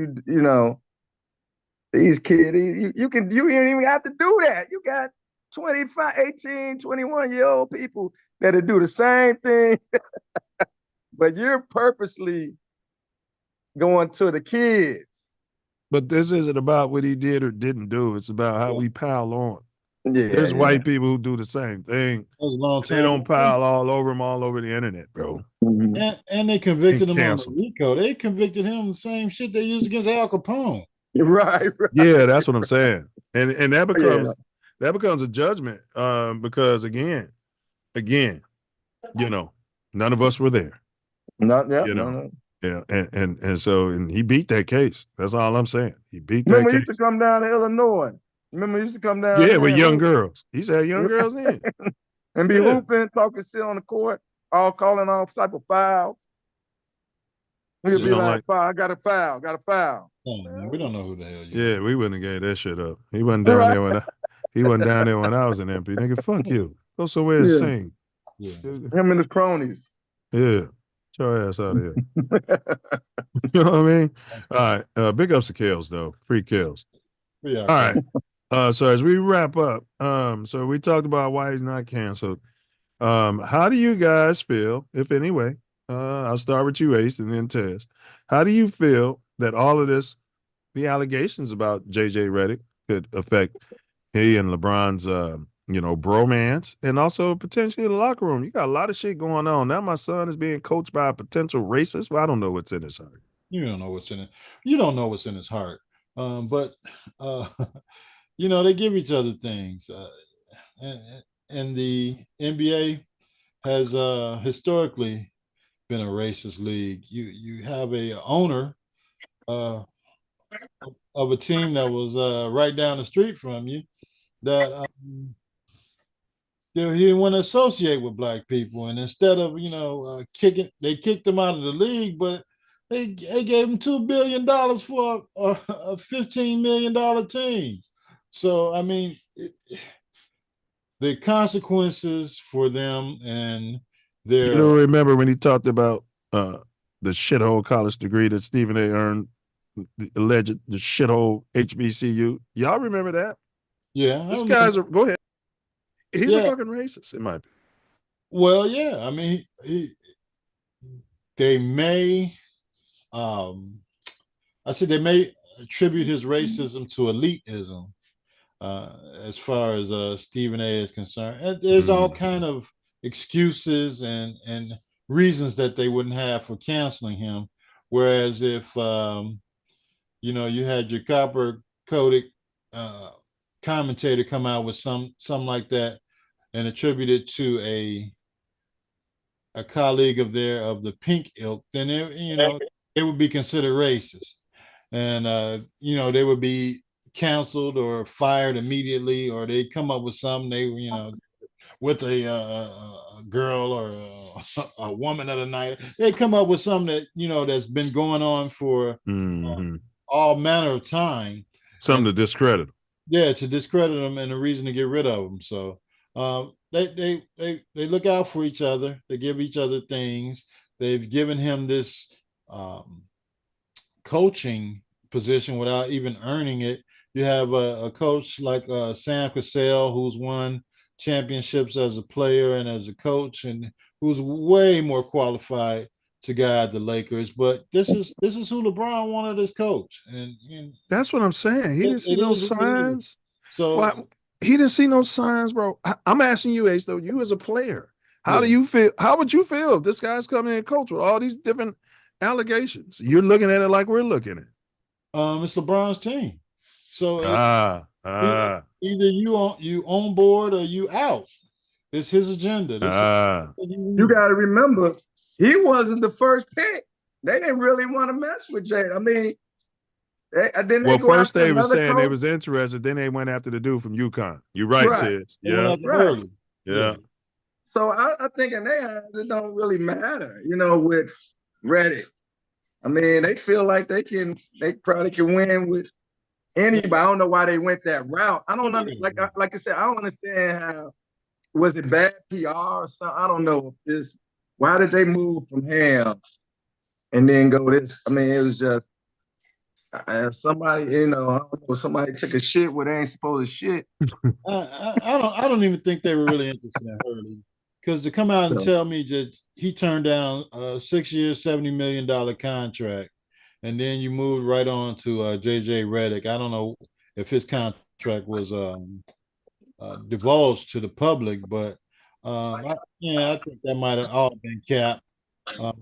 These kids, you ain't even have to do that. You got 25, 18, 21-year-old people that'll do the same thing. But you're purposely going to the kids. But this isn't about what he did or didn't do. It's about how we pile on. Yeah, There's white people who do the same thing. They don't pile all over him all over the internet, bro. And they convicted him on RICO. They convicted him the same shit they used against Al Capone. Right. Yeah, that's what I'm saying. And that becomes a judgment. Because again, none of us were there. Yeah, and so he beat that case. That's all I'm saying. He beat that case. He used to come down to Illinois. Remember, he used to come down. Yeah, with young girls. He said young girls in. And be hooping, talking shit on the court, all calling all type of fouls. He'll be like, foul, I got a foul. Oh, man, we don't know who the hell you are. Yeah, we wouldn't have gave that shit up. He wasn't down there when I was in MP. Nigga, fuck you. Go somewhere and sing. Yeah. Him and his cronies. Yeah. Get your ass out of here. You know what I mean? All right. Big ups to Kells, though. Free Kells. All right. So as we wrap up, so we talked about why he's not canceled. How do you guys feel, if anyway? I'll start with you, Ace, and then Tez. How do you feel that all of this, the allegations about JJ Redick, could affect he and LeBron's, bromance, and also potentially the locker room? You got a lot of shit going on. Now my son is being coached by a potential racist. Well, I don't know what's in his heart. You don't know what's in it. You don't know what's in his heart. But they give each other things. And the NBA has historically been a racist league. You have a owner of a team that was right down the street from you that he didn't want to associate with black people, and instead of they kicked him out of the league, but they gave him $2 billion for a $15 million team. So I mean, the consequences for them and their. You don't remember when he talked about the shithole college degree that Stephen A. earned, the shithole HBCU. Y'all remember that? Yeah, this guy's go ahead. He's a fucking racist, in my opinion. Well, yeah, I mean, they may, they may attribute his racism to elitism, as far as Stephen A. is concerned. And there's all kind of excuses and reasons that they wouldn't have for canceling him. Whereas if you had your copper-coated commentator come out with something like that and attribute it to a colleague of the pink ilk, then it would be considered racist, and they would be canceled or fired immediately, or they come up with something with a girl or a woman of the night. They come up with something that that's been going on for all manner of time. Something to discredit them. Yeah, to discredit them and a reason to get rid of them. So they look out for each other. They give each other things. They've given him this coaching position without even earning it. You have a coach like Sam Cassell, who's won championships as a player and as a coach, and who's way more qualified to guide the Lakers. But this is who LeBron wanted as coach, and that's what I'm saying. He didn't see no signs. So he didn't see no signs, bro. I'm asking you, Ace, though, you as a player, how do you feel? How would you feel if this guy's coming in and coach with all these different allegations? You're looking at it like we're looking at it. It's LeBron's team. So either you on board or you out. It's his agenda. You got to remember, he wasn't the first pick. They didn't really want to mess with Jay. I mean, first they were saying they was interested, then they went after the dude from UConn. You're right, Tiz. Yeah. Right. Yeah. So I think in their hands, it don't really matter, with ReDick. I mean, they feel like they probably can win with anybody. I don't know why they went that route. I don't know. Like I said, I don't understand how. Was it bad PR or something? I don't know. Why did they move from him and then go this? I mean, it was just somebody, I don't know, somebody took a shit where they ain't supposed to shit. I don't even think they were really interested in Hurley, because to come out and tell me that he turned down a 6 year, $70 million contract, and then you moved right on to JJ Redick. I don't know if his contract was divulged to the public, but I think that might have all been capped. And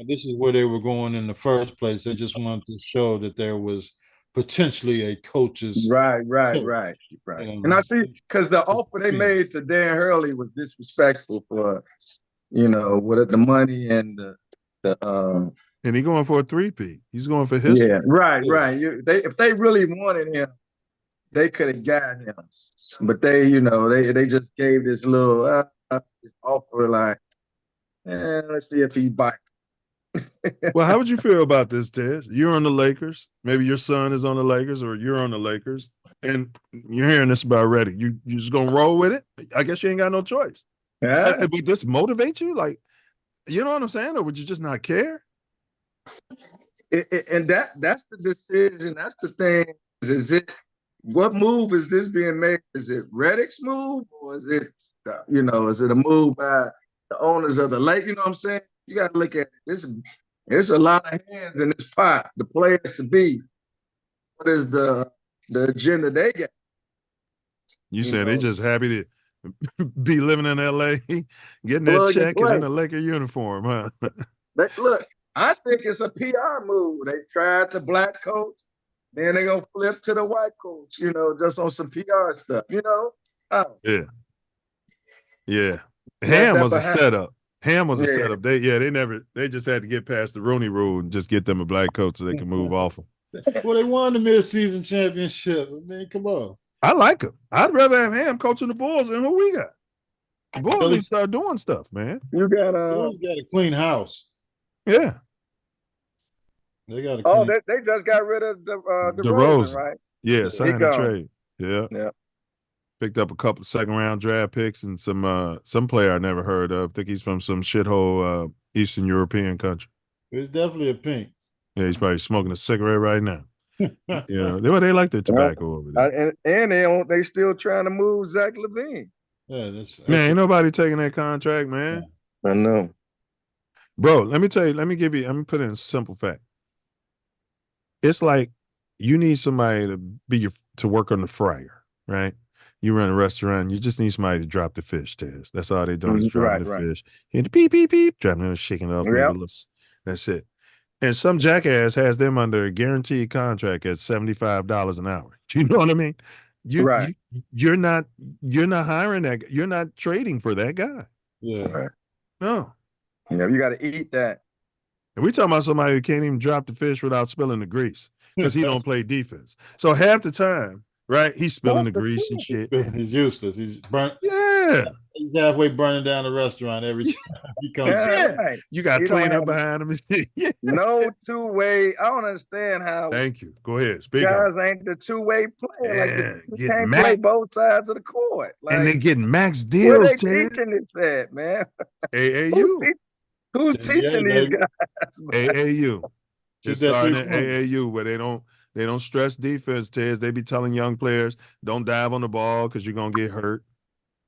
this is where they were going in the first place. They just wanted to show that there was potentially a coach's right. And I see, because the offer they made to Dan Hurley was disrespectful for with the money and the and he going for a 3-peat. He's going for history. Yeah, right. If they really wanted him, they could have got him, but they just gave this little offer like, let's see if he bites. Well, how would you feel about this, Ted? You're on the Lakers. Maybe your son is on the Lakers, or you're on the Lakers, and you're hearing this about ReDick. You just gonna roll with it? I guess you ain't got no choice. Yeah. Would this motivate you? Like, you know what I'm saying? Or would you just not care? And that's the decision. That's the thing. What move is this being made? Is it ReDick's move, or is it, is it a move by the owners of the Lake? You know what I'm saying? You got to look at this. There's a lot of hands in this pot. The players to be. What is the agenda they got? You said they just happy to be living in LA, getting that check and in a Laker uniform, huh? Look, I think it's a PR move. They tried the black coach. Then they're going to flip to the white coach, just on some PR stuff, Yeah. Ham was a setup. Ham was a setup. They just had to get past the Rooney rule and just get them a black coach so they can move off them. Well, they won the mid-season championship. Man, come on. I like him. I'd rather have Ham coaching the Bulls than who we got. The Bulls need to start doing stuff, man. You got a clean house. Yeah. They got a clean. They just got rid of the DeRozan, right? Yeah, signed a trade. Yeah. Yeah. Picked up a couple of second-round draft picks and some player I never heard of. I think he's from some shithole Eastern European country. It's definitely a pink. Yeah, he's probably smoking a cigarette right now. Yeah, they like their tobacco over there. And they still trying to move Zach LaVine. Yeah, man, ain't nobody taking that contract, man. I know. Bro, let me tell you, let me put it in a simple fact. It's like you need somebody to work on the fryer, right? You run a restaurant, you just need somebody to drop the fish, Tez. That's all they're doing is dropping the fish. And the beep, beep, beep, dropping it, shaking it off. That's it. And some jackass has them under a guaranteed contract at $75 an hour. Do you know what I mean? You're not hiring that. You're not trading for that guy. Yeah. Right. No. You got to eat that. And we talking about somebody who can't even drop the fish without spilling the grease because he don't play defense. So half the time, right, he's spilling the grease and shit. He's useless. He's burnt. Yeah. He's halfway burning down the restaurant every time he comes. Right. You got to clean up behind him. No two-way. I don't understand how. Thank you. Go ahead. Speak guys up. Ain't the two-way player. Like you can't play both sides of the court. Like, and they're getting max deals, where they teaching this at, man? AAU. Who's teaching these guys? AAU. Just starting at AAU where they don't stress defense, Tez. They be telling young players, don't dive on the ball because you're going to get hurt.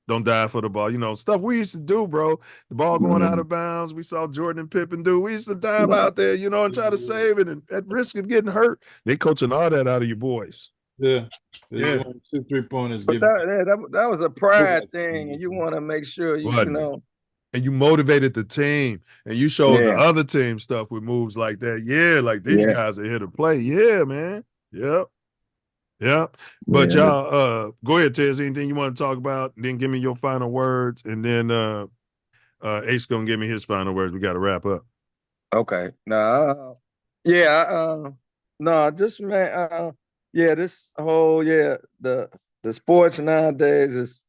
Don't dive for the ball. You know, stuff we used to do, bro. The ball going out of bounds. We saw Jordan and Pippen do. We used to dive out there, you know, and try to save it and at risk of getting hurt. They coaching all that out of your boys. Yeah. 2 3-pointers. But that was a pride thing, and you want to make sure you know. And you motivated the team, and you showed the other team stuff with moves like that. Yeah, like these guys are here to play. Yeah, man. Yep. But y'all, go ahead, Tez. Anything you want to talk about? Then give me your final words, and then Ace gonna give me his final words. We got to wrap up. Okay. Just man. This whole the sports nowadays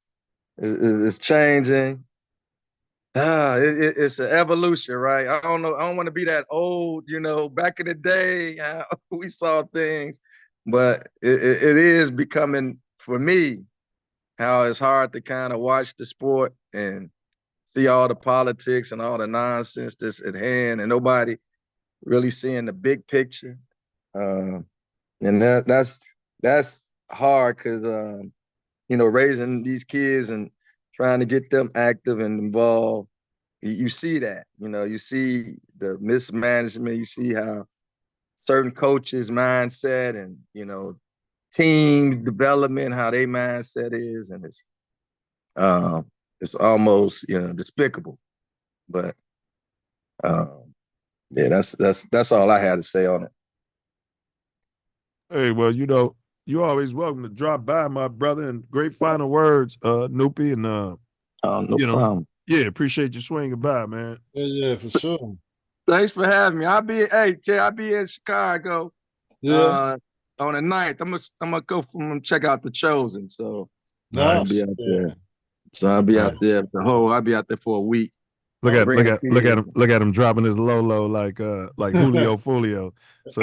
is changing. It's an evolution, right? I don't know. I don't want to be that old, you know, back in the day, how we saw things, but it is becoming, for me, how it's hard to kind of watch the sport and see all the politics and all the nonsense that's at hand and nobody really seeing the big picture. And that's hard because, you know, raising these kids and trying to get them active and involved, you see that, you know, you see the mismanagement, you see how certain coaches' mindset and, you know, team development, how their mindset is, and it's almost, you know, despicable. But that's all I had to say on it. Hey, well, you know, you're always welcome to drop by, my brother, and great final words, Noopy, and no problem. Yeah, appreciate you swinging by, man. Yeah, for sure. Thanks for having me. I'll be in Chicago. On the 9th. I'm gonna go check out The Chosen. So I'll be out there. So I'll be out there I'll be out there for a week. Look at him dropping his low like Julio Folio. So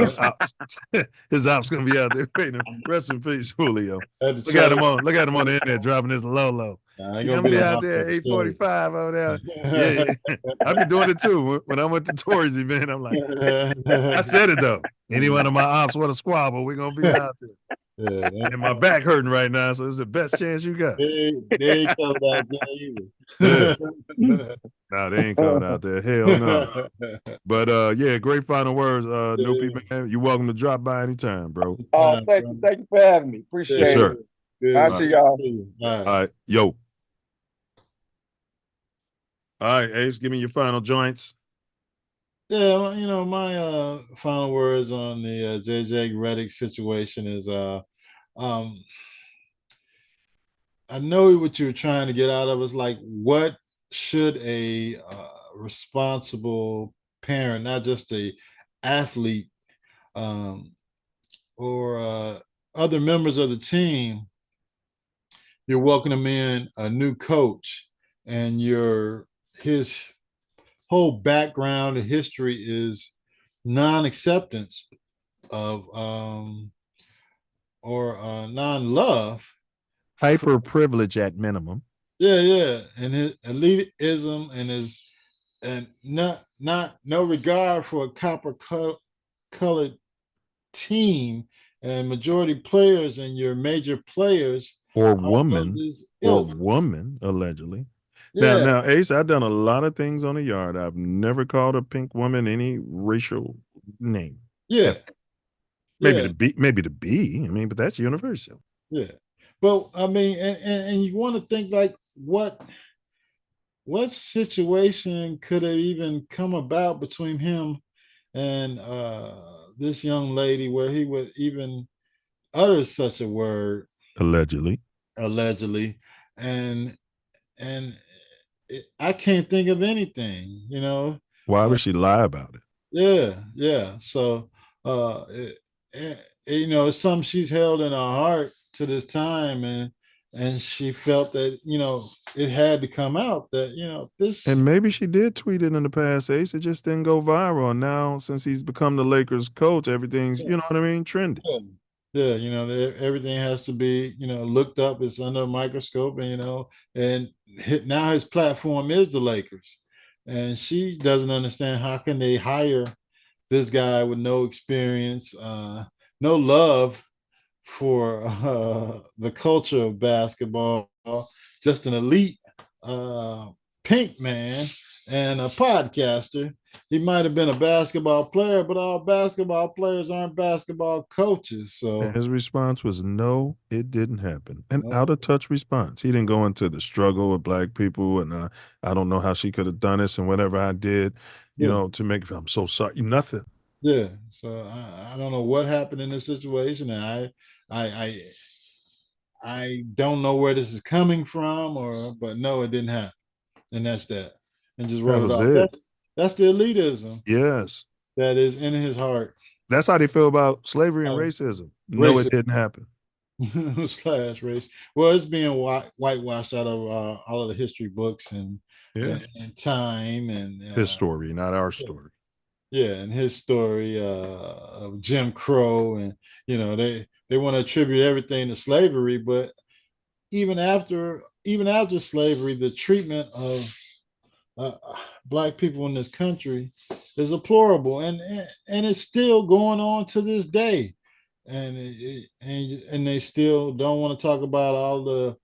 his ops gonna be out there waiting. Rest in peace, Julio. Look at him on the internet dropping his low. He's gonna be out there at 8:45 over there. Yeah. I be doing it too. When I went to Tory's event, I'm like, I said it though. Any one of my ops want to squabble, we're gonna be out there. Yeah, and my back hurting right now, so it's the best chance you got. They ain't coming out there either. No, they ain't coming out there. Hell no. But great final words, Noopy, man. You're welcome to drop by anytime, bro. Oh, thank you for having me. Appreciate it. Sir. I'll see y'all. All right, yo. All right, Ace, give me your final joints. Yeah, well, you know, my final words on the JJ ReDick situation is I know what you're trying to get out of us, like what should a responsible parent, not just a athlete, or other members of the team, you're welcoming in a new coach, and his whole background and history is non-acceptance of or non-love, hyper privilege at minimum. Yeah, and his elitism and no regard for a copper colored team and majority players and your major players or woman allegedly. Yeah. Now, Ace, I've done a lot of things on the yard. I've never called a pink woman any racial name. Yeah. Maybe the B. I mean, but that's universal. Yeah. But I mean, and you want to think like what situation could have even come about between him and this young lady where he would even utter such a word allegedly, and I can't think of anything, Why would she lie about it? Yeah. So it's something she's held in her heart to this time, and she felt that it had to come out that this. And maybe she did tweet it in the past, Ace. It just didn't go viral. And now, since he's become the Lakers coach, everything's trendy. Yeah, everything has to be looked up. It's under a microscope, and now his platform is the Lakers, and she doesn't understand how can they hire this guy with no experience, no love for the culture of basketball, just an elite pink man and a podcaster. He might have been a basketball player, but all basketball players aren't basketball coaches. So his response was no, it didn't happen. An out of touch response. He didn't go into the struggle with black people, and I don't know how she could have done this, and whatever I did, to make. I'm so sorry. Nothing. Yeah. So I don't know what happened in this situation, and I don't know where this is coming from, but no, it didn't happen, and that's that. And just wrote it off. That's the elitism. Yes. That is in his heart. That's how they feel about slavery and racism. No, it didn't happen. / race. Well, it's being whitewashed out of all of the history books and time and his story, not our story. Yeah, and his story of Jim Crow, and they want to attribute everything to slavery, but even after slavery, the treatment of black people in this country is deplorable, and it's still going on to this day, and they still don't want to talk about all the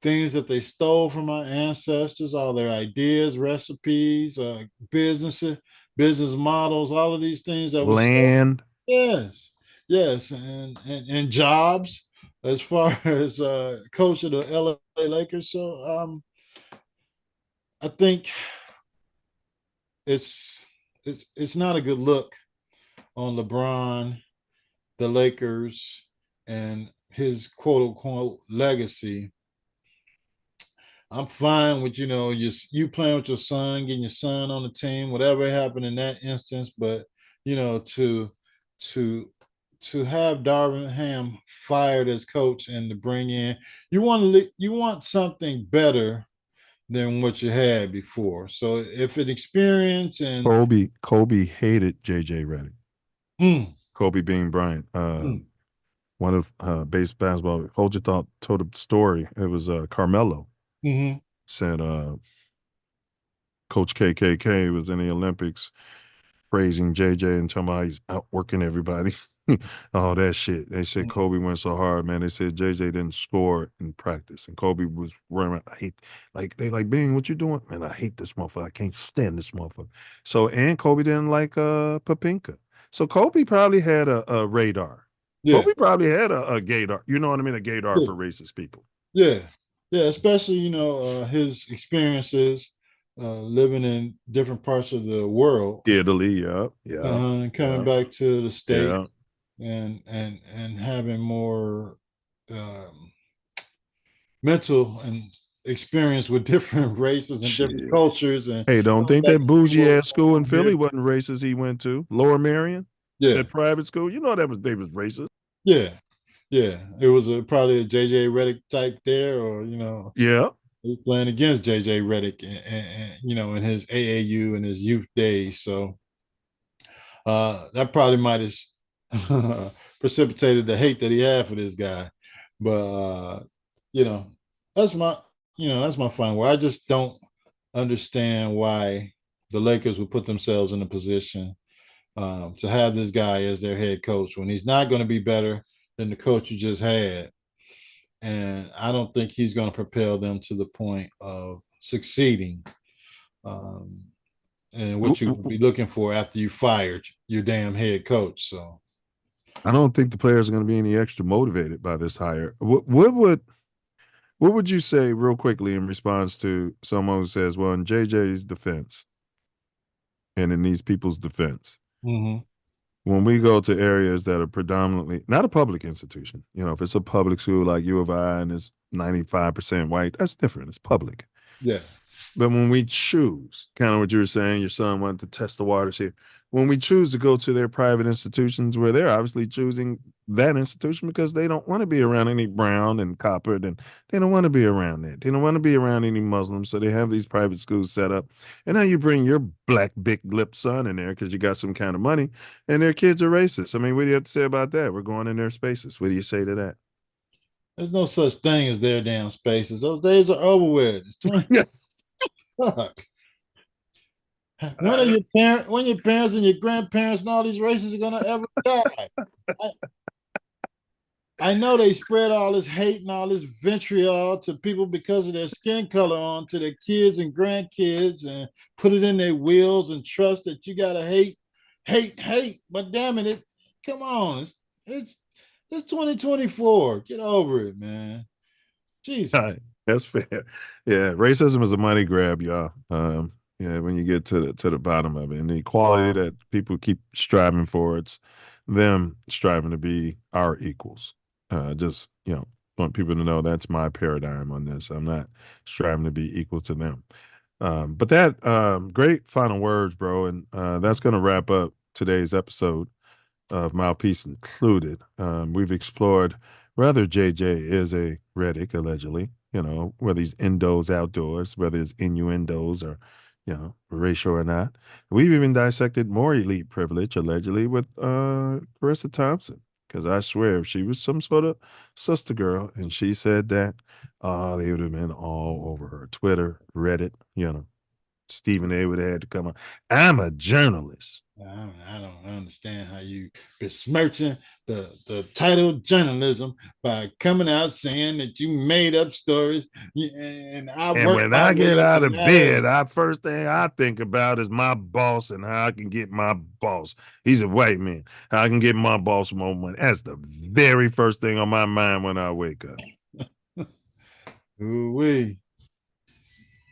things that they stole from our ancestors, all their ideas, recipes, business models, all of these things that land. Yes, and jobs as far as coach of the LA Lakers. So I think it's not a good look on LeBron, the Lakers, and his quote unquote legacy. I'm fine with you playing with your son, getting your son on the team, whatever happened in that instance. But to have Darvin Ham fired as coach and to bring in, you want something better than what you had before. So if an experience and Kobe hated JJ Redick. Kobe being Bryant, one of base basketball. Hold Your Thought told a story. It was Carmelo. Said Coach KKK was in the Olympics praising JJ and talking about he's outworking everybody. All that shit. They said Kobe went so hard, man. They said JJ didn't score in practice, and Kobe was running. Bing, what you doing? Man, I hate this motherfucker. I can't stand this motherfucker. So, and Kobe didn't like Papinka. So Kobe probably had a radar. Yeah. Kobe probably had a gaydar. You know what I mean? A gaydar for racist people. Yeah. Yeah, especially, his experiences living in different parts of the world. Italy, and coming back to the States and having more mental and experience with different races and different Shit. cultures. And Hey, don't think that bougie ass school in Philly wasn't racist he went to. Lower Marion? Yeah. That private school? You know they was racist. Yeah. Yeah. It was probably a JJ Redick type there, or, Yeah. he was playing against JJ Redick and in his AAU and his youth days. So that probably might have precipitated the hate that he had for this guy. But that's my final word. I just don't understand why the Lakers would put themselves in a position to have this guy as their head coach when he's not going to be better than the coach you just had. And I don't think he's going to propel them to the point of succeeding. And what you would be looking for after you fired your damn head coach. So I don't think the players are going to be any extra motivated by this hire. What would you say real quickly in response to someone who says, well, in JJ's defense and in these people's defense, when we go to areas that are predominantly not a public institution, if it's a public school like U of I and it's 95% white, that's different. It's public. Yeah. But when we choose, kind of what you were saying, your son wanted to test the waters here. When we choose to go to their private institutions where they're obviously choosing that institution because they don't want to be around any brown and coppered, and they don't want to be around that. They don't want to be around any Muslims, so they have these private schools set up. And now you bring your black big lip son in there because you got some kind of money, and their kids are racist. I mean, what do you have to say about that? We're going in their spaces. What do you say to that? There's no such thing as their damn spaces. Those days are over with. It's 20. Yes. Fuck. When your parents and your grandparents and all these races are gonna ever die? I know they spread all this hate and all this vitriol to people because of their skin color on to their kids and grandkids and put it in their wills and trust that you gotta hate. But damn it, come on, it's 2024. Get over it, man. Jesus. Right. That's fair. Yeah, racism is a money grab, y'all. When you get to the bottom of it, and the equality that people keep striving for, it's them striving to be our equals. Just want people to know that's my paradigm on this. I'm not striving to be equal to them. But that great final words, bro, and that's going to wrap up today's episode of Mouthpiece Included. We've explored whether JJ is a ReDick, allegedly, whether he's indoors, outdoors, whether it's innuendos or, racial or not. We've even dissected more elite privilege, allegedly, with Charissa Thompson, because I swear if she was some sort of sister girl and she said that, they would have been all over her. Twitter, Reddit, Stephen A. would have had to come on. I'm a journalist. I don't understand how you besmirching the title journalism by coming out saying that you made up stories. And when I get out of bed, first thing I think about is my boss and how I can get my boss. He's a white man. How I can get my boss more money. That's the very first thing on my mind when I wake up. Ooh-wee.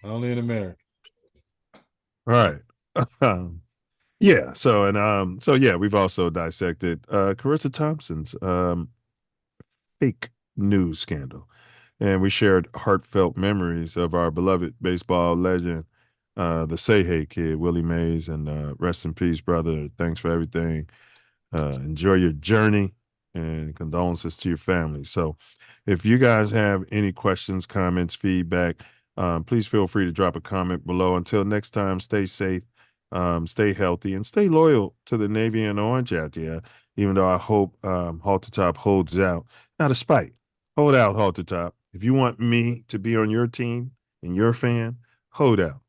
Only in America. All right. Yeah. So yeah, we've also dissected Charissa Thompson's fake news scandal, and we shared heartfelt memories of our beloved baseball legend, the Say Hey Kid, Willie Mays, and rest in peace, brother. Thanks for everything. Enjoy your journey, and condolences to your family. So, if you guys have any questions, comments, feedback, please feel free to drop a comment below. Until next time, stay safe. Stay healthy and stay loyal to the Navy and Orange out there, even though I hope Halter Top holds out. Not a spite. Hold out, Halter Top. If you want me to be on your team and your fan, hold out.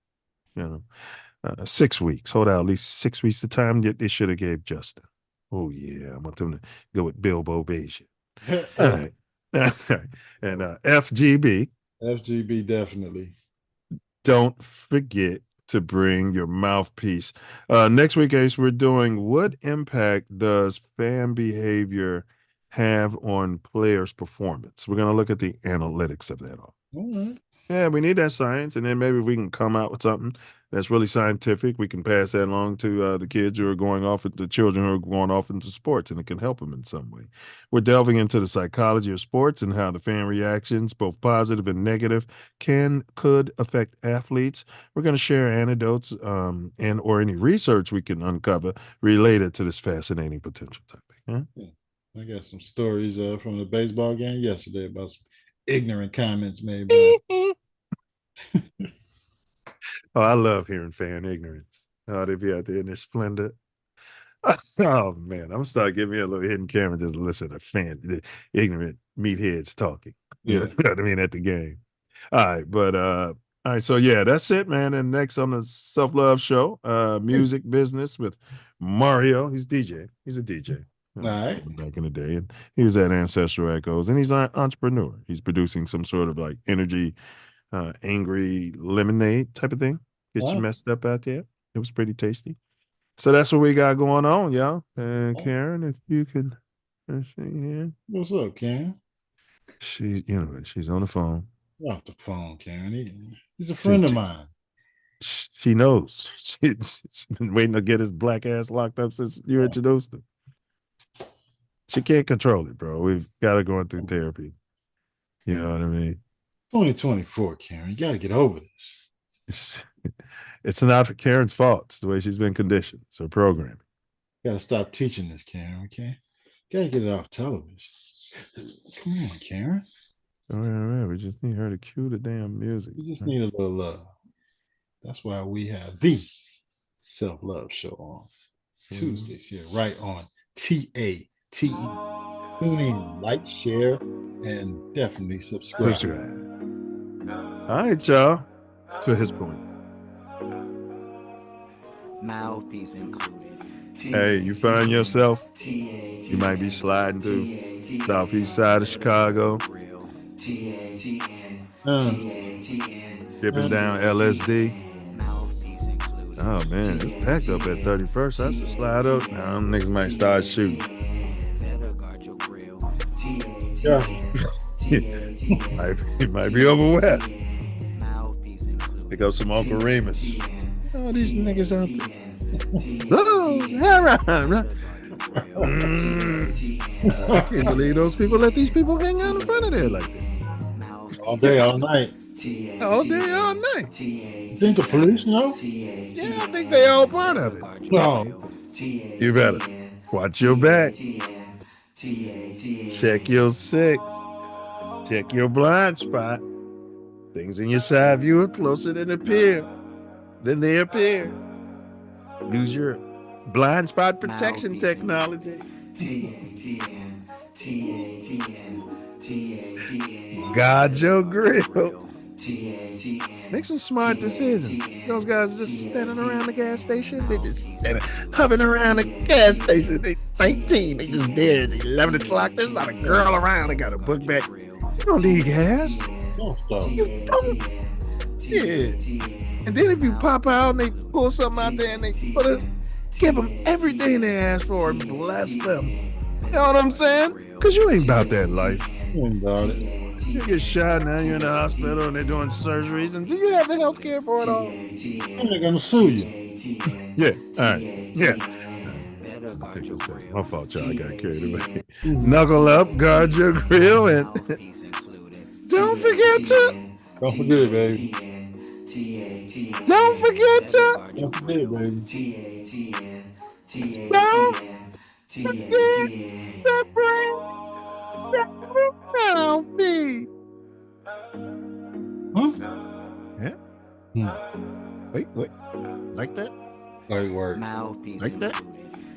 6 weeks. Hold out at least 6 weeks. The time that they should have gave Justin. Oh, yeah. I want them to go with Bilbo Beijing. All right. And FGB. FGB, definitely. Don't forget to bring your mouthpiece. Next week, Ace, we're doing what impact does fan behavior have on players' performance? We're going to look at the analytics of that all. All right. Yeah, we need that science, and then maybe if we can come out with something that's really scientific, we can pass that along to the kids who are going off, the children who are going off into sports, and it can help them in some way. We're delving into the psychology of sports and how the fan reactions, both positive and negative, could affect athletes. We're going to share anecdotes and or any research we can uncover related to this fascinating potential topic. Huh? Yeah. I got some stories from the baseball game yesterday about some ignorant comments made by. Oh, I love hearing fan ignorance. Oh, they be out there in their splendor. Oh man, I'm gonna start giving me a little hidden camera just to listen to the ignorant meatheads talking. You know what I mean at the game. All right, but all right, so yeah, that's it, man. And next on the Self Love Show, music business with Mario. He's DJ. He's a DJ. All right. Back in the day, and he was at Ancestral Echoes, and he's an entrepreneur. He's producing some sort of like energy, angry lemonade type of thing. Gets you messed up out there. It was pretty tasty. So that's what we got going on, y'all. And Karen, if you could, what's up, Karen? She's on the phone. Off the phone, Karen. He's a friend of mine. She knows. She's been waiting to get his black ass locked up since you introduced him. She can't control it, bro. We've got her going through therapy. You know what I mean? 2024, Karen. You got to get over this. It's not Karen's fault. It's the way she's been conditioned. It's her programming. Got to stop teaching this, Karen, okay? Got to get it off television. Come on, Karen. All right. We just need her to cue the damn music. We just need a little love. That's why we have the Self Love Show on Tuesdays here, right on TATN. Tune in, like, share, and definitely subscribe. All right, y'all. To his point. Mouthpiece included. Hey, you find yourself, you might be sliding through southeast side of Chicago, dipping down LSD. Oh man, it's packed up at 31st. I should slide up. Now them niggas might start shooting. Yeah. It might be over west. Pick up some Uncle Remus. Oh, these niggas out there. Oh, I can't believe those people let these people hang out in front of there like that. All day, all night. All day, all night. You think the police know? Yeah, I think they all part of it. No. You better watch your back. Check your six. Check your blind spot. Things in your side view are closer than they appear. Use your blind spot protection technology. Guard your grill. Make some smart decisions. Those guys just standing around the gas station. They just hovering around the gas station. They 19. They just there. It's 11 o'clock. There's not a girl around. They got a book back. You don't need gas. Don't stop. You don't. Yeah. And then if you pop out and they pull something out there and they give them everything they ask for and bless them. You know what I'm saying? Because you ain't about that life. You ain't about it. You get shot, now you're in the hospital and they're doing surgeries. And do you have the health care for it all? They're going to sue you. Yeah. All right. Yeah. My fault, y'all. I got carried away. Knuckle up, guard your grill, and don't forget, baby. Don't forget, baby. Don't forget to bring Mouthpiece. Huh? Yeah. Wait. Like that? Like work. Mouthpiece Like that? included.